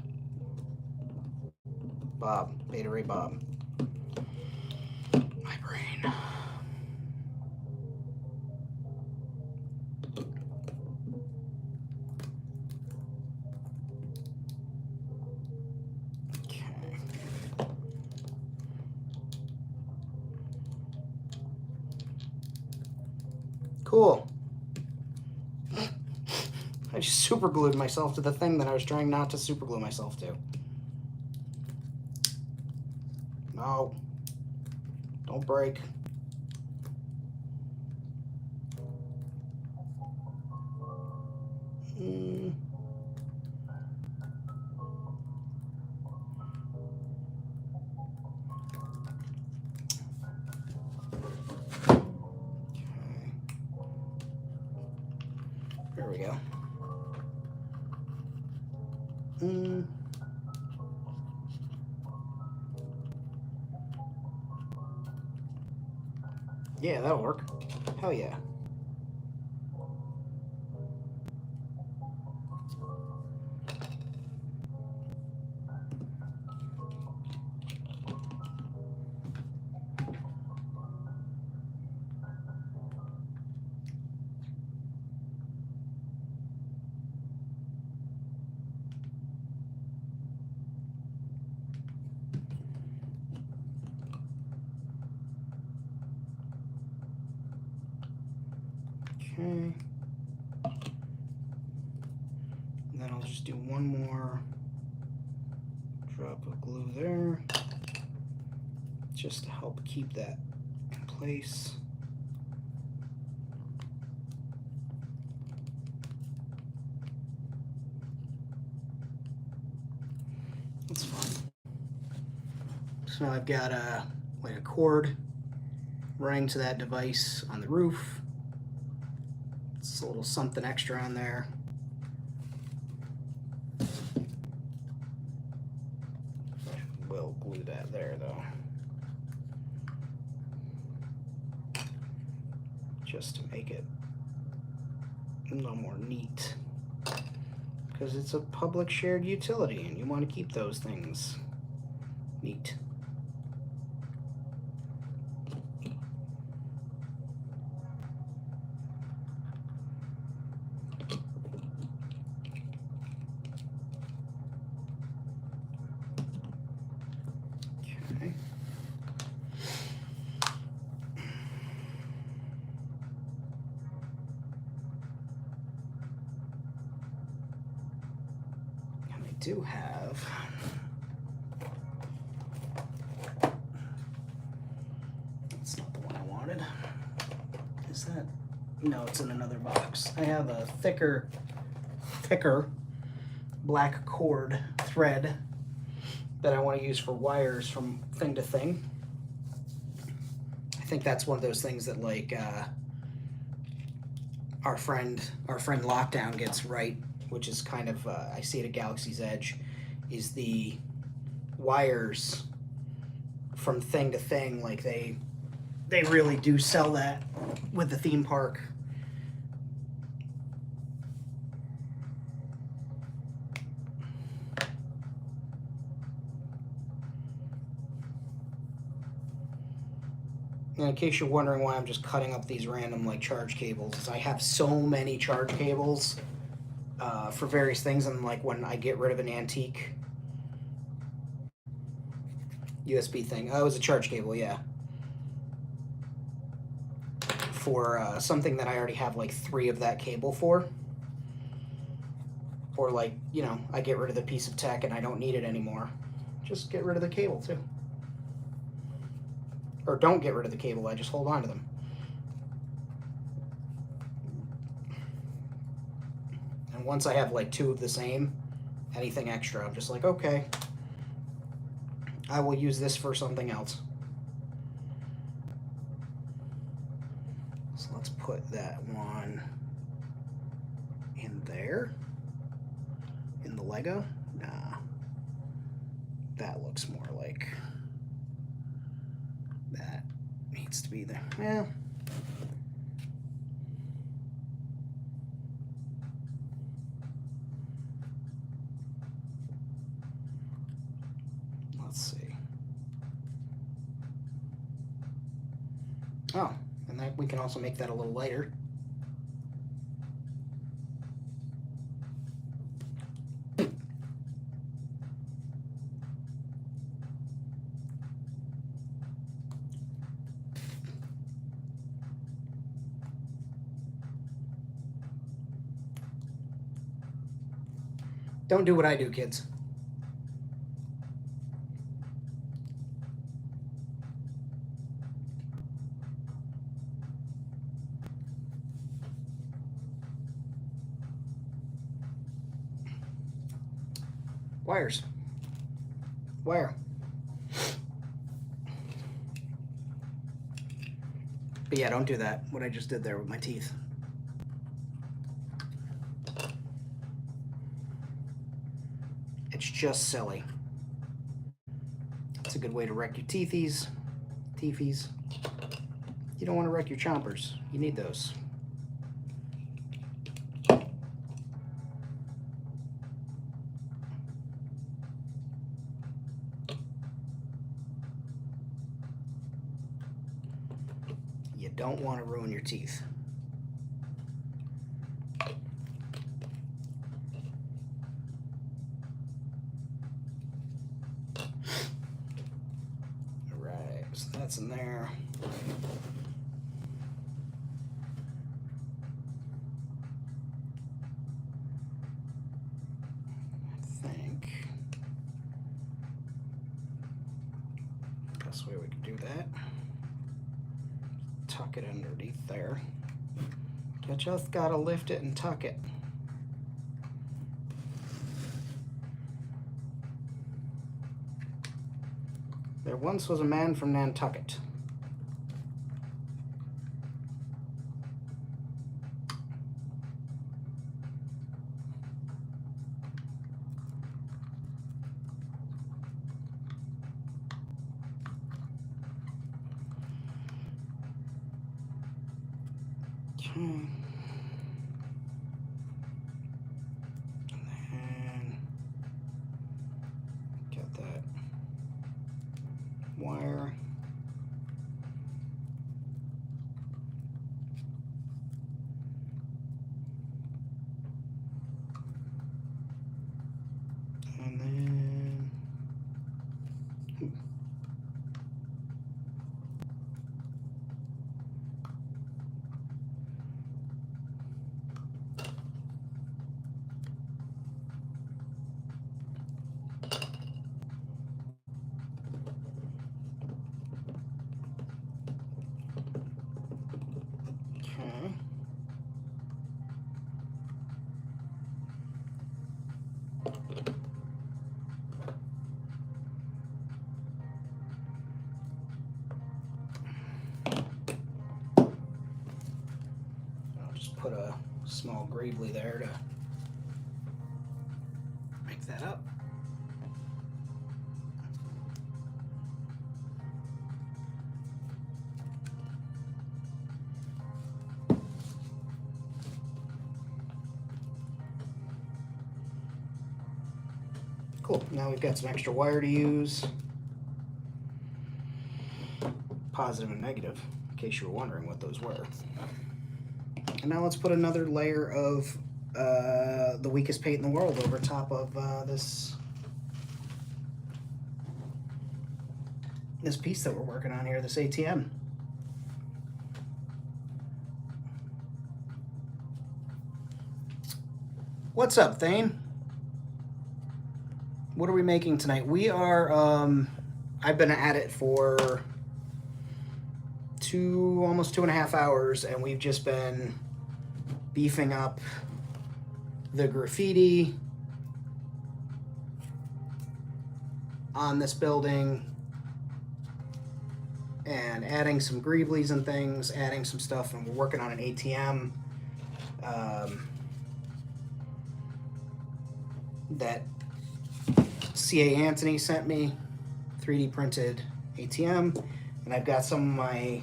Beta Ray Bob. My brain. Okay. Cool. I just super glued myself to the thing that I was trying not to super glue myself to. No. Don't break. There we go. Yeah, that'll work. Hell yeah. Okay. And then I'll just do one more drop of glue there, just to help keep that in place. That's fine. So now I've got like a cord running to that device on the roof. It's a little something extra on there. We'll glue that there though, just to make it a little more neat, because it's a public shared utility and you want to keep those things neat. do have... That's not the one I wanted. Is that... No, it's in another box. I have a thicker black cord thread that I want to use for wires from thing to thing. I think that's one of those things that, like, our friend Lockdown gets right, which is kind of, I see it at Galaxy's Edge, is the wires from thing to thing. Like, they really do sell that with the theme park. And in case you're wondering why I'm just cutting up these random like charge cables, is I have so many charge cables for various things, and like when I get rid of an antique USB thing, oh, it was a charge cable, yeah, for something that I already have like 3 of that cable for, or like, you know, I get rid of the piece of tech and I don't need it anymore, just get rid of the cable too. Or don't get rid of the cable, I just hold on to them. And once I have like 2 of the same, anything extra, I'm just like, okay, I will use this for something else. So let's put that one in there. In the Lego? Nah. That looks more like... that needs to be there. Yeah. Let's see. Oh, and that we can also make that a little lighter. Don't do what I do, kids. Wires. Wire. But yeah, don't do that, what I just did there with my teeth. It's just silly. It's a good way to wreck your teethies. Teefies. You don't want to wreck your chompers. You need those. You don't want to ruin your teeth. Alright, so that's in there. I think best way we can do that. Tuck it underneath there. You just gotta lift it and tuck it. There once was a man from Nantucket. Okay. And then get that wire. And then Just put a small gravely there to make that up. Cool, now we've got some extra wire to use. Positive and negative, in case you were wondering what those were. And now let's put another layer of the weakest paint in the world over top of this piece that we're working on here, this ATM. What's up, Thane? What are we making tonight? We are, I've been at it for almost 2.5 hours, and we've just been beefing up the graffiti on this building and adding some greeblies and things, adding some stuff, and we're working on an ATM that C.A. Anthony sent me, 3D printed ATM, and I've got some of my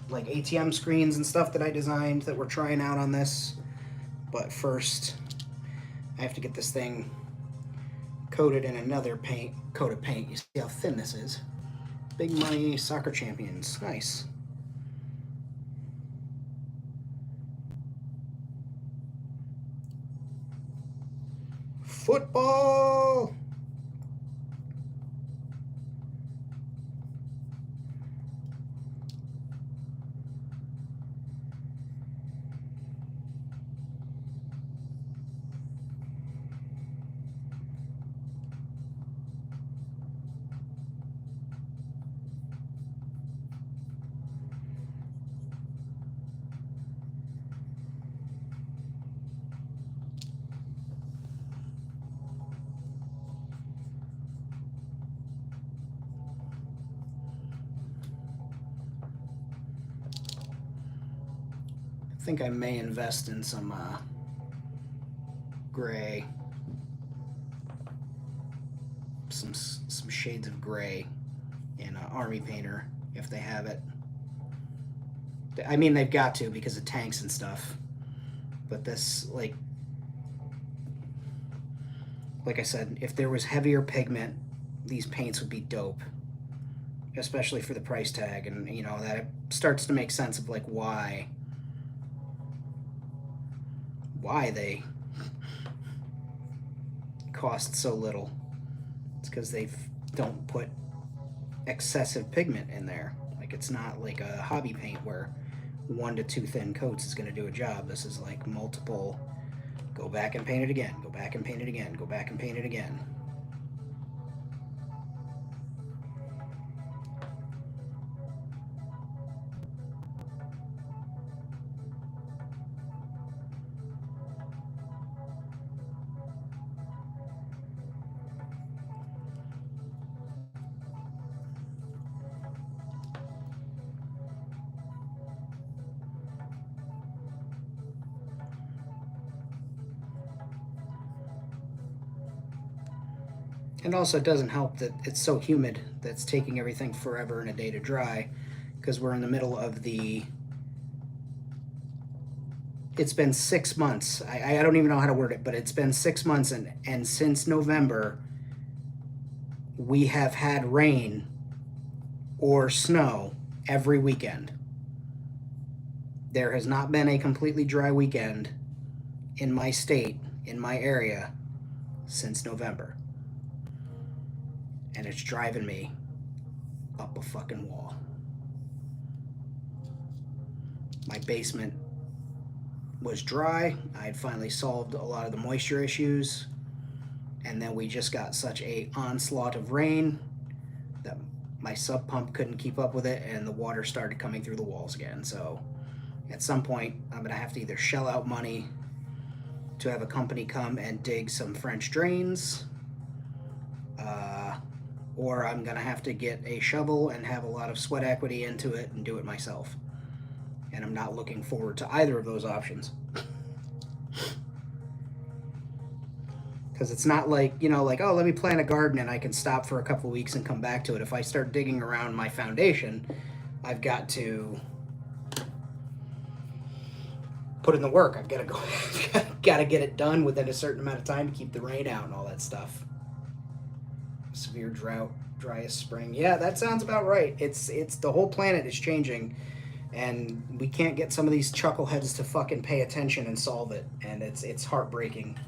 like ATM screens and stuff that I designed that we're trying out on this. But first, I have to get this thing coated in another coat of paint. You see how thin this is? Big Money Soccer Champions. Nice. Football! I think I may invest in some gray, some shades of gray in Army Painter if they have it. I mean, they've got to because of tanks and stuff. But this, like I said, if there was heavier pigment, these paints would be dope, especially for the price tag. And you know that it starts to make sense of like why they cost so little. It's because they don't put excessive pigment in there. Like, it's not like a hobby paint where 1 to 2 thin coats is going to do a job. This is like multiple, go back and paint it again, go back and paint it again, go back and paint it again. And also, it doesn't help that it's so humid that's taking everything forever and a day to dry, because we're in the middle of the... It's been 6 months. I don't even know how to word it, but it's been 6 months, and since November, we have had rain or snow every weekend. There has not been a completely dry weekend in my state, in my area, since November. And it's driving me up a fucking wall. My basement was dry. I had finally solved a lot of the moisture issues. And then we just got such a onslaught of rain that my sub pump couldn't keep up with it, and the water started coming through the walls again. So at some point, I'm gonna have to either shell out money to have a company come and dig some French drains, or I'm gonna have to get a shovel and have a lot of sweat equity into it and do it myself. and I'm not looking forward to either of those options. Because it's not like, you know, like, oh, let me plant a garden and I can stop for a couple of weeks and come back to it. If I start digging around my foundation, I've got to put in the work. I've got to go, got to get it done within a certain amount of time to keep the rain out and all that stuff. Severe drought, driest spring. Yeah, that sounds about right. It's the whole planet is changing, and we can't get some of these chuckleheads to fucking pay attention and solve it, and it's heartbreaking.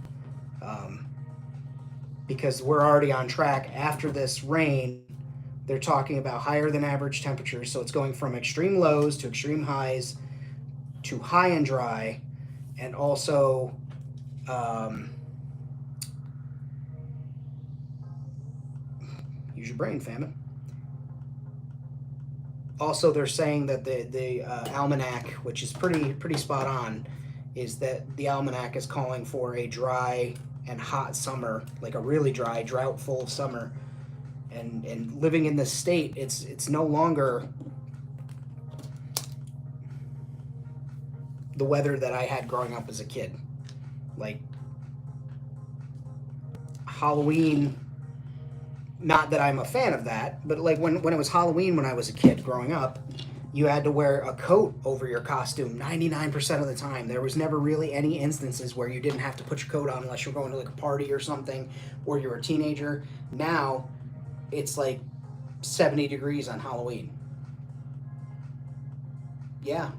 Because we're already on track after this rain. They're talking about higher than average temperatures, so it's going from extreme lows to extreme highs to high and dry, and also use your brain, famine. Also, they're saying that the almanac, which is pretty spot on, is that the almanac is calling for a dry and hot summer, like a really dry, drought-full summer. And living in this state, it's no longer the weather that I had growing up as a kid. Like Halloween, not that I'm a fan of that, but like when it was Halloween when I was a kid growing up, you had to wear a coat over your costume 99% of the time. There was never really any instances where you didn't have to put your coat on unless you're going to like a party or something, or you're a teenager. Now, it's like 70 degrees on Halloween. Yeah.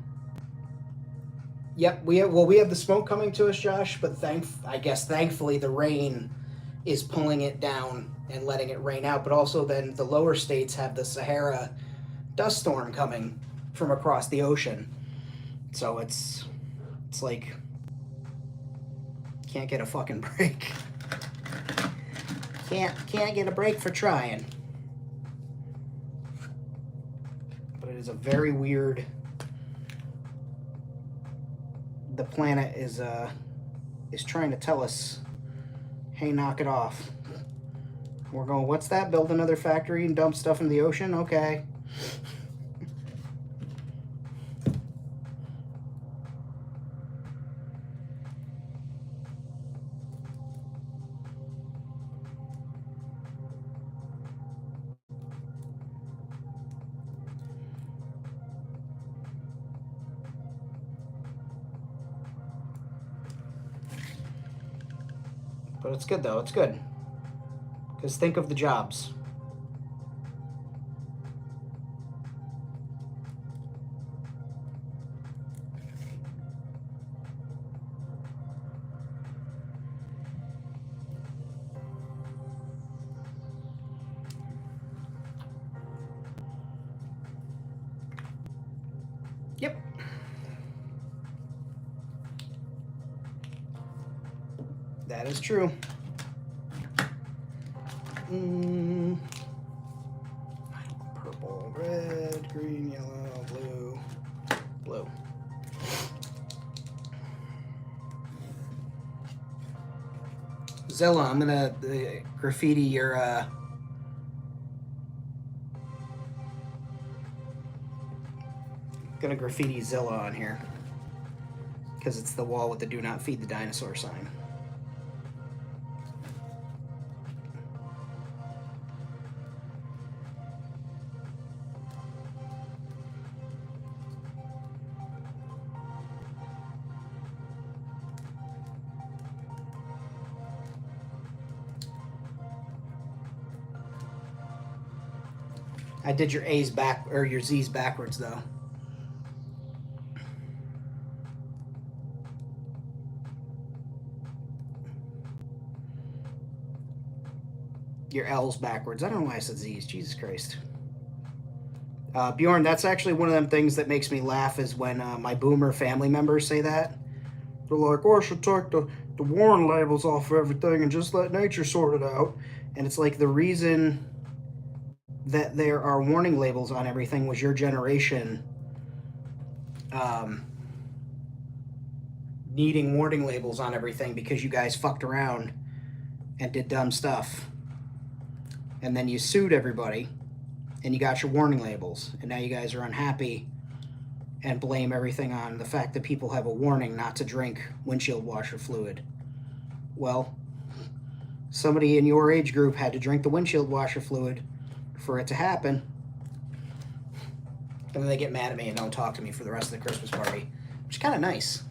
Yep, we have the smoke coming to us, Josh, but thankfully the rain is pulling it down and letting it rain out, but also then the lower states have the Sahara dust storm coming from across the ocean. So it's like can't get a fucking break. Can't get a break for trying. But it is a very weird. The planet is trying to tell us, hey, knock it off. We're going, what's that? Build another factory and dump stuff in the ocean? Okay. But it's good, though. It's good. Because think of the jobs. Yep. That is true. Purple, red, green, yellow, blue, blue. Zilla, I'm gonna graffiti your gonna graffiti Zilla on here because it's the wall with the "Do Not Feed the Dinosaur" sign. I did your A's back or your Z's backwards though. Your L's backwards. I don't know why I said Z's. Jesus Christ. Bjorn, that's actually one of them things that makes me laugh is when my boomer family members say that. They're like, oh, I should take the warning labels off of everything and just let nature sort it out. And it's like the reason that there are warning labels on everything was your generation needing warning labels on everything because you guys fucked around and did dumb stuff. And then you sued everybody and you got your warning labels. And now you guys are unhappy and blame everything on the fact that people have a warning not to drink windshield washer fluid. Well, somebody in your age group had to drink the windshield washer fluid for it to happen. And then they get mad at me and don't talk to me for the rest of the Christmas party, which is kind of nice.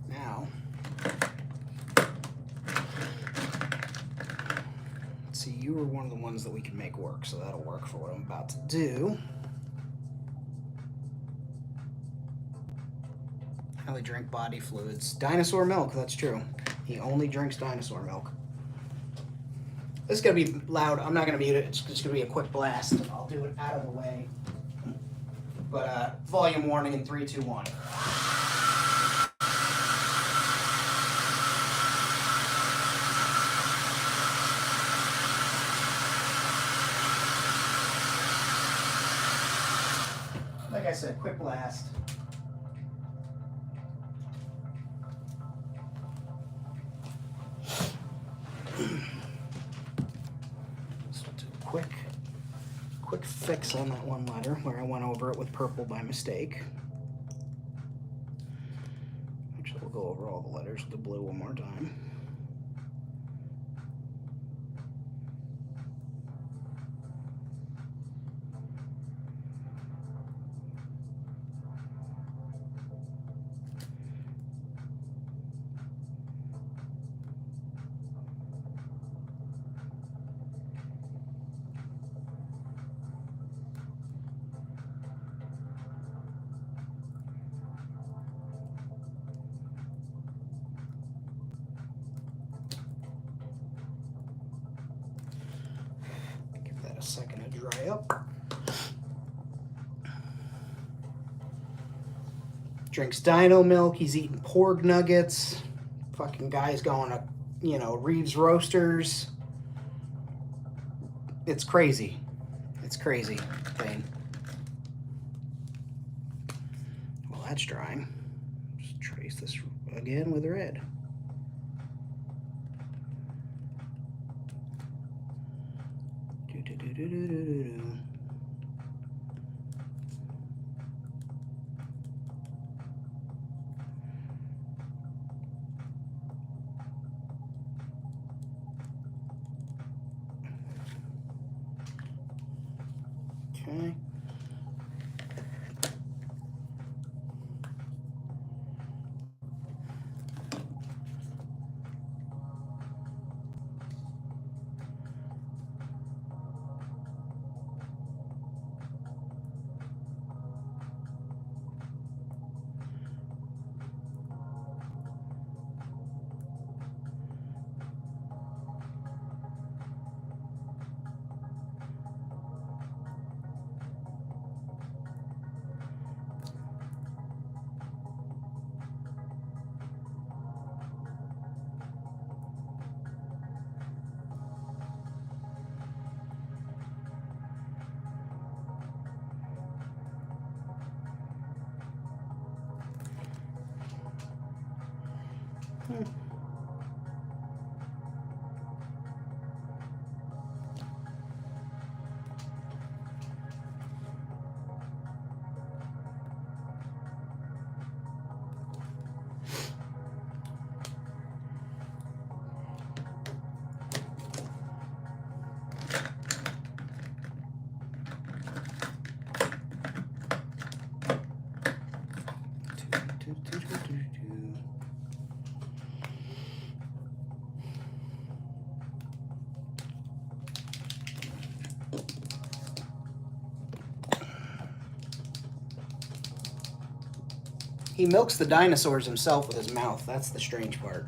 Now, let's see, you were one of the ones that we can make work, so that'll work for what I'm about to do. How they drink body fluids. Dinosaur milk, that's true. He only drinks dinosaur milk. This is going to be loud. I'm not going to mute it. It's just going to be a quick blast. I'll do it out of the way. But volume warning in 3, 2, 1. Like I said, quick blast. Quick fix on that one letter where I went over it with purple by mistake. Actually, we'll go over all the letters with the blue one more time. Second to dry up. Drinks dino milk. He's eating porg nuggets. Fucking guy's going to you know, Reeves Roasters. It's crazy. It's crazy thing. Well, that's drying. Just trace this again with red. Okay. He milks the dinosaurs himself with his mouth. That's the strange part.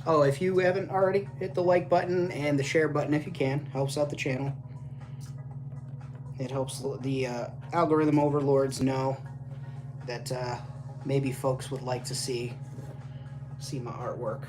Oh, if you haven't already, hit the like button and the share button if you can. Helps out the channel. It helps the algorithm overlords know that maybe folks would like to see my artwork.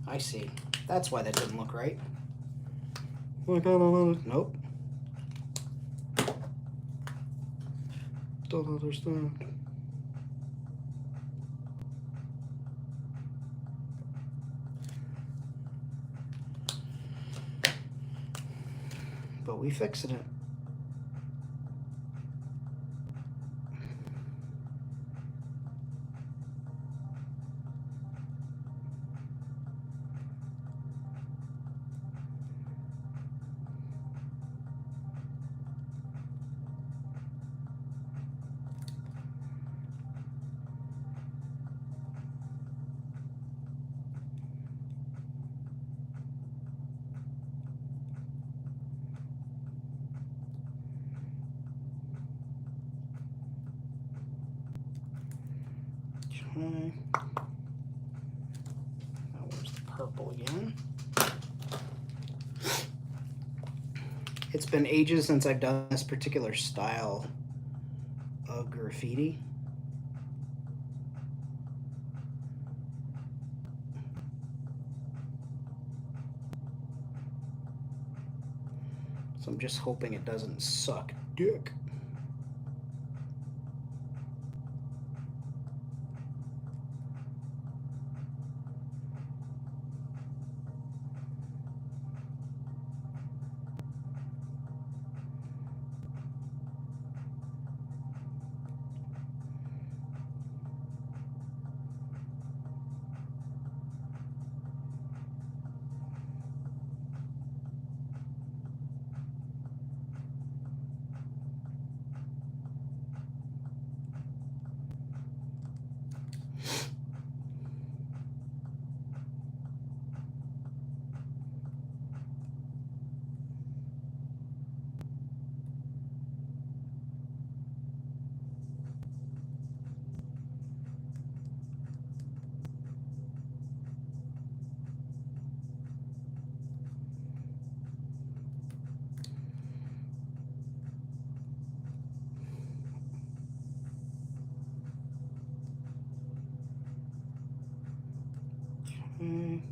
I see. That's why that didn't look right. Nope. Don't understand. But we fixed it. Okay. Now where's the purple again? It's been ages since I've done this particular style of graffiti. So I'm just hoping it doesn't suck dick. Okay.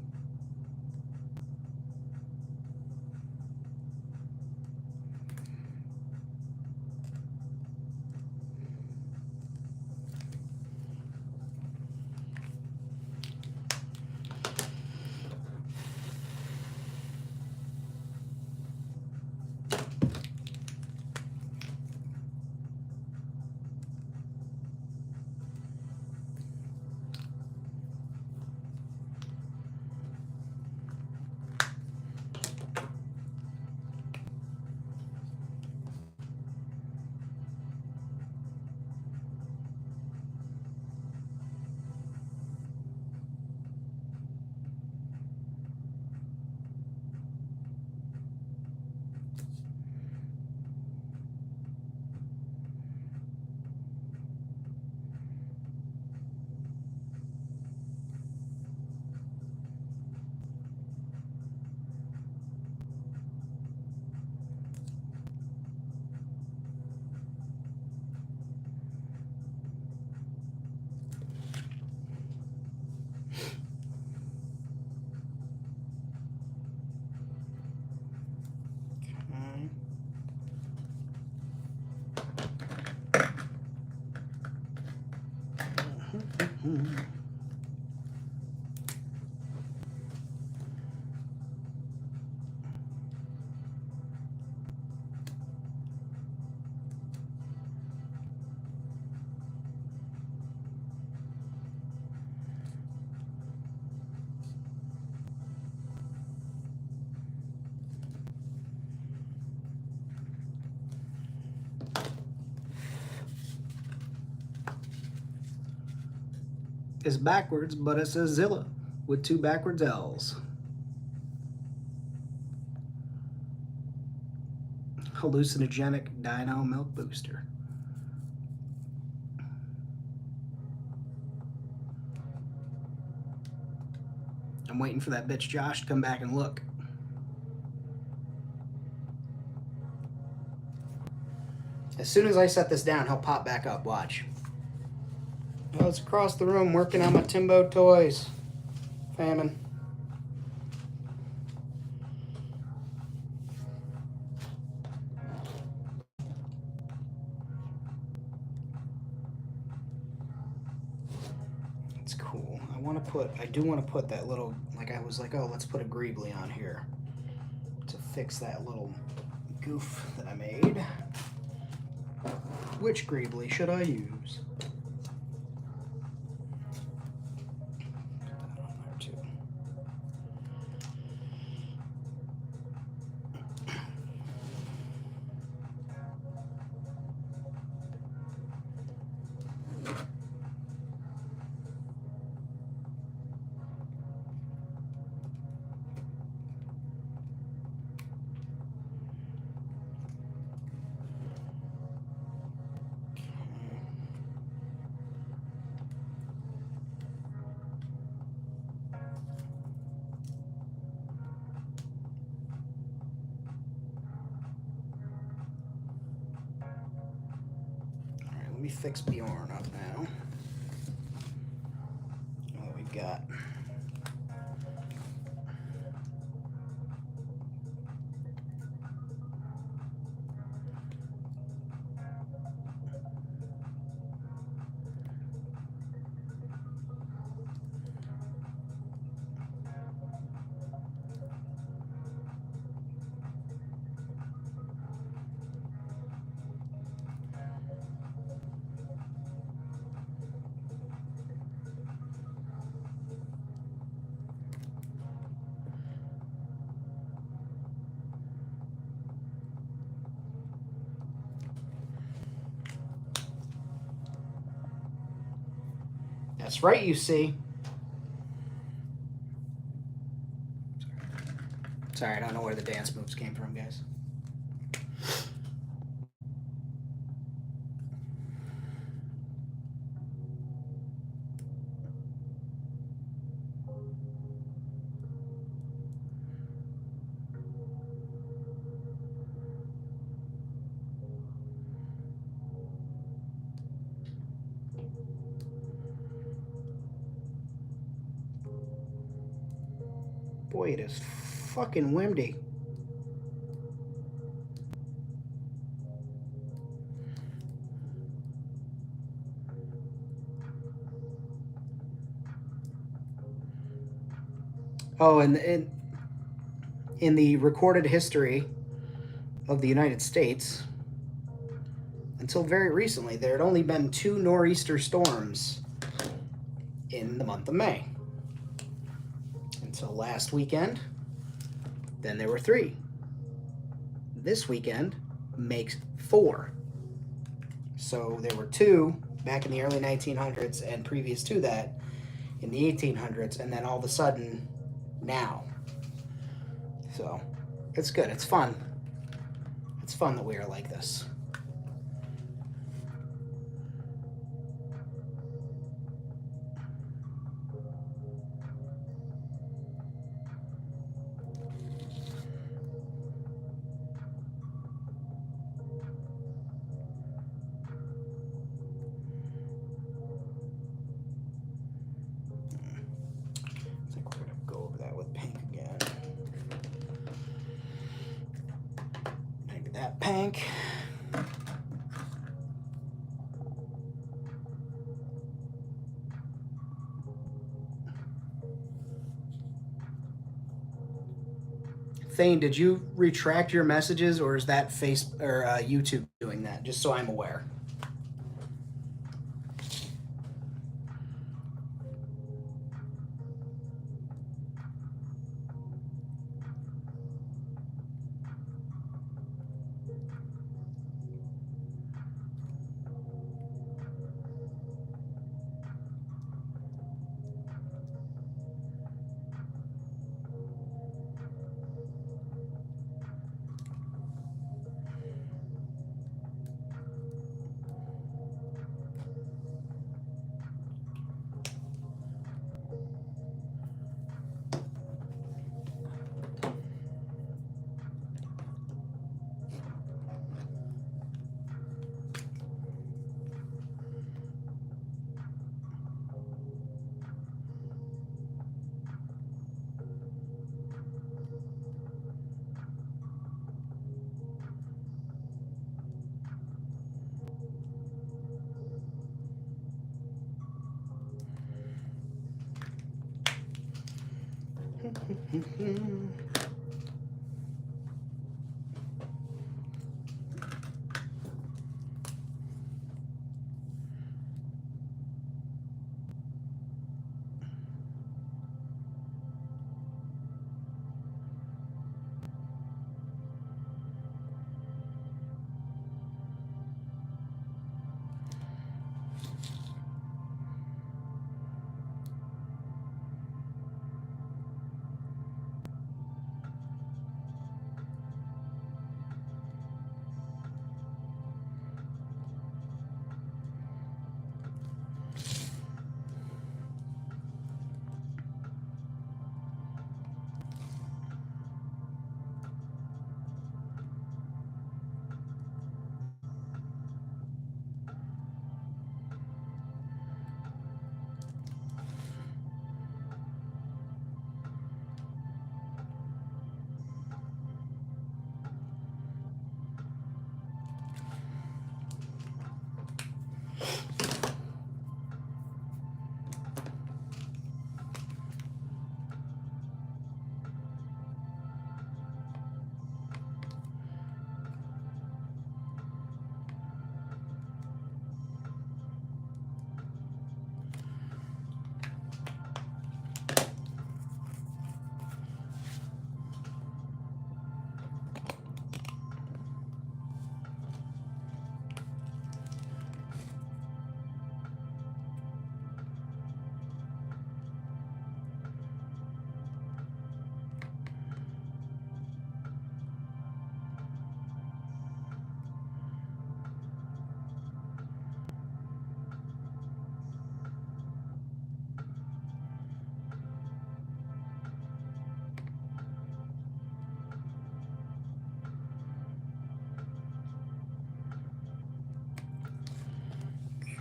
Is backwards, but it says Zilla with 2 backwards L's. Hallucinogenic Dino Milk Booster. I'm waiting for that bitch Josh to come back and look. As soon as I set this down, he'll pop back up. Watch. Oh, it's across the room working on my Timbo toys. Famine. It's cool. I do want to put that little, like I was like, oh, let's put a Greebly on here to fix that little goof that I made. Which Greebly should I use? Let me fix Bjorn up now. What we've got. That's right, you see. Sorry, I don't know where the dance moves came from, guys. Boy, it is fucking windy. Oh, and in the recorded history of the United States, until very recently, there had only been 2 nor'easter storms in the month of May. Until last weekend, then there were 3. This weekend makes 4. So there were 2 back in the early 1900s and previous to that in the 1800s, and then all of a sudden now. So it's good. It's fun. It's fun that we are like this. I think we're going to go over that with pink again. Maybe that pink. Thane, did you retract your messages, or is that YouTube doing that? Just so I'm aware.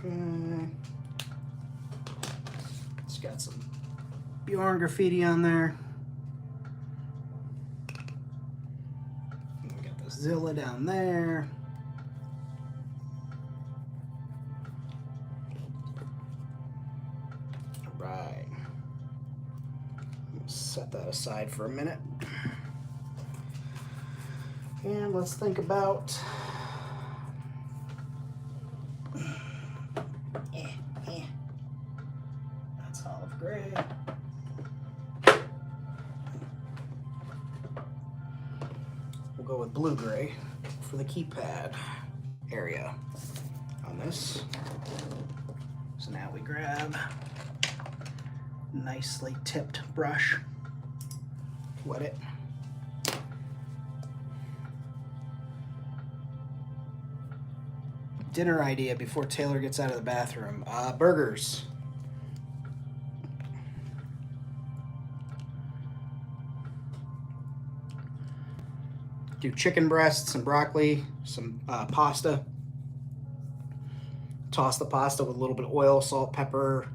Okay. It's got some Bjorn graffiti on there. Zilla down there. Right. Set that aside for a minute. And let's think about that's olive gray. We'll go with blue gray for the keypad area on this. So now we grab a nicely tipped brush, wet it. Dinner idea before Taylor gets out of the bathroom. Burgers. Do chicken breasts and broccoli, some pasta. Toss the pasta with a little bit of oil, salt, pepper,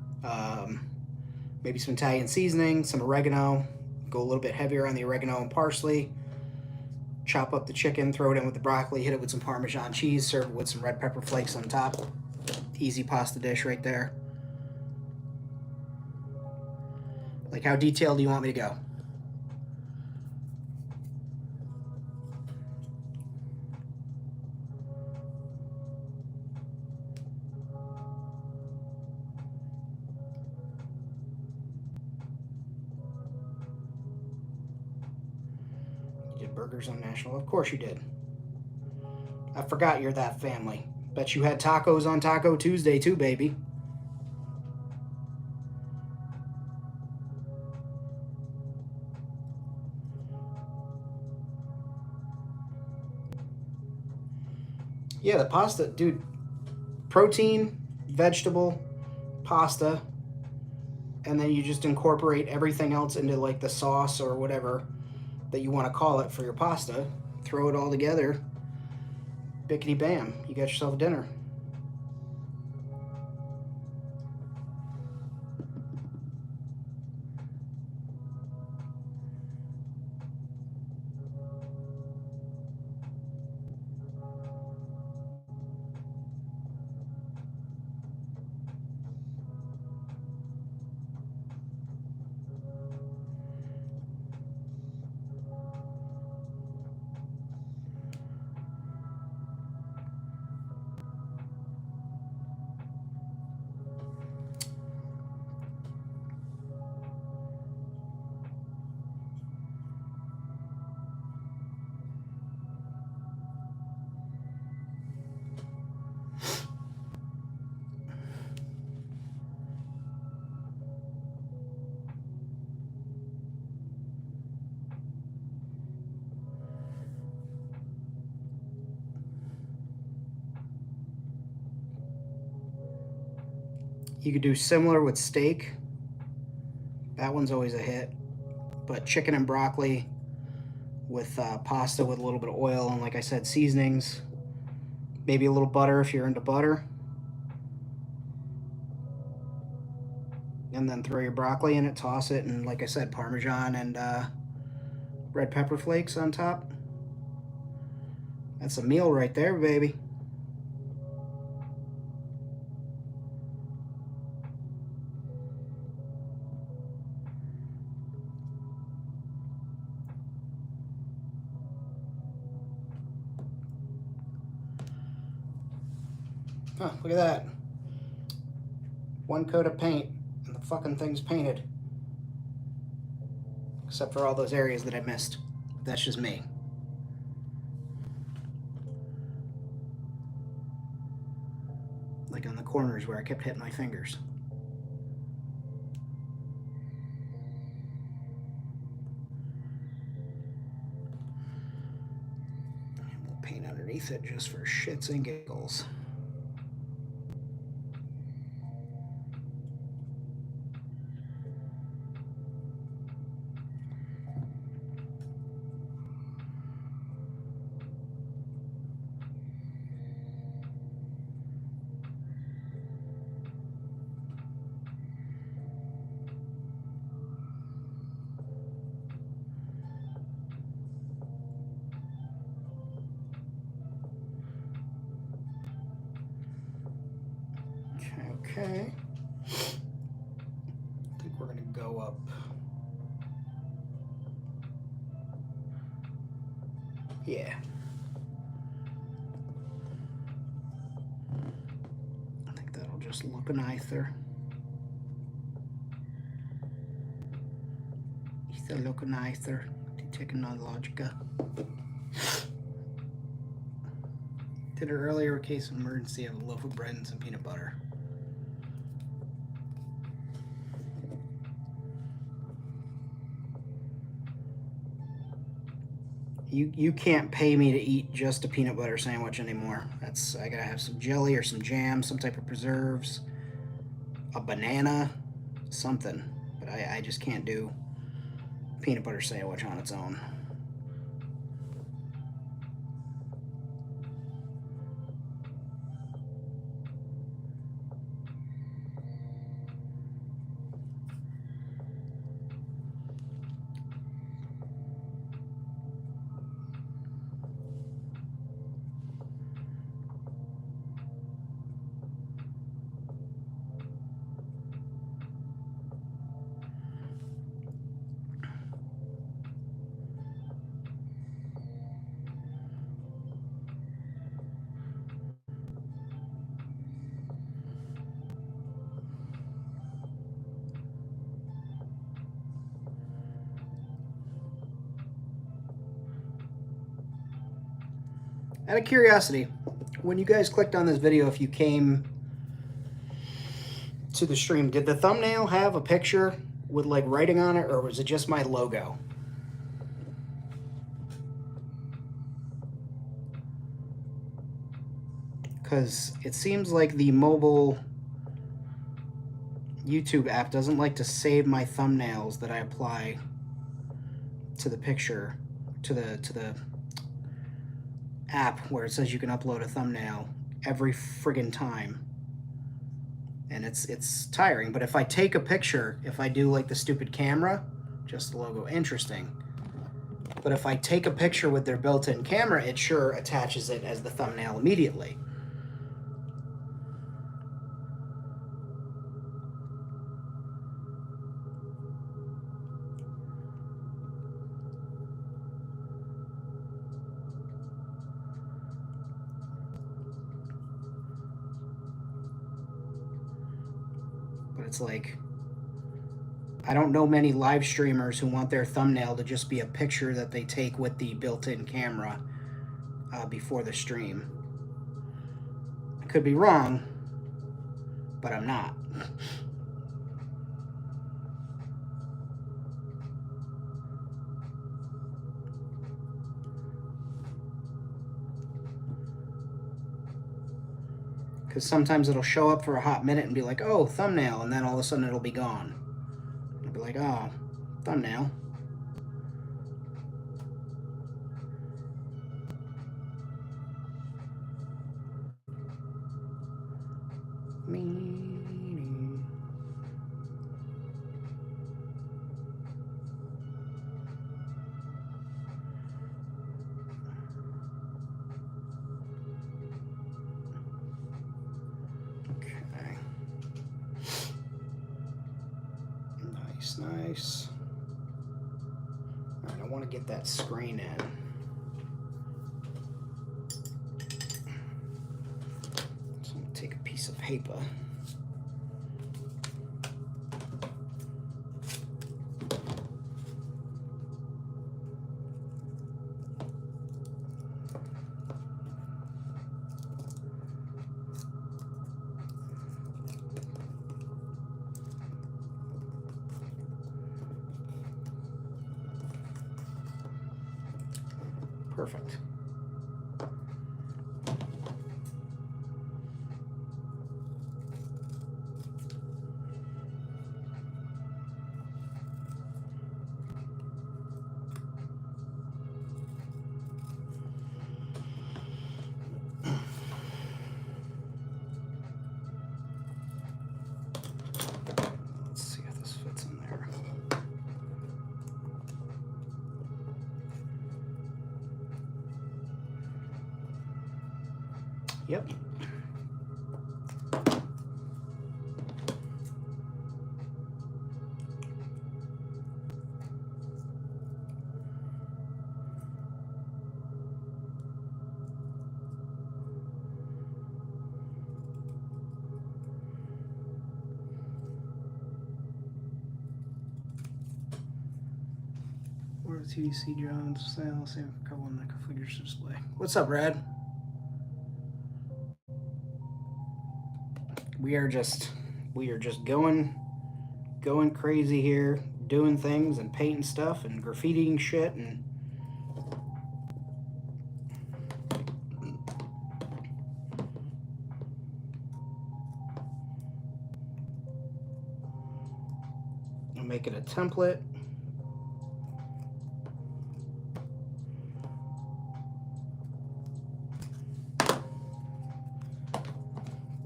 maybe some Italian seasoning, some oregano. Go a little bit heavier on the oregano and parsley. Chop up the chicken, throw it in with the broccoli, hit it with some Parmesan cheese, serve it with some red pepper flakes on top. Easy pasta dish right there. Like, how detailed do you want me to go? Burgers on National. Of course you did. I forgot you're that family. Bet you had tacos on Taco Tuesday too, baby. Yeah, the pasta, dude. Protein, vegetable, pasta, and then you just incorporate everything else into like the sauce or whatever that you want to call it for your pasta. Throw it all together. Bickety bam. You got yourself a dinner. You could do similar with steak. That one's always a hit. But chicken and broccoli with pasta with a little bit of oil and, like I said, seasonings. Maybe a little butter if you're into butter. And then throw your broccoli in it, toss it, and like I said, Parmesan and red pepper flakes on top. That's a meal right there, baby. Huh, look at that. One coat of paint, and the fucking thing's painted. Except for all those areas that I missed. That's just me. Like on the corners where I kept hitting my fingers. And we'll paint underneath it just for shits and giggles. Yeah. I think that'll just look nicer. It'll look nicer. Technologica. Did it earlier in case of emergency. I have a loaf of bread and some peanut butter. You can't pay me to eat just a peanut butter sandwich anymore. I gotta have some jelly or some jam, some type of preserves, a banana, something. But I just can't do peanut butter sandwich on its own. Out of curiosity, when you guys clicked on this video, if you came to the stream, did the thumbnail have a picture with like writing on it, or was it just my logo? Because it seems like the mobile YouTube app doesn't like to save my thumbnails that I apply to the picture, to the app where it says you can upload a thumbnail every friggin' time. And it's tiring. But if I take a picture, if I do like the stupid camera, just the logo, interesting. But if I take a picture with their built-in camera, it sure attaches it as the thumbnail immediately. It's like, I don't know many live streamers who want their thumbnail to just be a picture that they take with the built-in camera before the stream. I could be wrong, but I'm not. Because sometimes it'll show up for a hot minute and be like, oh, thumbnail, and then all of a sudden it'll be gone. It'll be like, oh, thumbnail. Nice. All right, I want to get that screen in. So I'm going to take a piece of paper. Perfect. Let's see if this fits in there. Yep. Or the TDC Jones, same couple on the configures display. What's up, Brad? We are just going crazy here, doing things and painting stuff and graffitiing shit and I'll make it a template.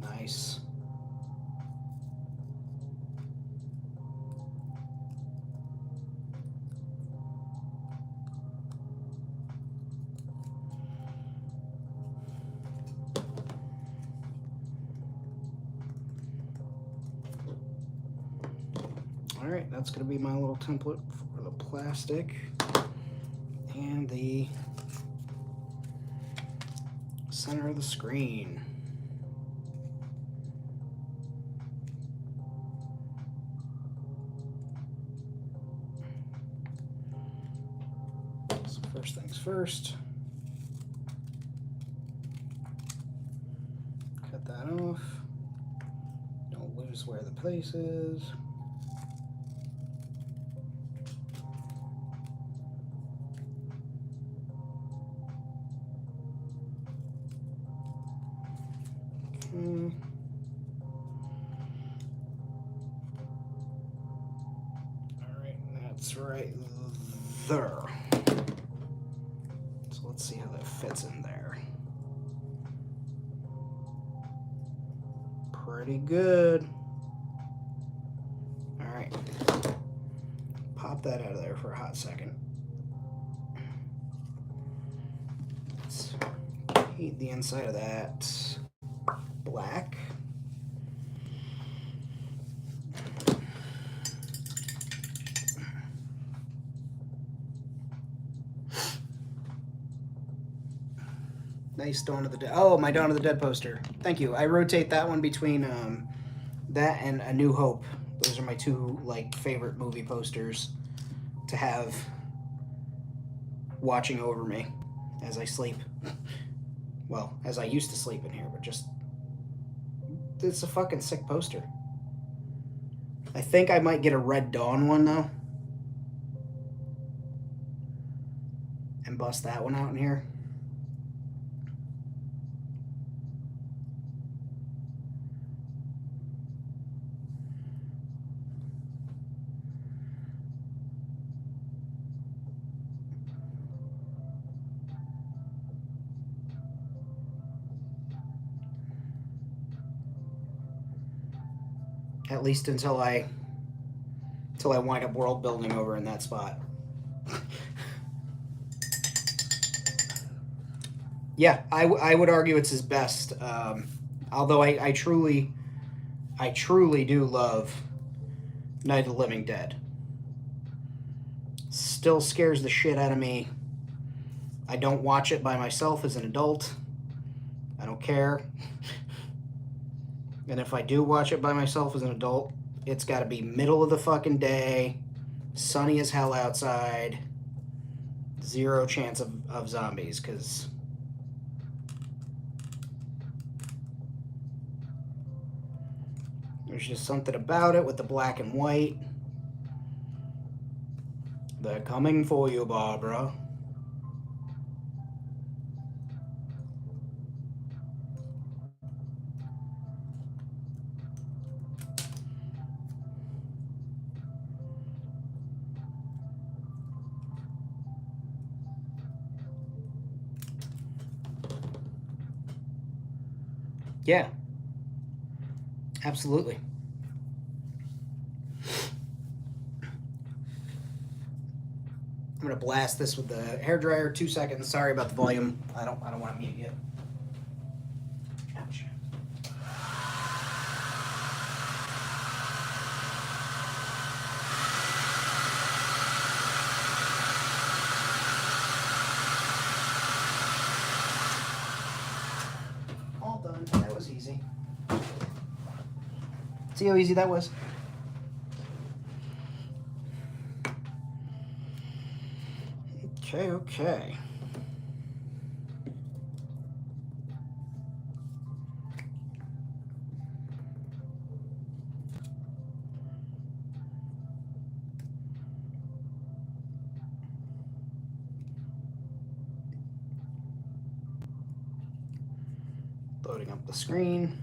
Nice. Alright, that's going to be my little template for the plastic and the center of the screen. So first things first, cut that off, don't lose where the place is. Alright, that's right there. So let's see how that fits in there. Pretty good. Alright. Pop that out of there for a hot second. Let's paint the inside of that black. Nice Dawn of the Dead. Oh, my Dawn of the Dead poster. Thank you. I rotate that one between that and A New Hope. Those are my two favorite movie posters to have watching over me as I sleep. Well, as I used to sleep in here, but just it's a fucking sick poster. I think I might get a Red Dawn one though, and bust that one out in here. At least until I wind up world building over in that spot. Yeah, I would argue it's his best. Although I truly do love Night of the Living Dead. Still scares the shit out of me. I don't watch it by myself as an adult. I don't care. And if I do watch it by myself as an adult, it's got to be middle of the fucking day, sunny as hell outside, zero chance of zombies, because there's just something about it with the black and white. They're coming for you, Barbara. Yeah, absolutely. I'm gonna blast this with the hairdryer. 2 seconds. Sorry about the volume. I don't want to mute you. Ouch. All done. That was easy. See how easy that was? Okay. Loading up the screen.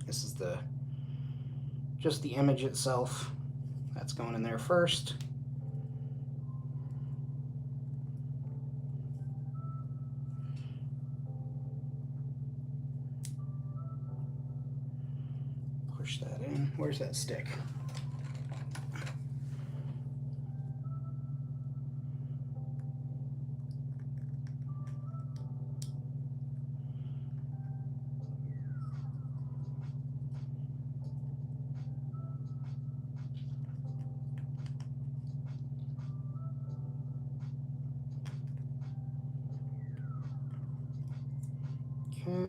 This is just the image itself. That's going in there first. Push that in. Where's that stick? Okay.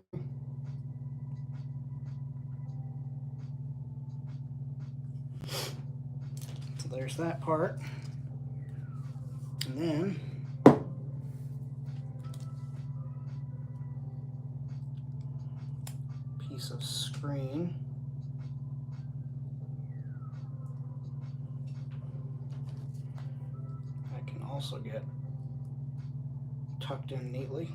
So there's that part. And then piece of screen. That can also get tucked in neatly.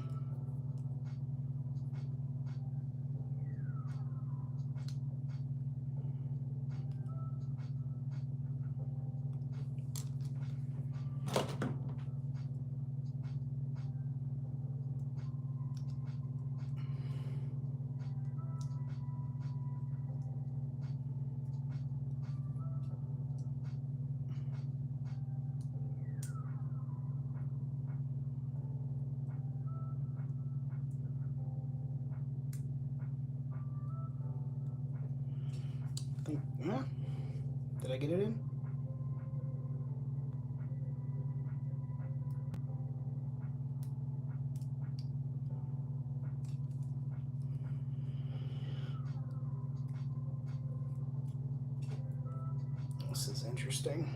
Yeah. Did I get it in? This is interesting.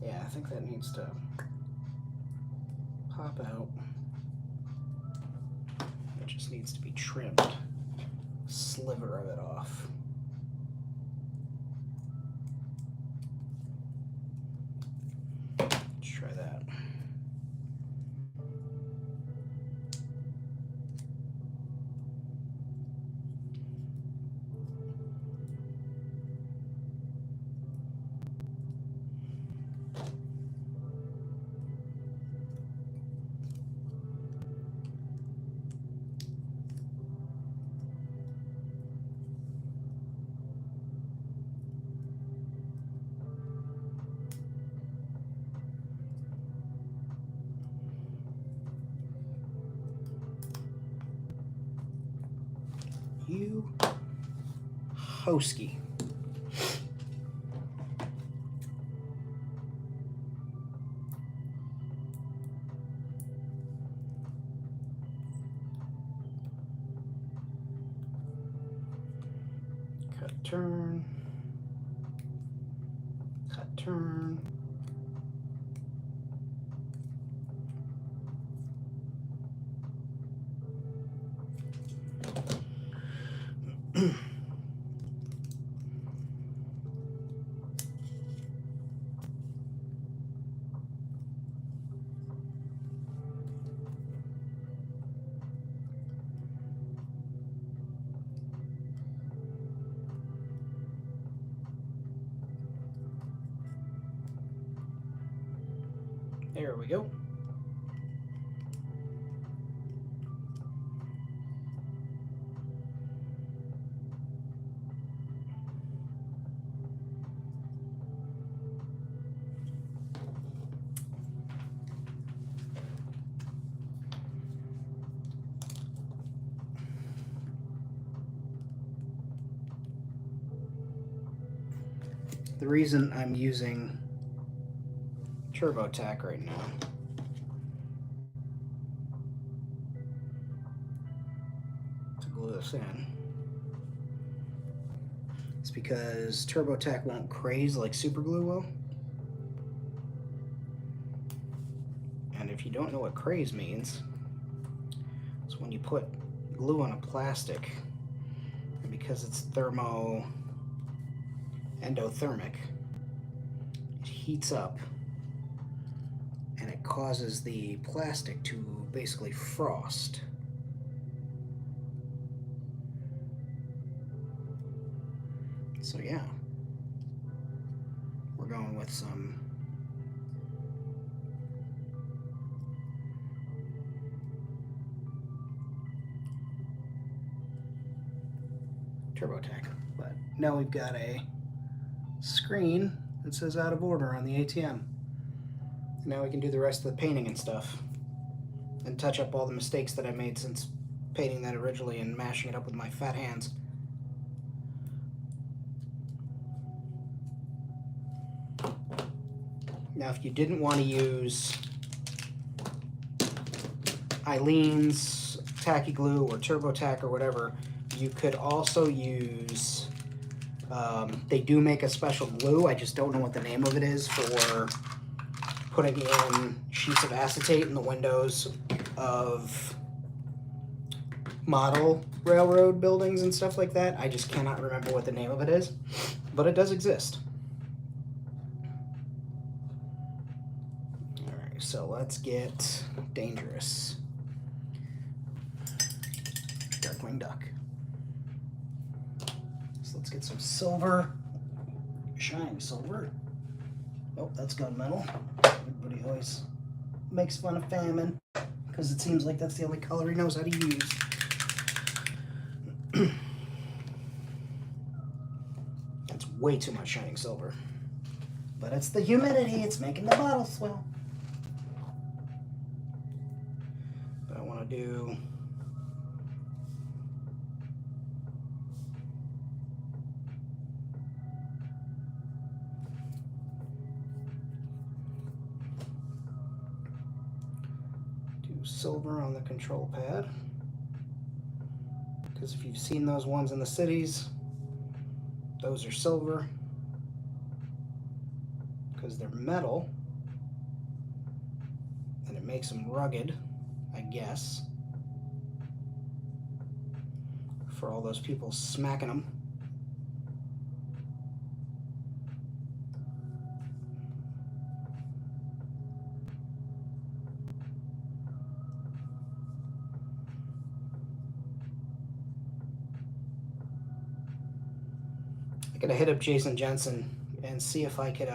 Yeah, I think that needs to pop out. It just needs to be trimmed. Sliver of it off. Let's try that. You hosky. Cut, turn. Cut, turn. There we go. the reason I'm using TurboTack right now to glue this in is because TurboTack won't craze like super glue will. And if you don't know what craze means, it's when you put glue on a plastic, and because it's endothermic, it heats up and it causes the plastic to basically frost. So yeah, we're going with some TurboTack. But now we've got a screen that says out of order on the ATM. Now we can do the rest of the painting and stuff and touch up all the mistakes that I made since painting that originally and mashing it up with my fat hands. Now if you didn't want to use Eileen's tacky glue or TurboTack or whatever, you could also use, they do make a special glue, I just don't know what the name of it is, for putting in sheets of acetate in the windows of model railroad buildings and stuff like that. I just cannot remember what the name of it is, but it does exist. Alright, so let's get dangerous. Darkwing Duck. So let's get some silver, shining silver. Oh, that's gunmetal. Everybody always makes fun of Famine because it seems like that's the only color he knows how to use. That's way too much shining silver. But it's the humidity, it's making the bottle swell. But I want to do silver on the control pad, because if you've seen those ones in the cities, those are silver because they're metal and it makes them rugged, I guess, for all those people smacking them. Gonna hit up Jason Jensen and see if I could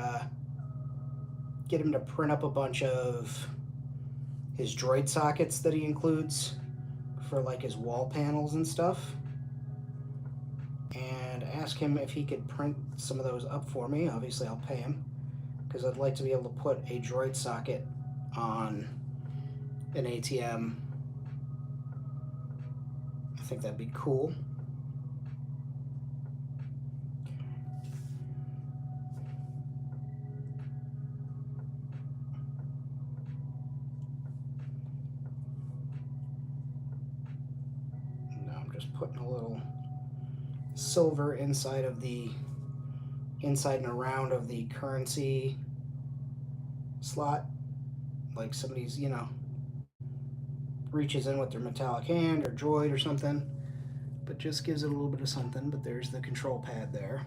get him to print up a bunch of his droid sockets that he includes for like his wall panels and stuff, and ask him if he could print some of those up for me. Obviously I'll pay him because I'd like to be able to put a droid socket on an ATM. I think that'd be cool. Putting a little silver inside and around of the currency slot, like somebody's, you know, reaches in with their metallic hand or droid or something, but just gives it a little bit of something. But there's the control pad there,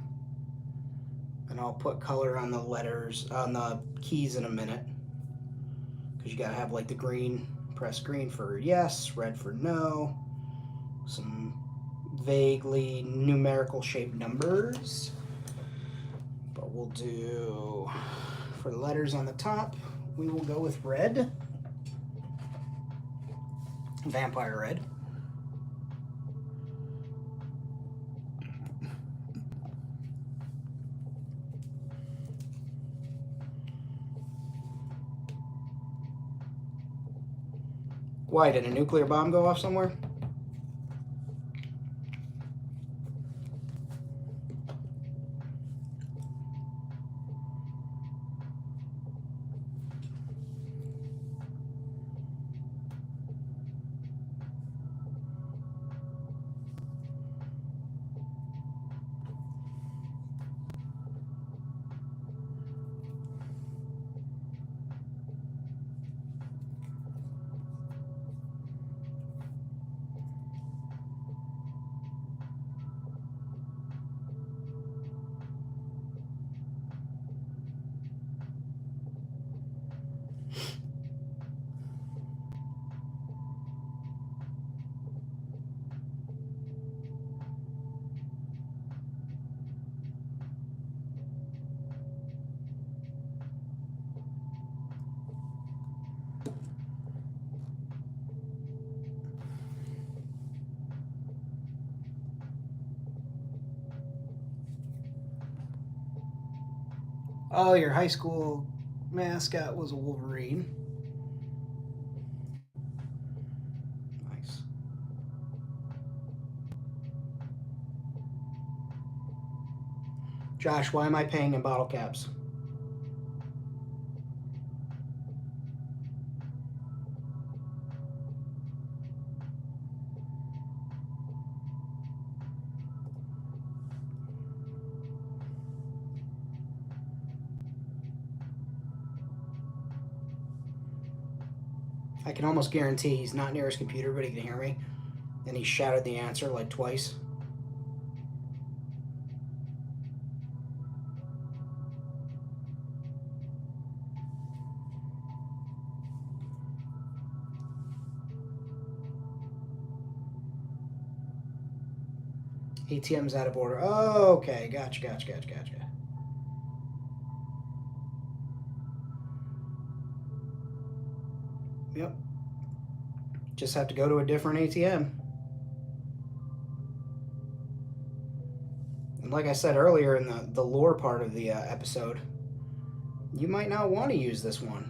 and I'll put color on the letters, on the keys in a minute, because you gotta have like the green, press green for yes, red for no, some vaguely numerical shaped numbers. But we'll do, for the letters on the top, we will go with red, vampire red. Why, did a nuclear bomb go off somewhere? Oh, your high school mascot was a Wolverine. Nice. Josh, why am I paying in bottle caps? I can almost guarantee he's not near his computer, but he can hear me. And he shouted the answer like twice. ATM's out of order. Oh, okay. Gotcha. Yep. Just have to go to a different ATM. And like I said earlier in the lore part of the episode, you might not want to use this one.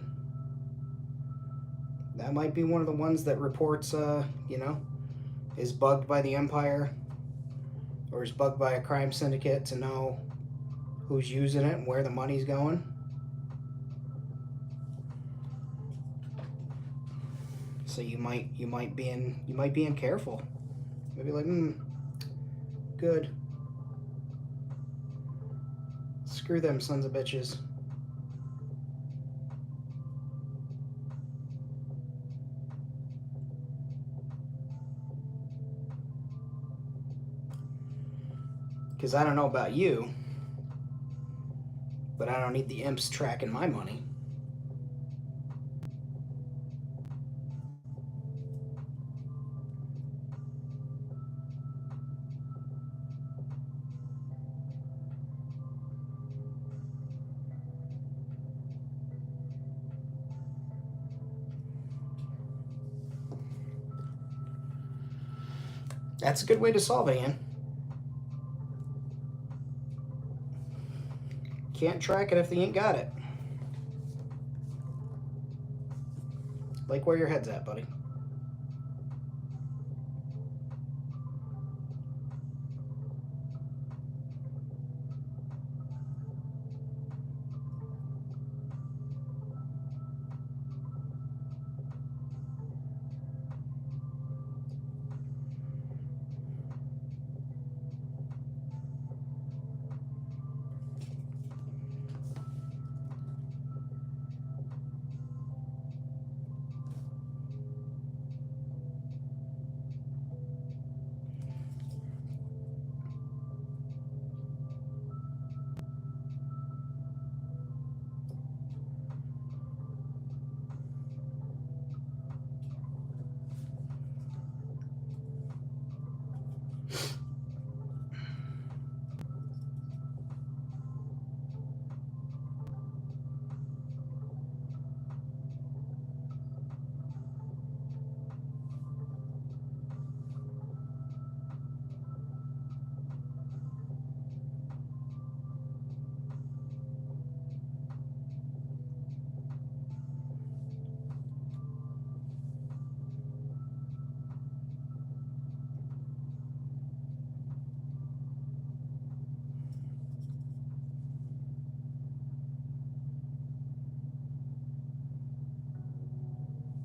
That might be one of the ones that reports, is bugged by the Empire or is bugged by a crime syndicate to know who's using it and where the money's going. So you might be in careful. Maybe like, good. Screw them sons of bitches. Because I don't know about you, but I don't need the imps tracking my money. That's a good way to solve it, Ian. Can't track it if they ain't got it. Like where your head's at, buddy.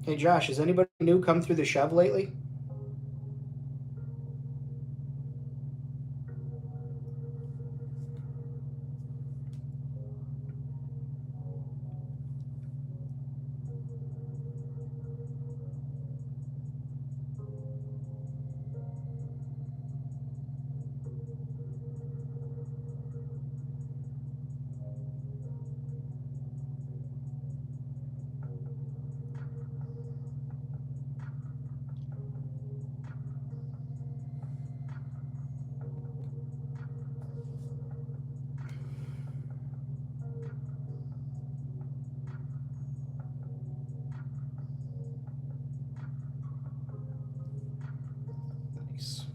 Hey Josh, has anybody new come through the shove lately? Nice.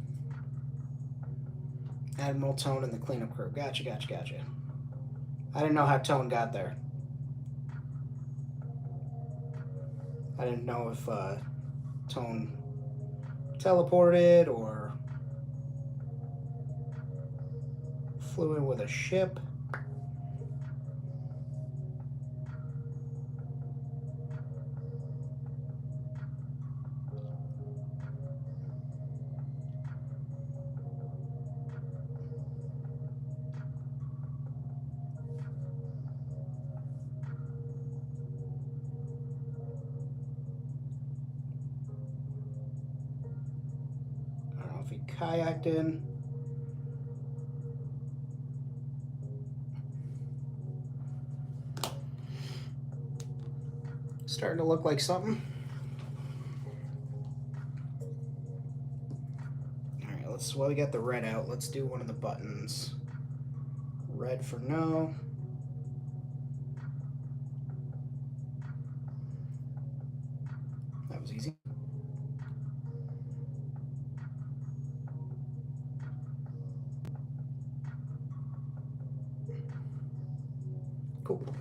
Admiral Tone and the cleanup crew. Gotcha. I didn't know how Tone got there. I didn't know if Tone teleported or flew in with a ship. I don't know if he kayaked in. Starting to look like something. All right, while we got the red out, let's do one of the buttons. Red for no. That was easy. Cool.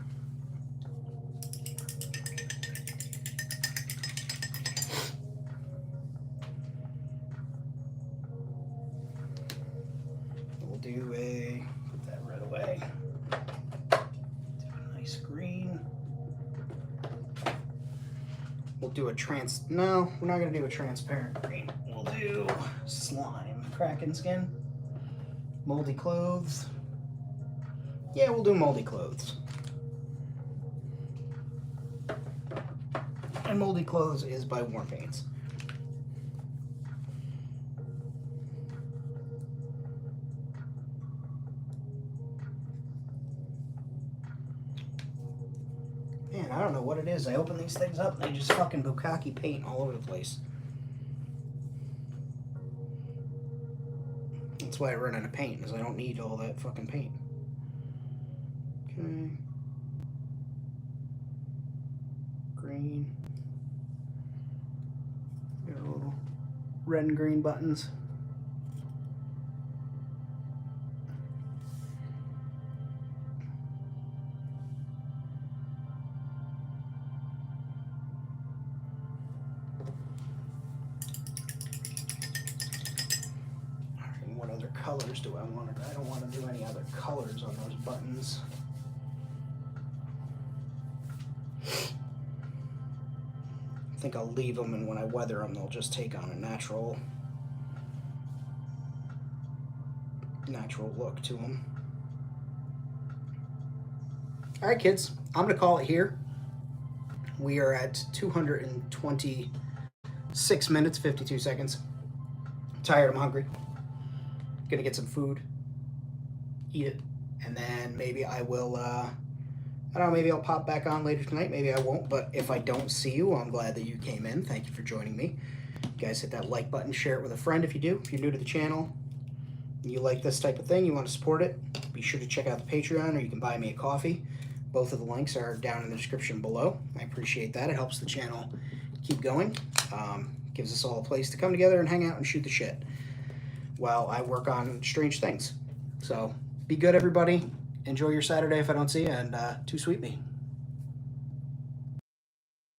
We'll do a, put that red away. Do a nice green. We'll do a no, we're not gonna do a transparent green. We'll do slime, Kraken skin, moldy clothes. Yeah, we'll do moldy clothes. And moldy clothes is by Warm Paints. Man, I don't know what it is. I open these things up and they just fucking bukkake paint all over the place. That's why I run out of paint, because I don't need all that fucking paint. Okay. Green. Got a little red and green buttons. What other colors do I want? I don't want to do any other colors on those buttons. I think I'll leave them, and when I weather them, they'll just take on a natural look to them. All right, kids, I'm gonna call it here. We are at 226 minutes, 52 seconds. I'm tired, I'm hungry. Gonna get some food, eat it, and then maybe I will, I don't know, maybe I'll pop back on later tonight, maybe I won't, but if I don't see you, I'm glad that you came in. Thank you for joining me. You guys hit that like button, share it with a friend if you do. If you're new to the channel, and you like this type of thing, you want to support it, be sure to check out the Patreon, or you can buy me a coffee. Both of the links are down in the description below. I appreciate that. It helps the channel keep going. Gives us all a place to come together and hang out and shoot the shit while I work on strange things. So be good, everybody. Enjoy your Saturday if I don't see you, and too sweet me.